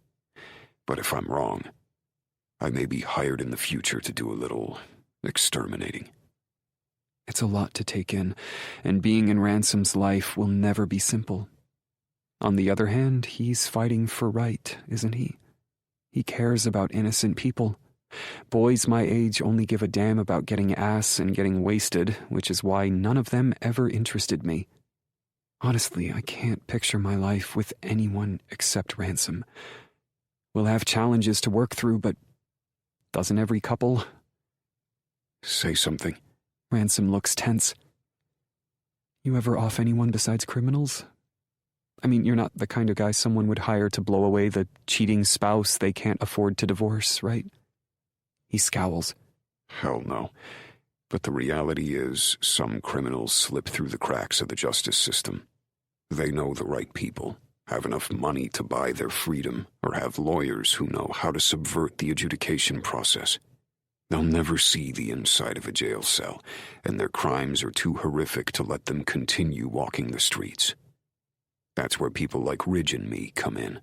But if I'm wrong, I may be hired in the future to do a little exterminating. It's a lot to take in, and being in Ransom's life will never be simple. On the other hand, he's fighting for right, isn't he? He cares about innocent people. Boys my age only give a damn about getting ass and getting wasted, which is why none of them ever interested me. Honestly, I can't picture my life with anyone except Ransom. We'll have challenges to work through, but doesn't every couple? Say something. Ransom looks tense. You ever off anyone besides criminals? I mean, you're not the kind of guy someone would hire to blow away the cheating spouse they can't afford to divorce, right? He scowls. Hell no. But the reality is, some criminals slip through the cracks of the justice system. They know the right people, have enough money to buy their freedom, or have lawyers who know how to subvert the adjudication process. They'll never see the inside of a jail cell, and their crimes are too horrific to let them continue walking the streets. That's where people like Ridge and me come in.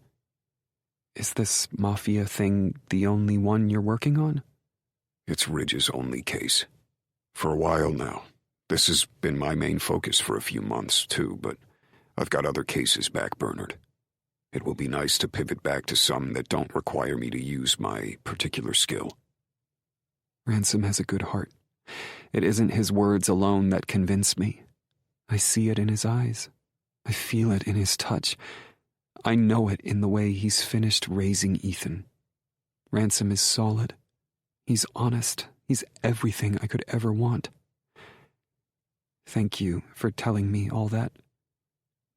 Is this mafia thing the only one you're working on? It's Ridge's only case. For a while now. This has been my main focus for a few months, too, but I've got other cases backburnered. It will be nice to pivot back to some that don't require me to use my particular skill. Ransom has a good heart. It isn't his words alone that convince me. I see it in his eyes. I feel it in his touch. I know it in the way he's finished raising Ethan. Ransom is solid. He's honest. He's everything I could ever want. Thank you for telling me all that.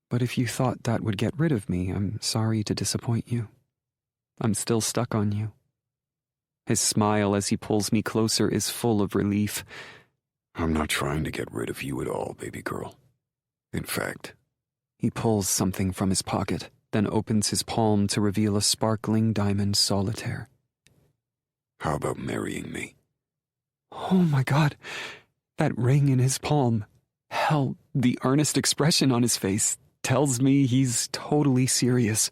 But if you thought that would get rid of me, I'm sorry to disappoint you. I'm still stuck on you. His smile as he pulls me closer is full of relief. I'm not trying to get rid of you at all, baby girl. In fact... He pulls something from his pocket, then opens his palm to reveal a sparkling diamond solitaire. How about marrying me? Oh my God, that ring in his palm. Hell, the earnest expression on his face tells me he's totally serious.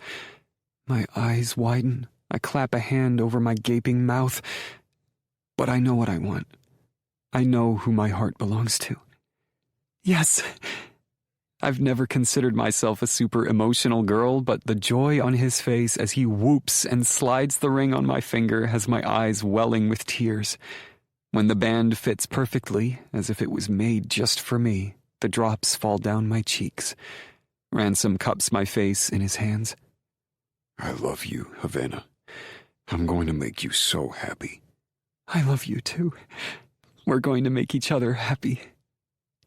My eyes widen. I clap a hand over my gaping mouth. But I know what I want. I know who my heart belongs to. Yes! I've never considered myself a super emotional girl, but the joy on his face as he whoops and slides the ring on my finger has my eyes welling with tears. When the band fits perfectly, as if it was made just for me, the drops fall down my cheeks. Ransom cups my face in his hands. I love you, Havana. I'm going to make you so happy. I love you too. We're going to make each other happy.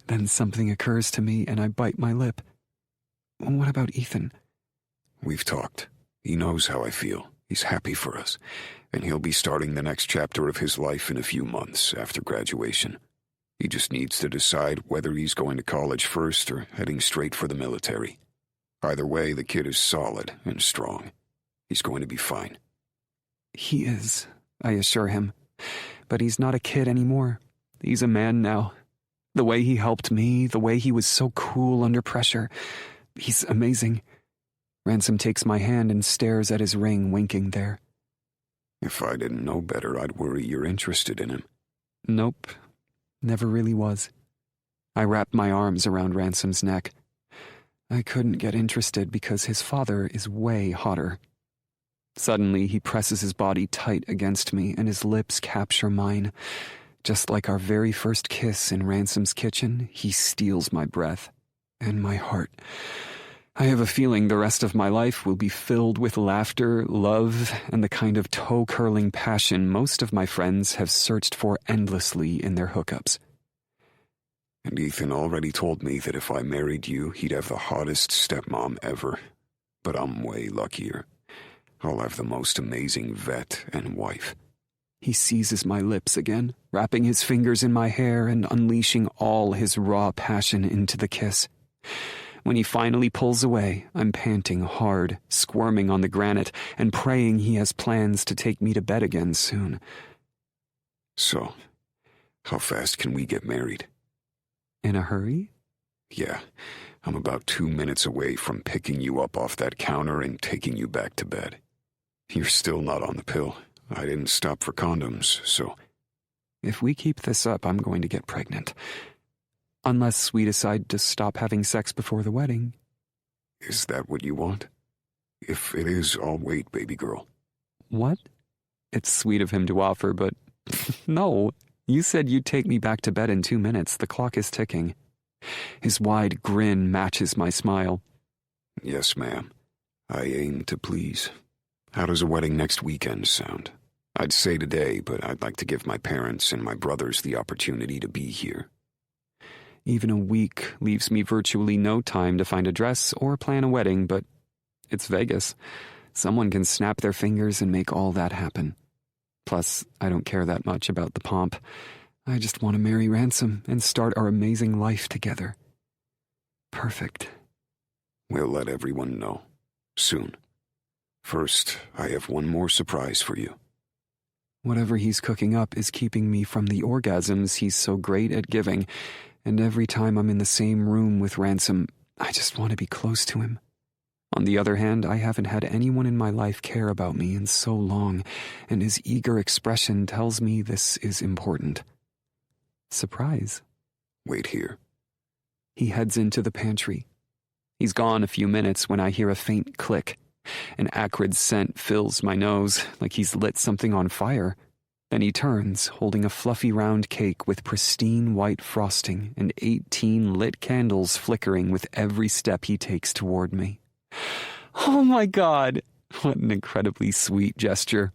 Then something occurs to me and I bite my lip. What about Ethan? We've talked. He knows how I feel. He's happy for us. And he'll be starting the next chapter of his life in a few months after graduation. He just needs to decide whether he's going to college first or heading straight for the military. Either way, the kid is solid and strong. He's going to be fine. He is, I assure him. But he's not a kid anymore. He's a man now. The way he helped me, the way he was so cool under pressure. He's amazing. Ransom takes my hand and stares at his ring winking there. If I didn't know better, I'd worry you're interested in him. Nope. Never really was. I wrapped my arms around Ransom's neck. I couldn't get interested because his father is way hotter. Suddenly, he presses his body tight against me, and his lips capture mine. Just like our very first kiss in Ransom's kitchen, he steals my breath and my heart. I have a feeling the rest of my life will be filled with laughter, love, and the kind of toe-curling passion most of my friends have searched for endlessly in their hookups. And Ethan already told me that if I married you, he'd have the hottest stepmom ever. But I'm way luckier. I'll have the most amazing vet and wife. He seizes my lips again, wrapping his fingers in my hair and unleashing all his raw passion into the kiss. When he finally pulls away, I'm panting hard, squirming on the granite, and praying he has plans to take me to bed again soon. So, how fast can we get married? In a hurry? Yeah, I'm about 2 minutes away from picking you up off that counter and taking you back to bed. You're still not on the pill. I didn't stop for condoms, so... If we keep this up, I'm going to get pregnant. Unless we decide to stop having sex before the wedding. Is that what you want? If it is, I'll wait, baby girl. What? It's sweet of him to offer, but... No, you said you'd take me back to bed in 2 minutes. The clock is ticking. His wide grin matches my smile. Yes, ma'am. I aim to please. How does a wedding next weekend sound? I'd say today, but I'd like to give my parents and my brothers the opportunity to be here. Even a week leaves me virtually no time to find a dress or plan a wedding, but it's Vegas. Someone can snap their fingers and make all that happen. Plus, I don't care that much about the pomp. I just want to marry Ransom and start our amazing life together. Perfect. We'll let everyone know. Soon. First, I have one more surprise for you. Whatever he's cooking up is keeping me from the orgasms he's so great at giving, and every time I'm in the same room with Ransom, I just want to be close to him. On the other hand, I haven't had anyone in my life care about me in so long, and his eager expression tells me this is important. Surprise. Wait here. He heads into the pantry. He's gone a few minutes when I hear a faint click. An acrid scent fills my nose, like he's lit something on fire. Then he turns, holding a fluffy round cake with pristine white frosting and 18 lit candles flickering with every step he takes toward me. Oh my God! What an incredibly sweet gesture.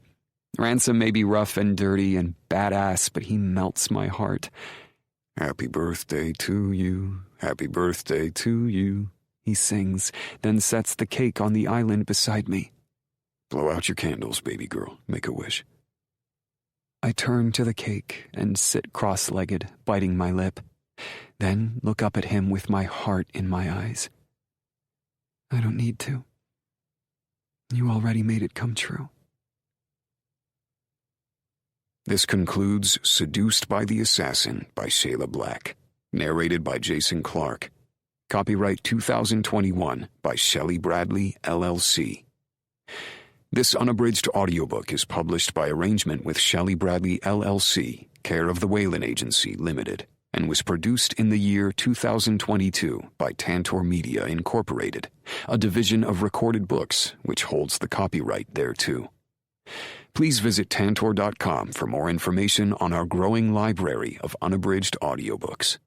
Ransom may be rough and dirty and badass, but he melts my heart. Happy birthday to you. Happy birthday to you. He sings, then sets the cake on the island beside me. Blow out your candles, baby girl. Make a wish. I turn to the cake and sit cross-legged, biting my lip, then look up at him with my heart in my eyes. I don't need to. You already made it come true. This concludes Seduced by the Assassin by Shayla Black, narrated by Jason Clark. Copyright 2021 by Shelley Bradley, LLC. This unabridged audiobook is published by arrangement with Shelley Bradley, LLC, care of the Whalen Agency, Limited, and was produced in the year 2022 by Tantor Media, Incorporated, a division of Recorded Books, which holds the copyright thereto. Please visit Tantor.com for more information on our growing library of unabridged audiobooks.